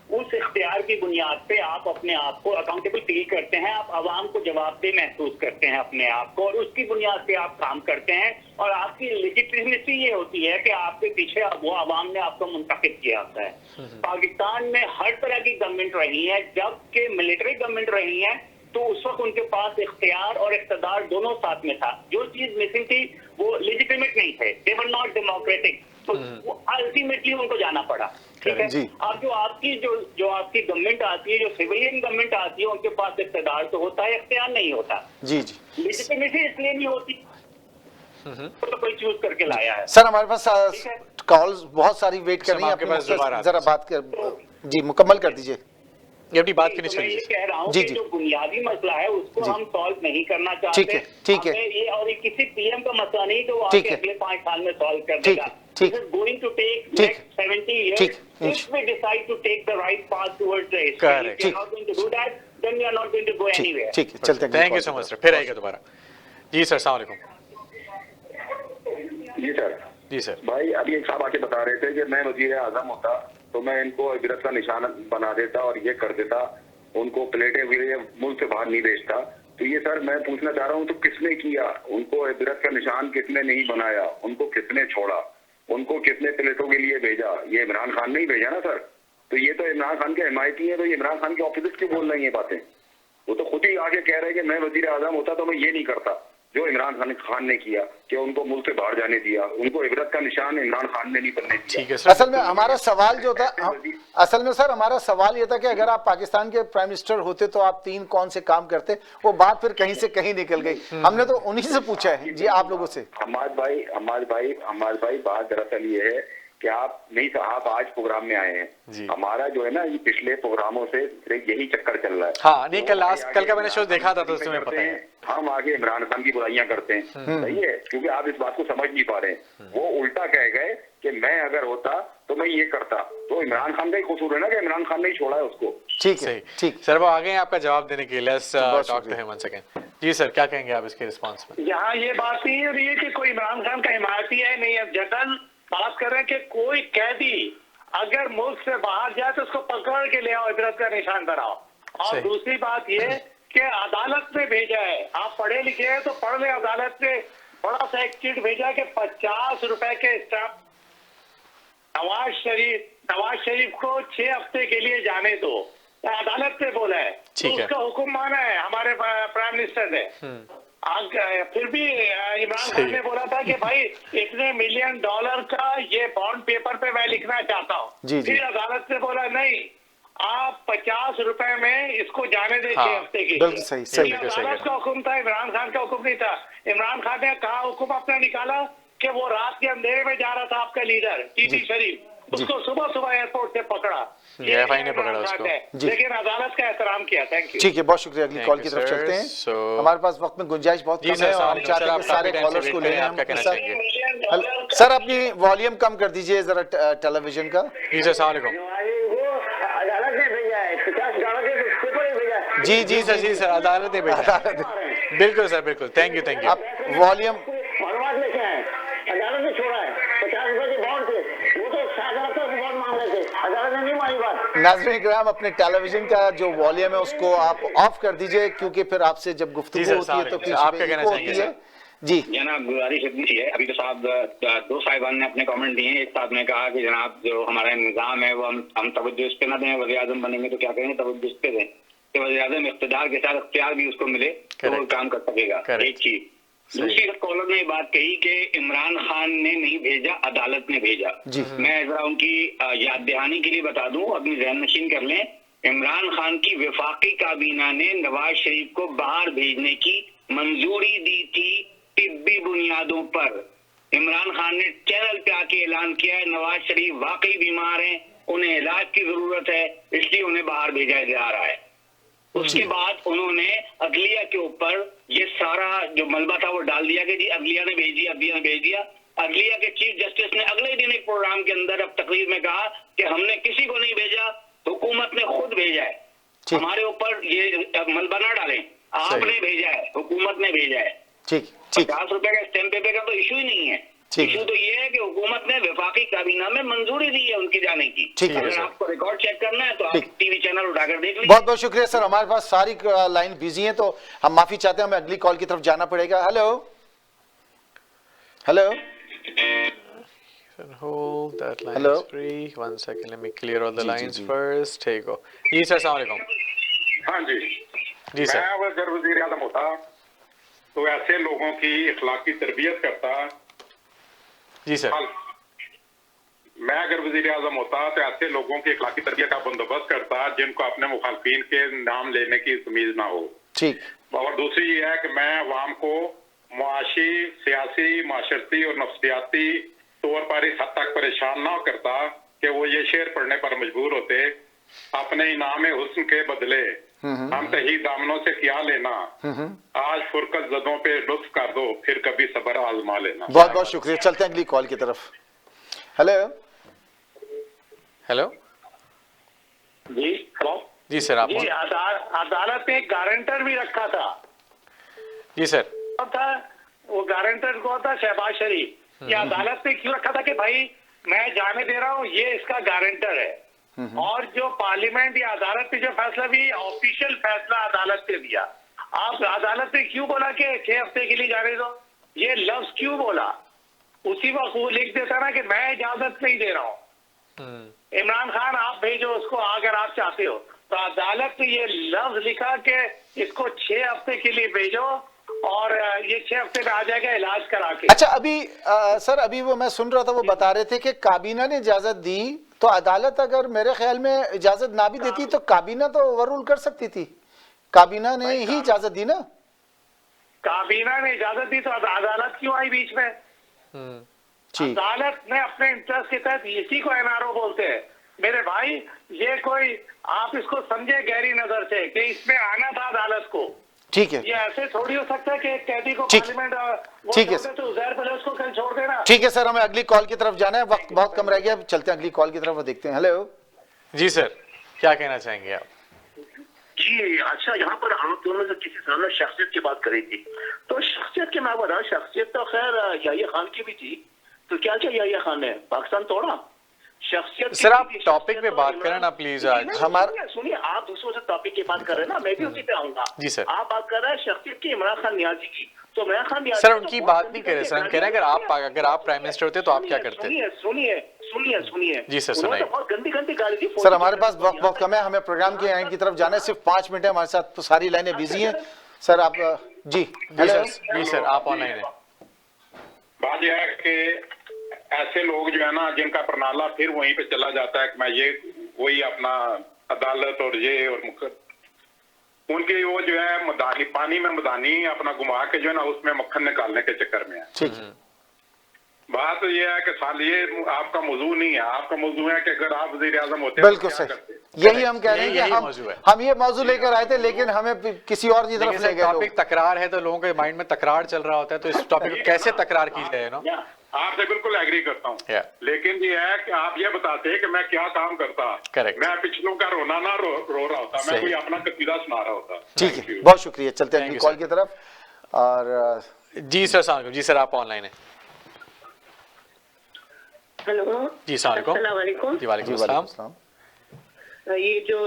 उस इख्तियार की बुनियाद पे आप अपने आप को अकाउंटेबल फील करते हैं, आप आवाम को जवाबदेह महसूस करते हैं अपने आप को, और उसकी बुनियाद पे आप काम करते हैं और आपकी लेजिटिमेसी ये होती है कि आपके पीछे वो आवाम ने आपको मुंतखब किया होता है। पाकिस्तान में हर तरह की गवर्नमेंट रही है, जबकि मिलिट्री गवर्नमेंट रही है तो उस वक्त उनके पास इख्तियार और इख्तिदार दोनों साथ में था। जो चीज मिसिंग थी वो लेजिटिमेट नहीं थे, दे वर नॉट डेमोक्रेटिक, तो अल्टीमेटली उनको जाना पड़ा। ठीक है, अब जो आपकी गवर्नमेंट आती है, जो सिविलियन गवर्नमेंट आती है, उनके पास इख्तियार तो होता है, इख्तियार नहीं होता। जी जी, लेजिटिमेसी इसलिए नहीं होती तो कोई चूज करके लाया है। सर हमारे पास कॉल्स बहुत सारी वेट कर रही हैं, जरा बात कर जी मुकम्मल कर दीजिए। ये अपनी बात की मैं ये कह रहा हूँ कि जो बुनियादी मसला है उसको हम सॉल्व नहीं करना चाहते। ठीक है। ये और किसी पीएम का मसला नहीं जो आगे अगले 5 साल में सॉल्व कर देगा। This is going to take next 70 years. If we decide to take the right path towards the history, if we are not going to do that, then we are not going to go anywhere. ठीक है, चलते हैं। Thank you so much sir, फिर आएगा दोबारा। जी sir, अस्सलाम वालेकुम। जी sir. जी सर। भाई अभी एक साहब आके बता रहे थे कि मैं वजीर आजम होता तो मैं इनको इबरत का निशान बना देता और ये कर देता, उनको प्लेटें हुए मुल्क से बाहर नहीं भेजता। तो ये सर मैं पूछना चाह रहा हूँ, तो किसने किया? उनको इबरत का निशान किसने नहीं बनाया? उनको किसने छोड़ा? उनको किसने प्लेटों के लिए भेजा? ये इमरान खान ने ही भेजा ना सर। तो ये तो इमरान खान के हिमायती है, तो ये इमरान खान के ऑफिस क्यों बोल रही है बातें? वो तो खुद ही आगे कह रहे हैं कि मैं वजीर आजम होता तो मैं ये नहीं करता जो इमरान खान ने किया, कि उनको मुल्क से बाहर जाने दिया। उनको इबरत का निशान इमरान खान ने नहीं बनने दिया। असल में हमारा सवाल जो था, असल में सर हमारा सवाल ये था कि अगर आप पाकिस्तान के प्राइम मिनिस्टर होते तो आप 3 कौन से काम करते? वो बात फिर कहीं से कहीं निकल गई। हमने तो उन्हीं से पूछा है जी, आप लोगों से। हमारे भाई बात दरअसल ये है कि आप आज प्रोग्राम में आए हैं। हमारा जो है ना ये पिछले प्रोग्रामों से यही चक्कर चल रहा है। हाँ, नहीं कल का मैंने शो देखा था तो उसमें पता है हम आगे इमरान खान की बुराइयां करते हैं, सही है, क्योंकि आप इस बात को समझ नहीं पा रहे हैं। वो उल्टा कह गए कि मैं अगर होता तो मैं ये करता, तो इमरान खान का ही कसूर है ना कि इमरान खान ने ही छोड़ा है उसको। ठीक है, ठीक सर, वो आ गए हैं आपका जवाब देने के लिए। Talk to him one second. जी सर, क्या कहेंगे आप इसके रिस्पांस में? यहाँ ये बात नहीं हो रही है कि कोई इमरान खान का हिमायती है नहीं, अब जगन बात कर रहे हैं कि कोई कैदी अगर मुल्क से बाहर जाए तो उसको पकड़ के ले आओ, इबरत का निशान बनाओ। और दूसरी बात ये कि अदालत ने भेजा है, आप पढ़े लिखे हैं तो पढ़ ले, अदालत ने बड़ा सा एक चिट भेजा कि 50 रुपए के स्टाम्प नवाज शरीफ को 6 हफ्ते के लिए जाने दो, अदालत ने बोला है, तो उसका हुक्म माना है हमारे प्राइम मिनिस्टर ने। फिर भी इमरान खान ने बोला था कि भाई इतने $1 मिलियन का ये बॉन्ड पेपर पे मैं लिखना चाहता हूँ। फिर अदालत ने बोला नहीं, आप 50 रुपए में इसको जाने दे 6 हफ्ते के लिए। अदालत का हुक्म था, इमरान खान का हुक्म नहीं था। इमरान खान ने कहा हुक्म अपना निकाला कि वो रात के अंधेरे में जा रहा था आपका लीडर टीटी शरीफ, उसको सुबह एयरपोर्ट से पकड़ा, एएफआई ने पकड़ा उसको, लेकिन अदालत का एहतराम किया। Thank you. ठीक है, बहुत शुक्रिया। अगली कॉल की तरफ चलते हैं। हमारे पास वक्त में गुंजाइश बहुत कम है और हम चाहते हैं सारे कॉलर्स को लेना है। सर अपनी वॉल्यूम कम कर दीजिए जरा टेलीविजन का। जी सर, अस्सलाम वालेकुम। जी जी सर, जी सर, अदालत ने भेजा। बिल्कुल सर, बिल्कुल, थैंक यू, थैंक यू। आप वॉल्यूम फॉर्मेट लेके आए, अदालत ने छोड़ा है, 50 रुपए के बॉन्ड थे, वो तो 7 रुपए बॉन्ड मांग रहे थे, अदालत ने नहीं मानी बात। नाज़रीन किराम, अपने टेलीविजन का जो वॉल्यूम है उसको आप ऑफ कर दीजिए, क्योंकि फिर आपसे जब गुफ्तगू होती है तो पीछे में इको होती है। जी जनाब, गुजारिश इतनी है, अभी तो साहब दो साहिबान ने अपने कमेंट दिए। एक साहब ने कहा कि जनाब जो हमारा निज़ाम है वो हम तवज्जो इस पे ना दें, वज़ीर आज़म बनेंगे तो क्या करेंगे, तवज्जो इस पे दें कि वज़ीर आज़म इक़्तिदार के साथ इख्तियार भी उसको मिले तो वो काम कर सकेगा। एक चीज। दूसरी कॉलर ने बात कही कि इमरान खान ने नहीं भेजा, अदालत ने भेजा। मैं जरा उनकी याद दहानी के लिए बता दूं, अपनी ज़हन नशीन कर लें। इमरान खान की वफाकी काबीना ने नवाज शरीफ को बाहर भेजने की मंजूरी दी थी तिब्बी बुनियादों पर। इमरान खान ने चैनल पे आके ऐलान किया है नवाज शरीफ वाकई बीमार हैं, उन्हें इलाज की जरूरत है, इसलिए उन्हें बाहर भेजा जा रहा है। उसके बाद उन्होंने अदलिया के ऊपर ये सारा जो मलबा था वो डाल दिया कि जी अदलिया ने भेज दिया, अदलिया ने भेज दिया। अदलिया के चीफ जस्टिस ने अगले दिन एक प्रोग्राम के अंदर अब तकरीर में कहा कि हमने किसी को नहीं भेजा, हुकूमत ने खुद भेजा है, हमारे ऊपर ये मलबा ना डालें, आपने भेजा है, हुकूमत ने भेजा है। ठीक, 50 रुपए का स्टैंप पेपर का तो इशू ही नहीं है। इशू तो ये है कि हुकूमत ने वफाकी काबीना में मंजूरी दी है उनकी जाने की। अगर आपको रिकॉर्ड चेक करना है तो आप टीवी चैनल उठाकर देख लीजिए। बहुत बहुत शुक्रिया सर, हमारे पास सारी लाइन बिजी हैं तो हम माफी चाहते हैं, हमें अगली कॉल की तरफ जाना पड़ेगा। Hello hello hold that line Hello? is free. 1 second, let me clear all the lines first. Here you go. जी सर, अस्सलाम वालेकुम। हाँ जी जी सर। मैं अगर वज़ीर आज़म होता तो ऐसे लोगों की इखलाकी तरबियत करता। जी सर। मैं अगर वज़ीर आज़म होता तो ऐसे लोगों की इखलाकी तरबियत का बंदोबस्त करता जिनको अपने मुखालफिन के नाम लेने की तमीज ना हो। ठीक। और दूसरी ये है कि मैं अवाम को मुआशी, सियासी, माशरती और नफ्सियाती तौर पर इस हद तक परेशान ना करता कि वो ये शेर पढ़ने पर मजबूर होते, अपने इनाम हुस्न के बदले हम तही दामनों से क्या लेना, आज फुरकत जदों पे लुत्फ कर दो, फिर कभी सब्र आजमा लेना। बहुत बहुत शुक्रिया, चलते हैं अगली कॉल की तरफ। हेलो हेलो जी हेलो जी सर, आप जी अदालत ने एक गारंटर भी रखा था। जी सर। था वो गारंटर कौन था? शहबाज शरीफ। ये अदालत ने क्यों रखा था कि भाई मैं जाने दे रहा हूँ, ये इसका गारंटर है। और जो पार्लियामेंट या अदालत ने जो फैसला भी ऑफिशियल फैसला अदालत ने दिया। आप अदालत ने क्यों बोला कि 6 हफ्ते के लिए जाने दो? ये लफ्ज क्यों बोला? उसी वक्त वो लिख देता ना कि मैं इजाजत नहीं दे रहा हूँ, इमरान खान आप भेजो उसको अगर आप चाहते हो। तो अदालत ने ये लफ्ज लिखा कि इसको 6 हफ्ते के लिए भेजो और ये 6 हफ्ते में आ जाएगा इलाज करा के। अच्छा, अभी सर अभी वो मैं सुन रहा था, वो बता रहे थे कि काबीना ने इजाजत दी, तो अदालत अगर मेरे ख्याल में इजाजत ना भी देती तो काबीना तो ओवररूल कर सकती थी। काबीना ने ही इजाजत दी ना। काबीना ने इजाजत दी तो अदालत क्यों आई बीच में? अदालत ने अपने इंटरेस्ट के तहत, इसी को एनआरओ बोलते हैं मेरे भाई। ये कोई आप इसको समझे गहरी नजर से कि इसमें आना था अदालत को। ठीक है, ये ऐसे थोड़ी हो सकता है कि एक कैदी को पार्लियामेंट ठीक है तो उज़ैर पहले उसको कल छोड़ देना। ठीक है सर, हमें अगली कॉल की तरफ जाना है, वक्त बहुत कम रह गया, चलते हैं अगली कॉल की तरफ और देखते हैं। हेलो जी सर, क्या कहना चाहेंगे आप? जी अच्छा, यहाँ पर आप दोनों से किसी सामने शख्सियत की बात करी थी, तो शख्सियत के मैं बता, शख्सियत तो खैर याहिया खान की भी थी, तो क्या क्या याहिया खान ने पाकिस्तान तोड़ा? शख्सियत सर आप टॉपिक पे बात करें ना प्लीज। आज हमारा सुनिए, आप दूसरों से टॉपिक की बात कर रहे हैं ना, मैं भी उसी पे आऊंगा। जी सर। आप बात कर रहे हैं शख्सियत की इमरान खान नियाजी की, तो इमरान खान नियाजी सर उनकी बात नहीं कर रहे सर, हम कह रहे हैं अगर आप प्राइम मिनिस्टर होते तो आप क्या करते? सुनिए सुनिए सुनिए सुनिए जी सर, सुनाइए। बहुत गंदी गंदी गाली दी। सर हमारे पास वक्त बहुत कम है, हमें प्रोग्राम के एंड की तरफ जाना है, सिर्फ 5 मिनट है हमारे साथ, तो सारी लाइनें बिजी हैं। सर आप जी सर आप ऑनलाइन है। बात यह है कि ऐसे लोग जो है ना, जिनका प्रणाला फिर वहीं पे चला जाता है कि मैं ये वही अपना अदालत और ये और उनके वो जो है मदानी, पानी में मदानी अपना घुमा के जो है ना उसमें मक्खन निकालने के चक्कर में है। ठीक है, बात तो ये है कि साल ये आपका मौजू नहीं है, आपका मौजू है कि अगर आप वज़ीर आज़म होते बिल्कुल सही, यही हम कह रहे हैं कि हम ये मौजू लेकर आए थे, लेकिन हमें किसी और की तरफ ले गए। टॉपिक तकरार है तो लोगों के माइंड में तकरार चल रहा होता है, तो इस टॉपिक को कैसे तकरार की जाए ना। आपसे बिल्कुल एग्री करता हूँ, लेकिन ये है कि आप ये बताते हैं कि मैं क्या काम करता, मैं पिछलों का रोना ना रो रहा होता, मैं कोई अपना कसीदा सुना रहा होता। ठीक है, बहुत शुक्रिया। चलते हैं कॉल की तरफ। और जी सर, सलाम। जी सर, आप ऑनलाइन है। हेलो जी, सलाम वालेकुम। जी, वालेकुम अस्सलाम। ये जो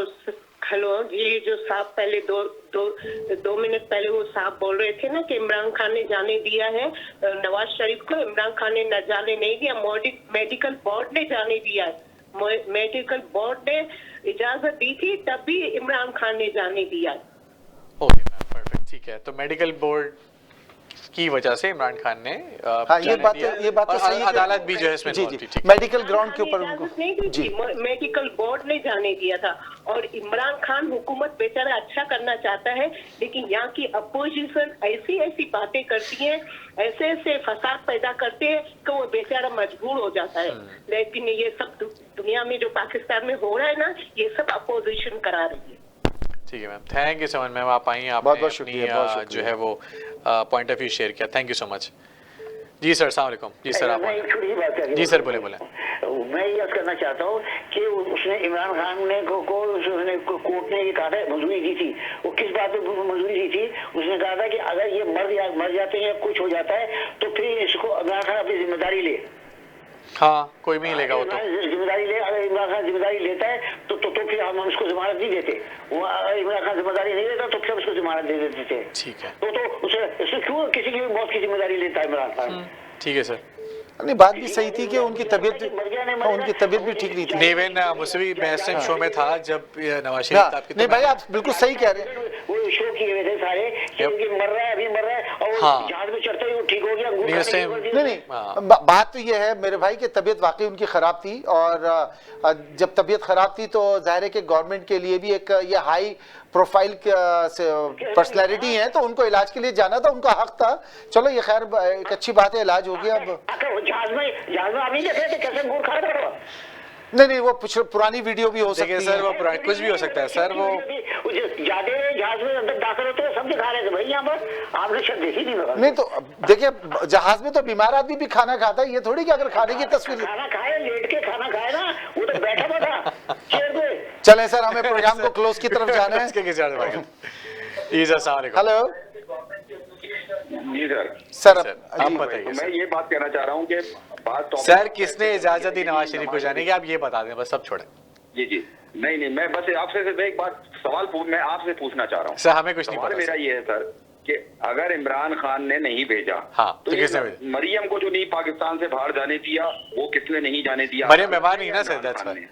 ये जो साहब पहले दो मिनट पहले वो साहब बोल रहे थे ना कि इमरान खान ने जाने दिया है नवाज शरीफ को, इमरान खान ने न जाने नहीं दिया, मेडिकल बोर्ड ने जाने दिया है। मेडिकल बोर्ड ने इजाजत दी थी तब भी इमरान खान ने जाने दिया। ओके मैम, परफेक्ट, ठीक है। तो मेडिकल बोर्ड की वजह से इमरान खान ने ये बात तो सही है। अदालत भी जो है इसमें जी, मेडिकल ग्राउंड के ऊपर नहीं दी थी, मेडिकल बोर्ड ने जाने दिया था। और इमरान खान हुकूमत बेचारा अच्छा करना चाहता है, लेकिन यहाँ की अपोजिशन ऐसी बातें करती है, ऐसे फसाद पैदा करते हैं कि वो बेचारा मजबूर हो जाता है। लेकिन ये सब दुनिया में जो पाकिस्तान में हो रहा है ना, ये सब अपोजिशन करा रही है। ठीक है ma'am, thank you so much ma'am, आप आई हैं, आपने अपनी जो है वो पॉइंट ऑफ व्यू शेयर किया, थैंक यू सो मच। जी सर, अस्सलाम वालेकुम। जी सर, आप जी सर, बोले। मैं ये करना चाहता हूँ कि उसने इमरान खान ने को कोर्ट ने ये कहा था मंजूरी दी थी, वो किस बात पे मंजूरी दी थी? उसने कहा था कि अगर ये मर जाते हैं या कुछ हो जाता है तो फिर इसको इमरान खान अपनी जिम्मेदारी ले। हाँ, कोई भी नहीं लेगा वो तो जिम्मेदारी ले। अगर इमरान खान जिम्मेदारी लेता है तो फिर हम उसको जमानत नहीं देते। वो अगर इमरान खान जिम्मेदारी नहीं लेता तो फिर उसको जमानत दे देते थे। ठीक है, तो उसे क्यों किसी की मौत की जिम्मेदारी लेता है इमरान खान? ठीक है सर। नहीं, बात भी सही थी कि उनकी तबीयत भी ठीक नहीं थी। नेवेन मुसवी मैसेम शो में था जब नवाज शरीफ आपकी। नहीं भाई, आप बिल्कुल सही कह रहे हैं। वो शो किए हुए थे सारे कि मर रहा है, अभी मर रहा है, और जहाज में चढ़ते ही वो ठीक हो गया। नहीं, बात तो ये है मेरे भाई की तबीयत वाकई उनकी खराब थी, और जब तबीयत खराब थी तो जाहिर है कि गवर्नमेंट के लिए भी एक ये हाई प्रोफाइल पर्सनैलिटी है, तो उनको इलाज के लिए जाना था, उनका हक था। चलो ये खैर एक अच्छी बात है, इलाज हो गया। अब जहाज में आप नहीं देख रहे थे कैसे अंगूर खा रहे थे? नहीं, वो पुरानी वीडियो भी हो सकती है सर, वो कुछ भी हो सकता है सर। वो जाते जहाज में अंदर दाखिल होते हैं, सब दिखा रहे थे भाई यहाँ पर, आपने शायद देखी नहीं। तो देखिए, जहाज में तो बीमार आदमी भी खाना खाता है, ये थोड़ी कि अगर खाने की तस्वीर खाना खाए, लेट के खाना खाए ना, वो तो बैठा था चेयर पे। चले सर, हमें प्रोग्राम को क्लोज की तरफ जाना है। हेलो जी सर, आप बताइए। मैं ये बात कहना चाह रहा हूँ कि सर किसने इजाजत दी नवाज शरीफ को जाने की, आप ये बता दें, बस सब छोड़े। जी, नहीं, मैं बस आपसे सिर्फ एक बात मैं आपसे पूछना चाह रहा हूँ सर। हमें कुछ नहीं पता। मेरा ये है सर कि अगर इमरान खान ने नहीं भेजा, तो किसने भेजा? मरियम को जो नहीं पाकिस्तान से बाहर जाने दिया, वो किसने नहीं जाने दिया? मरियम बीमार नहीं ना सर, दैट्स व्हाई।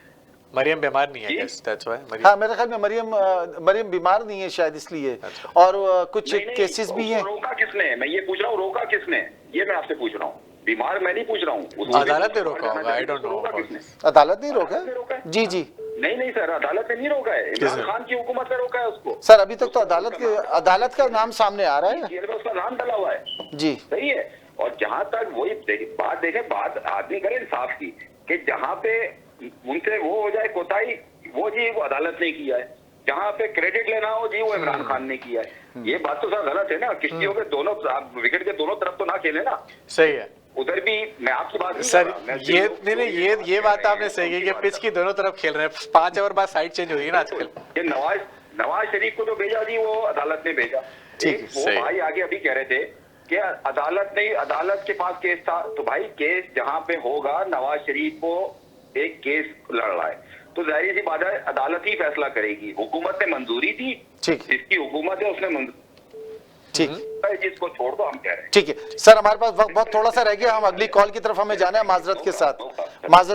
मरियम बीमार नहीं है, दैट्स व्हाई। हाँ, मेरे ख्याल में मरियम बीमार नहीं है शायद, इसलिए। और कुछ केसेस भी हैं। रोका किसने? मैं ये पूछ रहा हूँ, रोका किसने? ये मैं आपसे पूछ रहा हूँ, बीमार मैं नहीं पूछ रहा हूँ। अदालत ने रोका होगा, आई डोंट नो। अदालत नहीं रोका? जी नहीं सर, अदालत ने नहीं रोका है, इमरान खान की हुकूमत ने रोका है उसको। सर अभी तक तो अदालत का नाम सामने आ रहा है, उसका नाम डला हुआ है। जी सही है। और जहाँ तक वही बात आदमी करे इंसाफ की, कि जहाँ पे उनसे वो हो जाए कोताही, वो अदालत ने किया है। जहाँ पे क्रेडिट लेना हो जी, वो इमरान खान ने किया है। ये बात तो सर गलत है ना, किश्तियों के दोनों विकेट के दोनों तरफ तो ना खेले ना। सही है, उधर भी मैं आपकी बात सर, ये बात आपने सही की कि पिच की दोनों तरफ खेल रहे हैं। 5 ओवर बाद साइड चेंज हो रही है ना आजकल। ये नवाज शरीफ को तो भेजा जी, वो अदालत ने भेजा। वो भाई आगे अभी कह रहे थे कि अदालत के पास केस था, तो भाई केस जहाँ पे होगा, नवाज शरीफ को एक केस लड़ रहा है, तो जाहिर सी बात है अदालत ही फैसला करेगी। हुकूमत ने मंजूरी दी, जिसकी हुकूमत है उसने ठीक, जिसको छोड़ दो, हम कह रहे हैं। ठीक है सर, हमारे पास वक्त बहुत थोड़ा सा रह गया, हम अगली कॉल की तरफ हमें जाना है। माजरत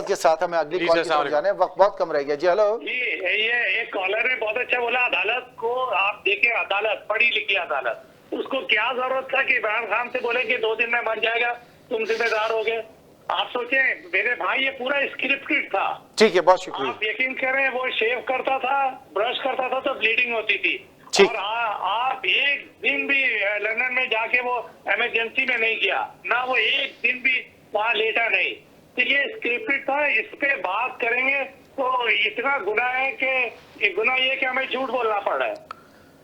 के साथ हमें अगली कॉल की तरफ जाना है, वक्त बहुत कम रह गया। जी हेलो जी, ये एक कॉलर ने बहुत अच्छा बोला, अदालत को आप देखिए, अदालत पढ़ी लिखी अदालत, उसको क्या जरूरत था कि इमरान खान से बोले कि 2 दिन में बन जाएगा, तुम जिम्मेदार हो गए। आप सोचे मेरे भाई, ये पूरा स्क्रिप्टेड था। ठीक है, बहुत शुक्रिया। आप यकीन करें, वो शेव करता था, ब्रश करता था तो ब्लीडिंग होती थी। और आप एक दिन भी लंदन में जाके वो इमरजेंसी में नहीं किया ना, वो एक दिन भी वहाँ लेटा नहीं। तो ये स्क्रिप्टेड था, इस पे बात करेंगे तो इतना गुनाह है कि गुनाह ये कि हमें झूठ बोलना पड़ा है,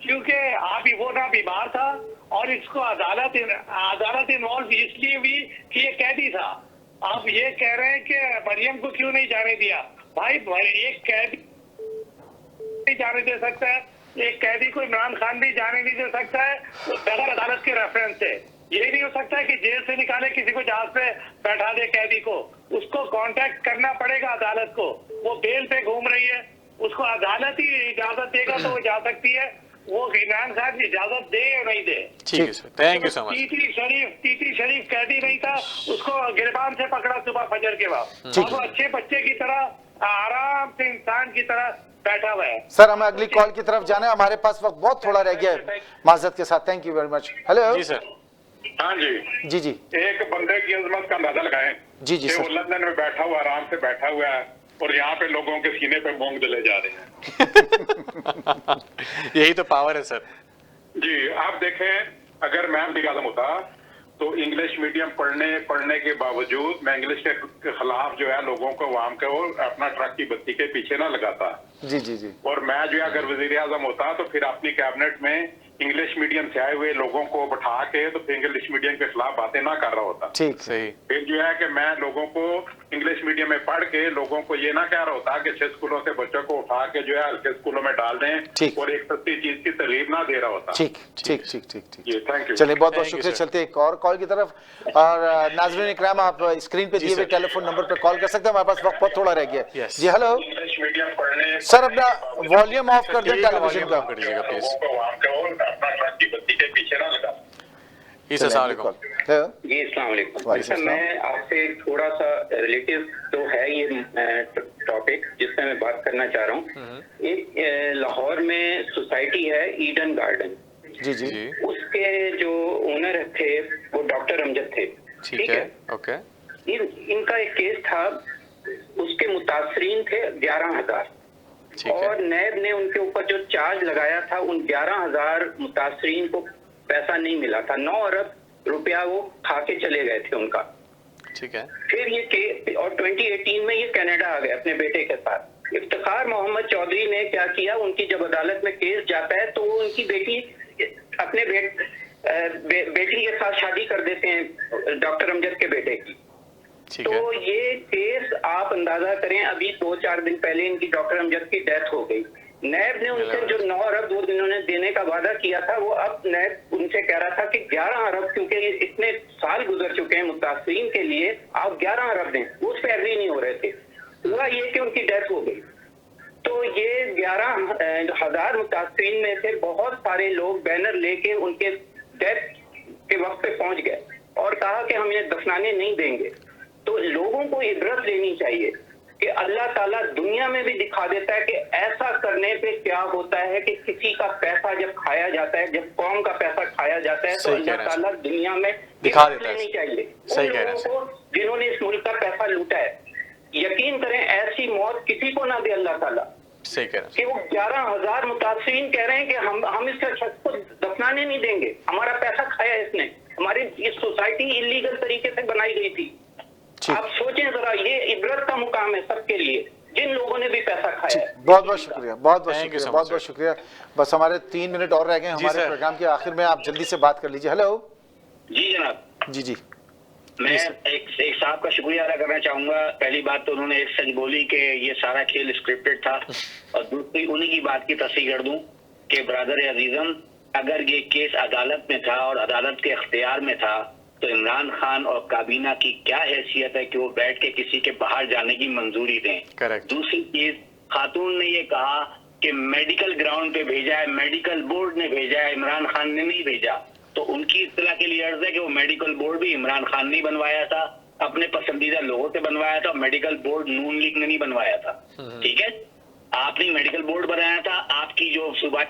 क्योंकि आप वो ना बीमार था और इसको अदालत इन्वॉल्व इसलिए भी कि ये कैदी था। आप ये कह रहे हैं कि मरियम को क्यों नहीं जाने दिया? भाई एक कैदी नहीं जाने दे सकता है, एक कैदी को इमरान खान भी जाने नहीं दे सकता है बगैर अदालत के रेफरेंस से। ये नहीं हो सकता है कि जेल से निकाले किसी को जहाज पे बैठा दे कैदी को, उसको कांटेक्ट करना पड़ेगा अदालत को। वो बेल पे घूम रही है, उसको अदालत ही इजाजत देगा तो वो जा सकती है। वो इमरान खान की इजाजत दे या नहीं दे। ठीक है sir, thank you so much. टीटी शरीफ कैदी नहीं था, उसको गिरबान से पकड़ा सुबह फजर के बाद, और वो अच्छे बच्चे की तरह आराम से इंसान की तरह बैठा हुआ है। सर हमें अगली कॉल की तरफ जाना है, हमारे पास वक्त बहुत थोड़ा रह गया है माजरत के साथ। Thank you very much. Hello जी सर। हाँ जी जी जी। एक बंदे की अजमत का अंदाजा लगाएं जी जी सर। वो लंदन में बैठा हुआ आराम से बैठा हुआ है और यहाँ पे लोगों के सीने पे मूंग जले जा रहे हैं। यही तो पावर है सर। जी आप देखें, अगर मैं वज़ीर आज़म होता तो इंग्लिश मीडियम पढ़ने के बावजूद मैं इंग्लिश के खिलाफ जो है लोगों को आवाम को अपना ट्रक की बत्ती के पीछे ना लगाता। जी जी जी। और मैं जो है अगर वज़ीर आज़म होता तो फिर अपनी कैबिनेट में इंग्लिश मीडियम से आए हुए लोगों को बैठा के तो फिर इंग्लिश मीडियम के खिलाफ बातें ना कर रहा होता। ठीक सही। फिर जो है कि मैं लोगों को इंग्लिश मीडियम में पढ़ के लोगों को ये ना कह रहा होता कि 6 स्कूलों से बच्चों को उठा के जो है हल्के स्कूलों में डाल दें और एक सस्ती चीज की तरगीब ना दे रहा होता। ठीक ठीक ठीक ठीक ठीक। जी थैंक यू। चलिए बहुत बहुत शुक्रिया। चलते एक और कॉल की तरफ। और नाज़रीन इकराम, आप स्क्रीन पे दिए हुए टेलीफोन नंबर पे कॉल कर सकते हैं, हमारे पास वक्त बहुत थोड़ा रह गया। जी हेलो सर, अपना वॉल्यूम ऑफ कर दें टेलीविजन का। जी अस्सलाम वालेकुम। सर मैं आपसे थोड़ा सा रिलेटिव तो है ये टॉपिक जिससे मैं बात करना चाह रहा हूँ। एक लाहौर में सोसाइटी है ईडन गार्डन। जी जी। उसके जो ओनर थे वो डॉक्टर अमजद थे। ठीक है ओके। इनका एक केस था, उसके मुतासरीन थे 11,000 और नैब ने उनके ऊपर जो चार्ज लगाया था उन 11,000 मुतासरीन को पैसा नहीं मिला था। 9 अरब रुपया वो खा के चले गए थे उनका। ठीक है। फिर ये केस और 2018 में ये कनाडा आ गए अपने बेटे के साथ। इफ्तिखार मोहम्मद चौधरी ने क्या किया, उनकी जब अदालत में केस जाता है तो वो उनकी बेटी अपने बेटी के साथ शादी कर देते हैं, डॉक्टर अमजद के बेटे की। तो ये केस आप अंदाजा करें, अभी 2-4 दिन पहले इनकी डॉक्टर अमजद की डेथ हो गई। नैब ने उनसे जो 9 अरब वो इन्होंने देने का वादा किया था, वो अब नैब उनसे कह रहा था कि 11 अरब, क्योंकि इतने साल गुजर चुके हैं मुतासरीन के लिए, आप 11 अरब दें। वो उस पर एग्री नहीं हो रहे थे। हुआ ये कि उनकी डेथ हो गई। तो ये 11,000 मुतासरीन में से बहुत सारे लोग बैनर लेके उनके डेथ के वक्त पे पहुंच गए और कहा कि हम ये दफनाने नहीं देंगे। तो लोगों को इबरत लेनी चाहिए कि अल्लाह ताला दुनिया में भी दिखा देता है कि ऐसा करने पे क्या होता है कि किसी का पैसा जब खाया जाता है, जब कौम का पैसा खाया जाता है, तो अल्लाह ताला दुनिया में दिखा देता है। लेनी चाहिए सही उन कह रहे लोगों को जिन्होंने इस मुल्क का पैसा लूटा है। यकीन करें ऐसी मौत किसी को ना दे अल्लाह ताला। सही कह रहे हैं कि वो 11,000 मुतासरीन कह रहे हैं कि हम इस शख्स को दफनाने नहीं देंगे, हमारा पैसा खाया इसने, हमारी इस सोसाइटी इलीगल तरीके से बनाई गई थी। आप सोचें जरा, ये इबरत का मुकाम है सबके लिए जिन लोगों ने भी पैसा खाया है। बहुत बहुत शुक्रिया, बहुत बहुत शुक्रिया, बहुत बहुत शुक्रिया। बस हमारे 3 मिनट और रह गए हमारे प्रोग्राम के आखिर में, आप जल्दी से बात कर लीजिए। हेलो जी जनाब। जी जी। मैं एक साहब का शुक्रिया अदा करना चाहूंगा। पहली बात तो उन्होंने एक सच बोली कि ये सारा खेल स्क्रिप्टेड था, और दूसरी उन्हीं की बात की तस्दीक कर दूं कि ब्रदर अजीजम, अगर ये केस अदालत में था और अदालत के अख्तियार में था तो इमरान खान और काबीना की क्या हैसियत है कि वो बैठ के किसी के बाहर जाने की मंजूरी दें। करेक्ट। दूसरी चीज, खातून ने ये कहा कि मेडिकल ग्राउंड पे भेजा है, मेडिकल बोर्ड ने भेजा है, इमरान खान ने नहीं भेजा। तो उनकी इत्तला के लिए अर्ज है कि वो मेडिकल बोर्ड भी इमरान खान ने बनवाया था, अपने पसंदीदा लोगों से बनवाया था। मेडिकल बोर्ड नून लीग ने नहीं बनवाया था। ठीक है, आपने मेडिकल बोर्ड बनाया था, आपकी जो सुबह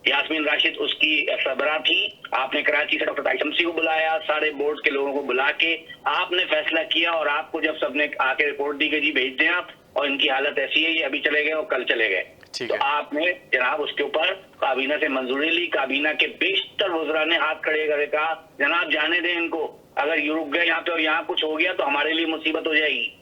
यास्मीन राशिद उसकी सरबराह थी, आपने कराची से डॉक्टर ताई शमसी को बुलाया, सारे बोर्ड के लोगों को बुला के आपने फैसला किया, और आपको जब सबने आके रिपोर्ट दी कि जी भेज दें आप, और इनकी हालत ऐसी है, ये अभी चले गए और कल चले गए, तो आपने जनाब उसके ऊपर काबीना से मंजूरी ली। काबीना के बेशतर वज़रा ने हाथ खड़े करके कहा जनाब जाने दें इनको, अगर ये रुक गए यहाँ पे और यहाँ कुछ हो गया तो हमारे लिए मुसीबत हो जाएगी।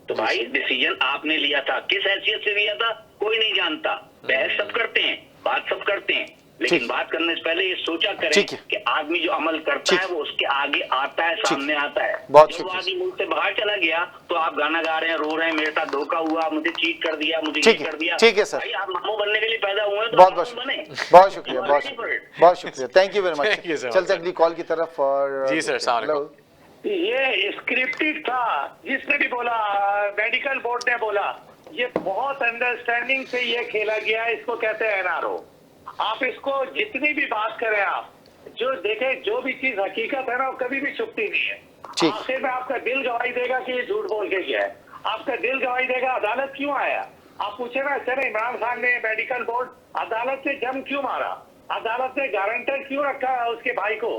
तो भाई डिसीजन आपने लिया था, किस हैसियत से लिया था कोई नहीं जानता। बहस सब करते हैं, बात सब करते हैं, लेकिन बात करने से पहले ये सोचा करें कि आदमी जो अमल करता है वो उसके आगे आता है, सामने आता है। जो आदमी मुल्क से बाहर चला गया तो आप गाना गा रहे हैं, रो रहे हैं, मेरे साथ धोखा हुआ, मुझे चीट कर दिया, मुझे ये कर दिया। ठीक है सर, भाई आप मामू बनने के लिए पैदा हुए हैं तो बहुत बने। बहुत शुक्रिया, बहुत शुक्रिया, थैंक यू वेरी मच। चलते अगली कॉल की तरफ। और जी सर, हेलो। ये स्क्रिप्टेड था, जिसने भी बोला, मेडिकल बोर्ड ने बोला, ये बहुत अंडरस्टैंडिंग से ये खेला गया है। इसको कहते हैं एनआरओ। आप इसको जितनी भी बात करें, आप जो देखें, जो भी चीज हकीकत है ना वो कभी भी छुपती नहीं है। आखिर में आपका दिल गवाही देगा कि ये झूठ बोल के गया है, आपका दिल गवाही देगा अदालत क्यों आया। आप पूछे ना, चले इमरान खान ने मेडिकल बोर्ड, अदालत ने जम क्यों मारा, अदालत ने गारंटर क्यों रखा उसके भाई को।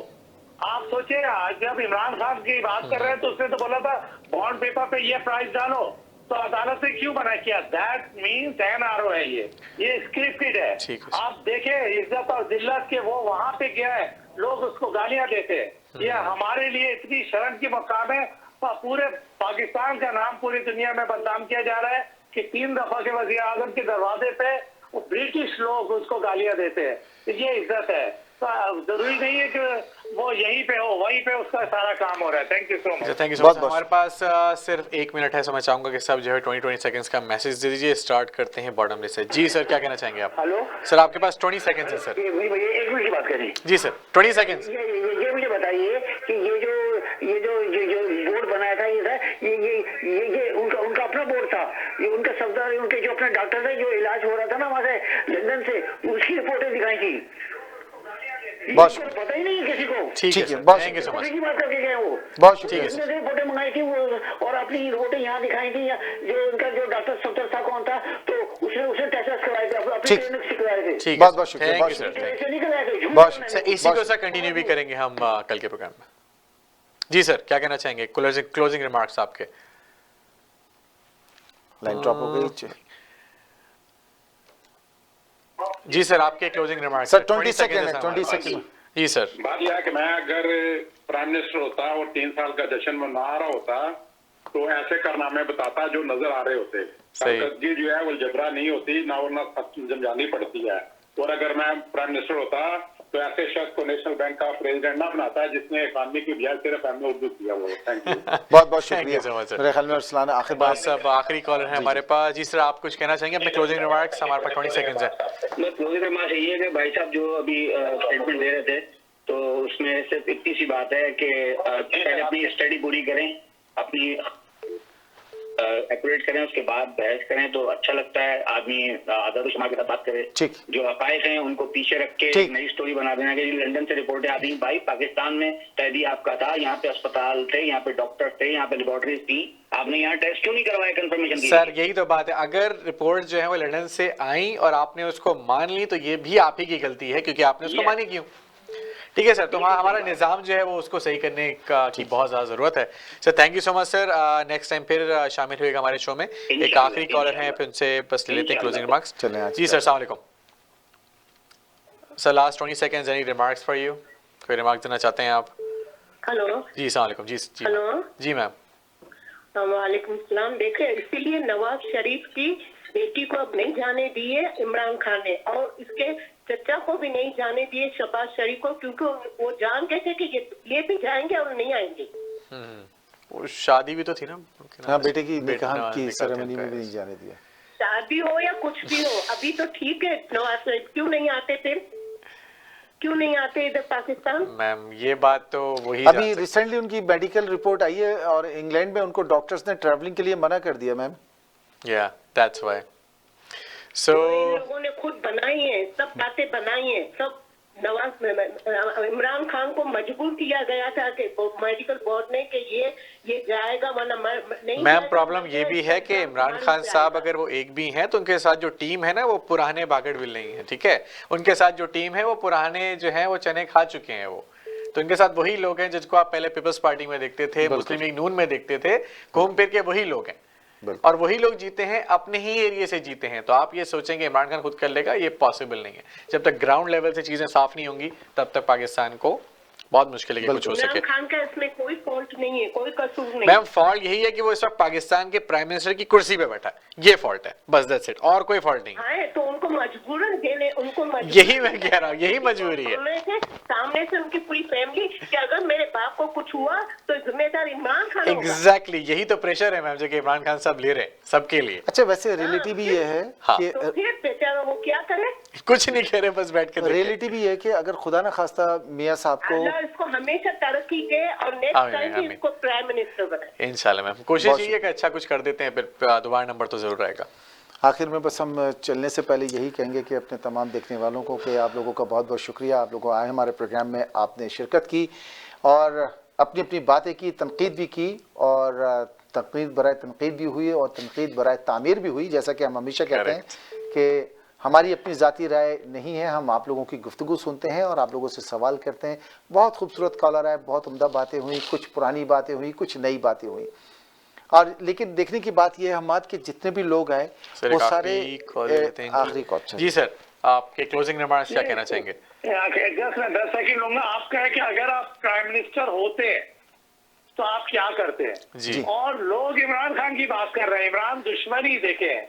आप सोचे, जब इमरान खान की बात कर रहे हैं तो उसने तो बोला था बॉन्ड पेपर पे ये प्राइस डालो, तो अदालत ने क्यों मना किया। दैट मीन्स एनआरओ है, ये स्क्रिप्टेड है। आप देखें, इज्जत और जिल्लत के वो वहां पे गया है, लोग उसको गालियां देते हैं। ये हमारे लिए इतनी शर्म की मकाम है, पूरे पाकिस्तान का नाम पूरी दुनिया में बदनाम किया जा रहा है कि 3 दफा के वज़ीर आज़म के दरवाजे पे वो ब्रिटिश लोग उसको गालियां देते हैं। ये इज्जत है, तो जरूरी नहीं है कि वो यहीं पे हो, वहीं पे उसका सारा काम हो रहा है। Thank you so much. Thank you so much. हमारे पास सिर्फ 1 मिनट है, तो मैं चाहूंगा कि सब जो है 20 सेकंड्स का मैसेज दे दीजिए। स्टार्ट करते हैं बॉटम से। जी सर, क्या कहना चाहेंगे आप। हेलो सर, आपके पास 20 सेकंड्स है सर। 1 मिनट की बात करें। जी सर, 20 सेकंड्स। ये मुझे बताइए कि ये जो बोर्ड बनाया था, ये उनका अपना बोर्ड था, ये उनका सफदर, उनके जो अपने डॉक्टर थे, जो इलाज हो रहा था ना वहां से लंदन से, उसकी रिपोर्टें दिखाई थी। पता ही नहीं है किसी को। ठीक है, थैंक यू सो मच। की बात करके गए वो, बहुत शुक्रिया। उसने रिपोर्टें मंगाई थी वो, और अपनी रिपोर्टें यहाँ दिखाई थी। जो उनका जो डॉक्टर सफदर था कौन था, तो उसने टेस्ट करवाए थे, अपनी क्लिनिक से करवाए थे। बहुत बहुत शुक्रिया, थैंक यू सर। नहीं करवाए थे, सर इसी को सर कंटिन्यू भी करेंगे हम कल के प्रोग्राम में। जी सर, क्या कहना चाहेंगे, क्लोजिंग रिमार्क्स आपके। लाइन ड्रॉप हो गई। जी सर, आपके क्लोजिंग रिमार्क्स। सर 20 सेकंड है, 20 सेकंड। जी सर। बात यह है कि मैं अगर प्राइम मिनिस्टर होता और 3 साल का जश्न मना रहा होता तो ऐसे कारनामे बताता जो नजर आ रहे होते। सरकर्दगी जो है वो जबरा नहीं होती, ना वरना जमजानी पड़ती है। और अगर मैं प्राइम मिनिस्टर होता तो ऐसे शख्स को नेशनल बैंक का प्रेसिडेंट ना बनाता जिसने इकॉनमी की बजाय सिर्फ एमए उर्दू किया वो। Thank you. बहुत बहुत शुक्रिया। मेरे ख्याल में अरसलान आखिर बात, सब आखिरी कॉलर है हमारे पास। जी सर, आप कुछ कहना चाहेंगे अपने क्लोजिंग रिमार्क्स। हमारे पास 20 सेकंड्स है। मैं क्लोजिंग रिमार्क्स यही है कि भाई साहब जो अभी स्टेटमेंट दे रहे थे, तो उसमें सिर्फ इतनी सी बात है कि पहले अपनी स्टडी पूरी करें, अपनी एक्यूरेट करें, उसके बाद बहस करें तो अच्छा लगता है। आदमी आजाद समाज के साथ बात करे, जो हकायक हैं उनको पीछे रख के एक नई स्टोरी बना देना कि लंदन से रिपोर्टें आती हैं। भाई पाकिस्तान में कैदी आपका था, यहाँ पे अस्पताल थे, यहाँ पे डॉक्टर थे, यहाँ पे लेबोरेटरीज थी, आपने यहाँ टेस्ट क्यों नहीं करवाया कंफर्मेशन की? सर यही तो बात है, अगर रिपोर्ट जो है वो लंदन से आई और आपने उसको मान ली तो ये भी आप ही की गलती है, क्योंकि आपने उसको मानी क्यों। ठीक है सर, तो हमारा निज़ाम जो है वो उसको सही करने की बहुत ज़्यादा ज़रूरत है। Sir thank you so much sir. Next time फिर शामिल होएगा हमारे शो में। एक आखिरी कॉलर है, फिर उनसे बस ले लेते हैं क्लोजिंग रिमार्क्स। जी सर, अस्सलाम वालेकुम sir. Last 20 seconds, any remarks for you. कोई रिमार्क देना चाहते हैं आप? हेलो जी, अस्सलाम वालेकुम। जी जी हेलो जी मैम। वालेकुम सलाम। देखे, इसीलिए नवाज शरीफ की बेटी को अब नहीं जाने दिए इमरान खान ने, और इसके चचा को भी नहीं जाने दिए शहबाज शरीफ को, क्योंकि वो जान गए थे कि ये भी जाएंगे और नहीं आएंगे। वो शादी भी तो थी ना। हाँ, बेटे की निकाह की सेरेमनी में भी नहीं जाने दिया। शादी हो या कुछ भी हो, अभी तो ठीक है। नवाज शरीफ क्यों नहीं आते, फिर क्यों नहीं आते इधर पाकिस्तान? मैम ये बात तो वही अभी रिसेंटली उनकी मेडिकल रिपोर्ट आई है और इंग्लैंड में उनको डॉक्टर्स ने ट्रैवलिंग के लिए मना कर दिया मैम। या दैट्स व्हाई। सो लोगों ने खुद बनाई है, सब बातें बनाई है, सब इमरान खान को मजबूर किया गया था कि मेडिकल बोर्ड ने कि ये जाएगा, वरना नहीं। मैम प्रॉब्लम ये भी है कि इमरान खान साहब अगर वो एक भी हैं तो उनके साथ जो टीम है ना वो पुराने बागड़विल नहीं है। ठीक है, उनके साथ जो टीम है वो पुराने जो है वो चने खा चुके हैं वो, तो इनके साथ वही लोग हैं जिसको आप पहले पीपल्स पार्टी में देखते थे, मुस्लिम लीग नून में देखते थे, घूम फिर के वही लोग हैं और वही लोग जीते हैं, अपने ही एरिया से जीते हैं। तो आप ये सोचेंगे इमरान खान खुद कर लेगा, ये पॉसिबल नहीं है। जब तक ग्राउंड लेवल से चीजें साफ नहीं होंगी तब तक पाकिस्तान को बहुत मुश्किल है कि कुछ हो सके। इमरान खान का इसमें कोई फॉल्ट नहीं है, कोई कसूर नहीं। मैम फॉल्ट यही है कि वो इस वक्त पाकिस्तान के प्राइम मिनिस्टर की कुर्सी पे बैठा है, ये फॉल्ट है, बस दैट्स इट, और कोई फॉल्ट नहीं है। तो उनको मजबूरन देने, उनको यही मैं कह रहा हूँ, यही मजबूरी है सामने से उनकी पूरी फैमिली कि अगर मेरे बाप को कुछ हुआ तो जिम्मेदार इमरान खान होगा। एग्जैक्टली, यही तो प्रेशर है मैम जो कि इमरान खान साहब ले रहे हैं सबके लिए। अच्छा, वैसे रियलिटी भी ये है कि तो फिर बेचारा वो क्या करे, कुछ नहीं कह रहे, बस बैठ के रियलिटी भी है कि अगर खुदा न खास्ता मियां साहब को अल्लाह इसको हमेशा तरक्की दे और नेक्स्ट टाइम भी इसको प्राइम मिनिस्टर बनाए इंशाल्लाह। मैम कोशिश यही है कि अच्छा कुछ कर देते हैं, फिर दोबारा नंबर तो जरूर रहेगा। आखिर में बस हम चलने से पहले यही कहेंगे कि अपने तमाम देखने वालों को कि आप लोगों का बहुत बहुत शुक्रिया, आप लोग आए हमारे प्रोग्राम में, आपने शिरकत की और अपनी अपनी बातें की, तनकीद भी की और तनकीद बराए तनकीद भी हुई और तनकीद बराए तामीर भी हुई। जैसा कि हम हमेशा कहते हैं कि हमारी अपनी ज़ाती राय नहीं है, हम आप लोगों की गुफ्तगू सुनते हैं और आप लोगों से सवाल करते हैं। बहुत खूबसूरत कॉलर आए, बहुत उम्दा बातें हुई, कुछ पुरानी बातें हुई, कुछ नई बातें हुई। और लेकिन देखने की बात यह है हमाद कि जितने भी लोग आए वो सारे आखिरी कॉल। जी सर, आपके क्लोजिंग रिमार्क्स क्या कहना चाहेंगे? जस्ट मैं 10 सेकंड लूंगा। आप कहे कि अगर आप प्राइम मिनिस्टर होते तो आप क्या करते हैं जी। और लोग इमरान खान की बात कर रहे हैं, इमरान दुश्मनी देखे हैं।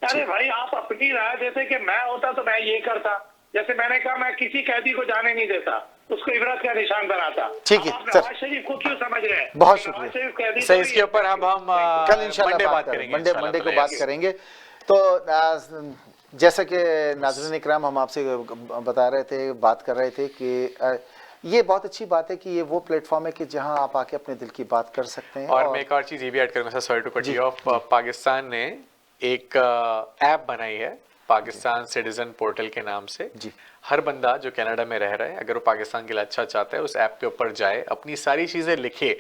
अरे भाई आप अपनी राय देते कि मैं होता तो मैं ये करता, जैसे मैंने कहा मैं किसी कैदी को जाने नहीं देता, उसको इबरत का निशान बनाता। ठीक है सर, नवाज शरीफ को क्यों समझ रहे हैं? बहुत शुक्रिया सर, इसके ऊपर हम कल इंशाल्लाह बात करेंगे, मंडे को बात करेंगे। तो जैसा कि नाज़रीन इकराम हम आपसे बता रहे थे, बात कर रहे थे कि ये बहुत अच्छी बात है कि ये वो प्लेटफॉर्म है कि जहां आप आके अपने दिल की बात कर सकते हैं। और मैं एक और चीज ये भी ऐड करूंगा sir, sorry to cut you off, Pakistan ने एक ऐप बनाई है पाकिस्तान सिटीजन पोर्टल के नाम से। जी। हर बंदा जो कनाडा में रह रहा है, अगर वो पाकिस्तान के लिए अच्छा चाहता है, उस ऐप के ऊपर जाए, अपनी सारी चीजें लिखे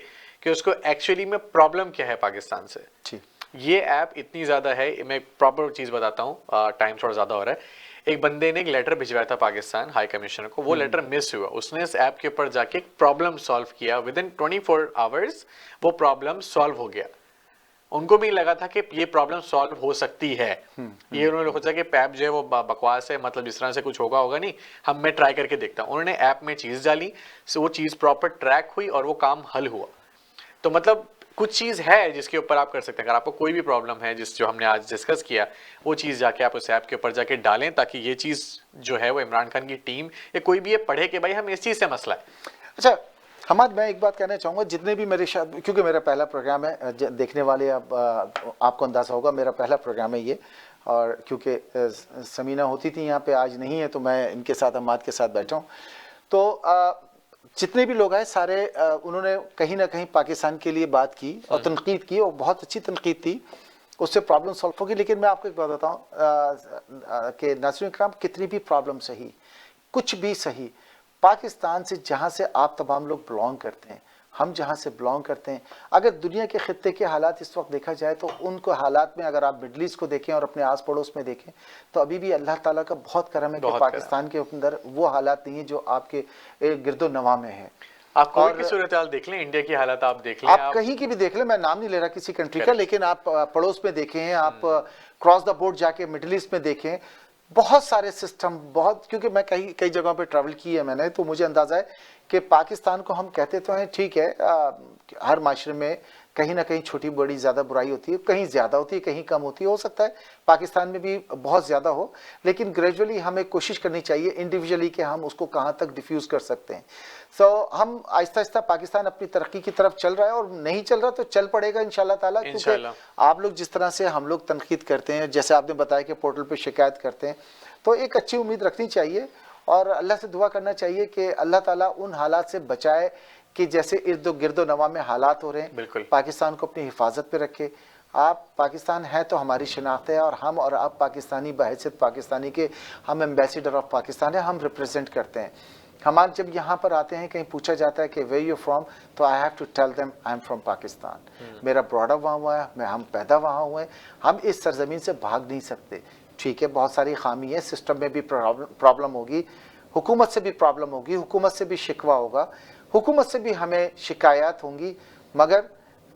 कि उसको एक्चुअली में प्रॉब्लम क्या है पाकिस्तान से। जी। ये ऐप इतनी ज्यादा है, मैं प्रॉपर चीज बताता हूँ, टाइम थोड़ा ज्यादा हो रहा है। एक बंदे ने एक लेटर भिजवाया था पाकिस्तान हाई कमिश्नर को, वो लेटर मिस हुआ, उसने इस ऐप के ऊपर जाके एक प्रॉब्लम सॉल्व किया, विद इन 24 आवर्स वो प्रॉब्लम सॉल्व हो गया। उनको भी लगा था कि ये प्रॉब्लम सॉल्व हो सकती है, ये उन्होंने सोचा कि पैप जो है वो बकवास है, मतलब जिस तरह से कुछ होगा नहीं, मैं ट्राई करके देखता हूँ। उन्होंने ऐप में चीज डाली, सो वो चीज प्रॉपर ट्रैक हुई और वो काम हल हुआ। तो मतलब कुछ चीज है जिसके ऊपर आप कर सकते हैं। अगर आपको कोई भी प्रॉब्लम है जो हमने आज डिस्कस किया, वो चीज जाके आप उस ऐप के ऊपर जाके डालें, ताकि ये चीज जो है वो इमरान खान की टीम या कोई भी ये पढ़े कि भाई हम इस चीज से मसला है। अच्छा हमाद, मैं एक बात कहना चाहूँगा, जितने भी मेरे क्योंकि मेरा पहला प्रोग्राम है, देखने वाले अब आपको अंदाज़ा होगा मेरा पहला प्रोग्राम है ये, और क्योंकि समीना होती थी यहाँ पे, आज नहीं है, तो मैं इनके साथ हमाद के साथ बैठा हूँ। तो जितने भी लोग आए सारे उन्होंने कहीं ना कहीं पाकिस्तान के लिए बात की और तनकीद की, और बहुत अच्छी तनकीद थी, उससे प्रॉब्लम सॉल्व होगी। लेकिन मैं आपको एक बात बताऊँ कि नाज़रीन इकराम, कितनी भी प्रॉब्लम सही, कुछ भी सही, पाकिस्तान से जहाँ से आप तमाम लोग बिलोंग करते हैं, हम जहाँ से बिलोंग करते हैं, अगर दुनिया के खित्ते के हालात इस वक्त देखा जाए तो उनको हालात में अगर आप मिडल ईस्ट को देखें और अपने आस पड़ोस में देखें, तो अभी भी अल्लाह ताला का बहुत करम है कि पाकिस्तान के अंदर वो हालात नहीं है जो आपके गिरदो नवा में है। आप कोविड की सूरत हाल देख लें, इंडिया की हालत आप देख लें, आप कहीं की भी देख लें, मैं नाम नहीं ले रहा किसी कंट्री का, लेकिन आप पड़ोस में देखें, आप क्रॉस द बोर्ड जाके मिडल ईस्ट में देखें, बहुत सारे सिस्टम, बहुत, क्योंकि मैं कई जगहों पे ट्रैवल की है मैंने, तो मुझे अंदाजा है कि पाकिस्तान को हम कहते तो हैं, ठीक है, हर माशरे में कहीं ना कहीं छोटी बड़ी ज़्यादा बुराई होती है, कहीं ज़्यादा होती है, कहीं कम होती है, हो सकता है पाकिस्तान में भी बहुत ज़्यादा हो, लेकिन ग्रेजुअली हमें कोशिश करनी चाहिए इंडिविजुअली कि हम उसको कहाँ तक डिफ्यूज़ कर सकते हैं। सो हम आहिस्ता आहिस्ता पाकिस्तान अपनी तरक्की की तरफ चल रहा है, और नहीं चल रहा तो चल पड़ेगा इंशाल्लाह ताला, क्योंकि आप लोग जिस तरह से हम लोग तनकीद करते हैं, जैसे आपने बताया कि पोर्टल पर शिकायत करते हैं, तो एक अच्छी उम्मीद रखनी चाहिए और अल्लाह से दुआ करना चाहिए कि अल्लाह ताला उन हालात से बचाए कि जैसे इर्द गिर्दो नवा में हालात हो रहे हैं, पाकिस्तान को अपनी हिफाजत पे रखे। आप पाकिस्तान है तो हमारी शनाख्त है, और हम और आप पाकिस्तानी बहैसियत पाकिस्तानी के, हम एम्बेसडर ऑफ पाकिस्तान है, हम रिप्रेजेंट करते हैं। हमारे जब यहाँ पर आते हैं, कहीं पूछा जाता है कि वे यू फ्रॉम, तो I have to tell them I am from Pakistan. मेरा ब्रॉडअप वहाँ हुआ है, हम पैदा वहाँ हुए हैं, हम इस सरजमीन से भाग नहीं सकते। ठीक है, बहुत सारी खामी है, सिस्टम में भी प्रॉब्लम होगी, हुकूमत से भी प्रॉब्लम होगी, हुकूमत से भी शिकवा होगा, हुकूमत से भी हमें शिकायत होंगी, मगर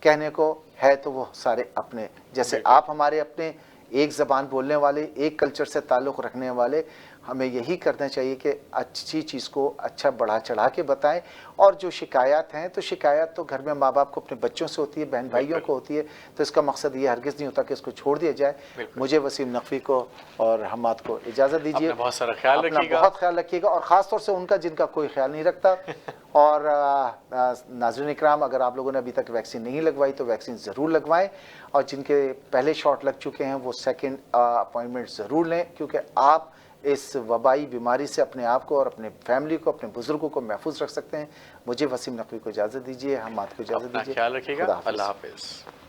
कहने को है तो वो सारे अपने, जैसे आप हमारे अपने, एक ज़बान बोलने वाले, एक कल्चर से ताल्लुक़ रखने वाले, हमें यही करना चाहिए कि अच्छी चीज़ को अच्छा बढ़ा चढ़ा के बताएं, और जो शिकायत हैं तो शिकायत तो घर में माँ बाप को अपने बच्चों से होती है, बहन भाइयों को होती है, तो इसका मकसद ये हरगिज़ नहीं होता कि इसको छोड़ दिया जाए। मुझे वसीम नकवी को और हम्माद को इजाज़त दीजिए, बहुत सारा ख्याल रखिएगा, बहुत ख्याल रखिएगा, और ख़ास तौर से उनका जिनका कोई ख्याल नहीं रखता। और नाज़रीन इकराम, अगर आप लोगों ने अभी तक वैक्सीन नहीं लगवाई तो वैक्सीन ज़रूर लगवाएं, और जिनके पहले शॉट लग चुके हैं वो सेकंड अपॉइंटमेंट ज़रूर लें, क्योंकि आप इस वबाई बीमारी से अपने आप को और अपने फैमिली को, अपने बुजुर्गों को महफूज रख सकते हैं। मुझे वसीम नकवी को इजाज़त दीजिए, हम्माद को इजाज़त दीजिए, ख्याल रखिएगा, अल्लाह हाफ़िज़।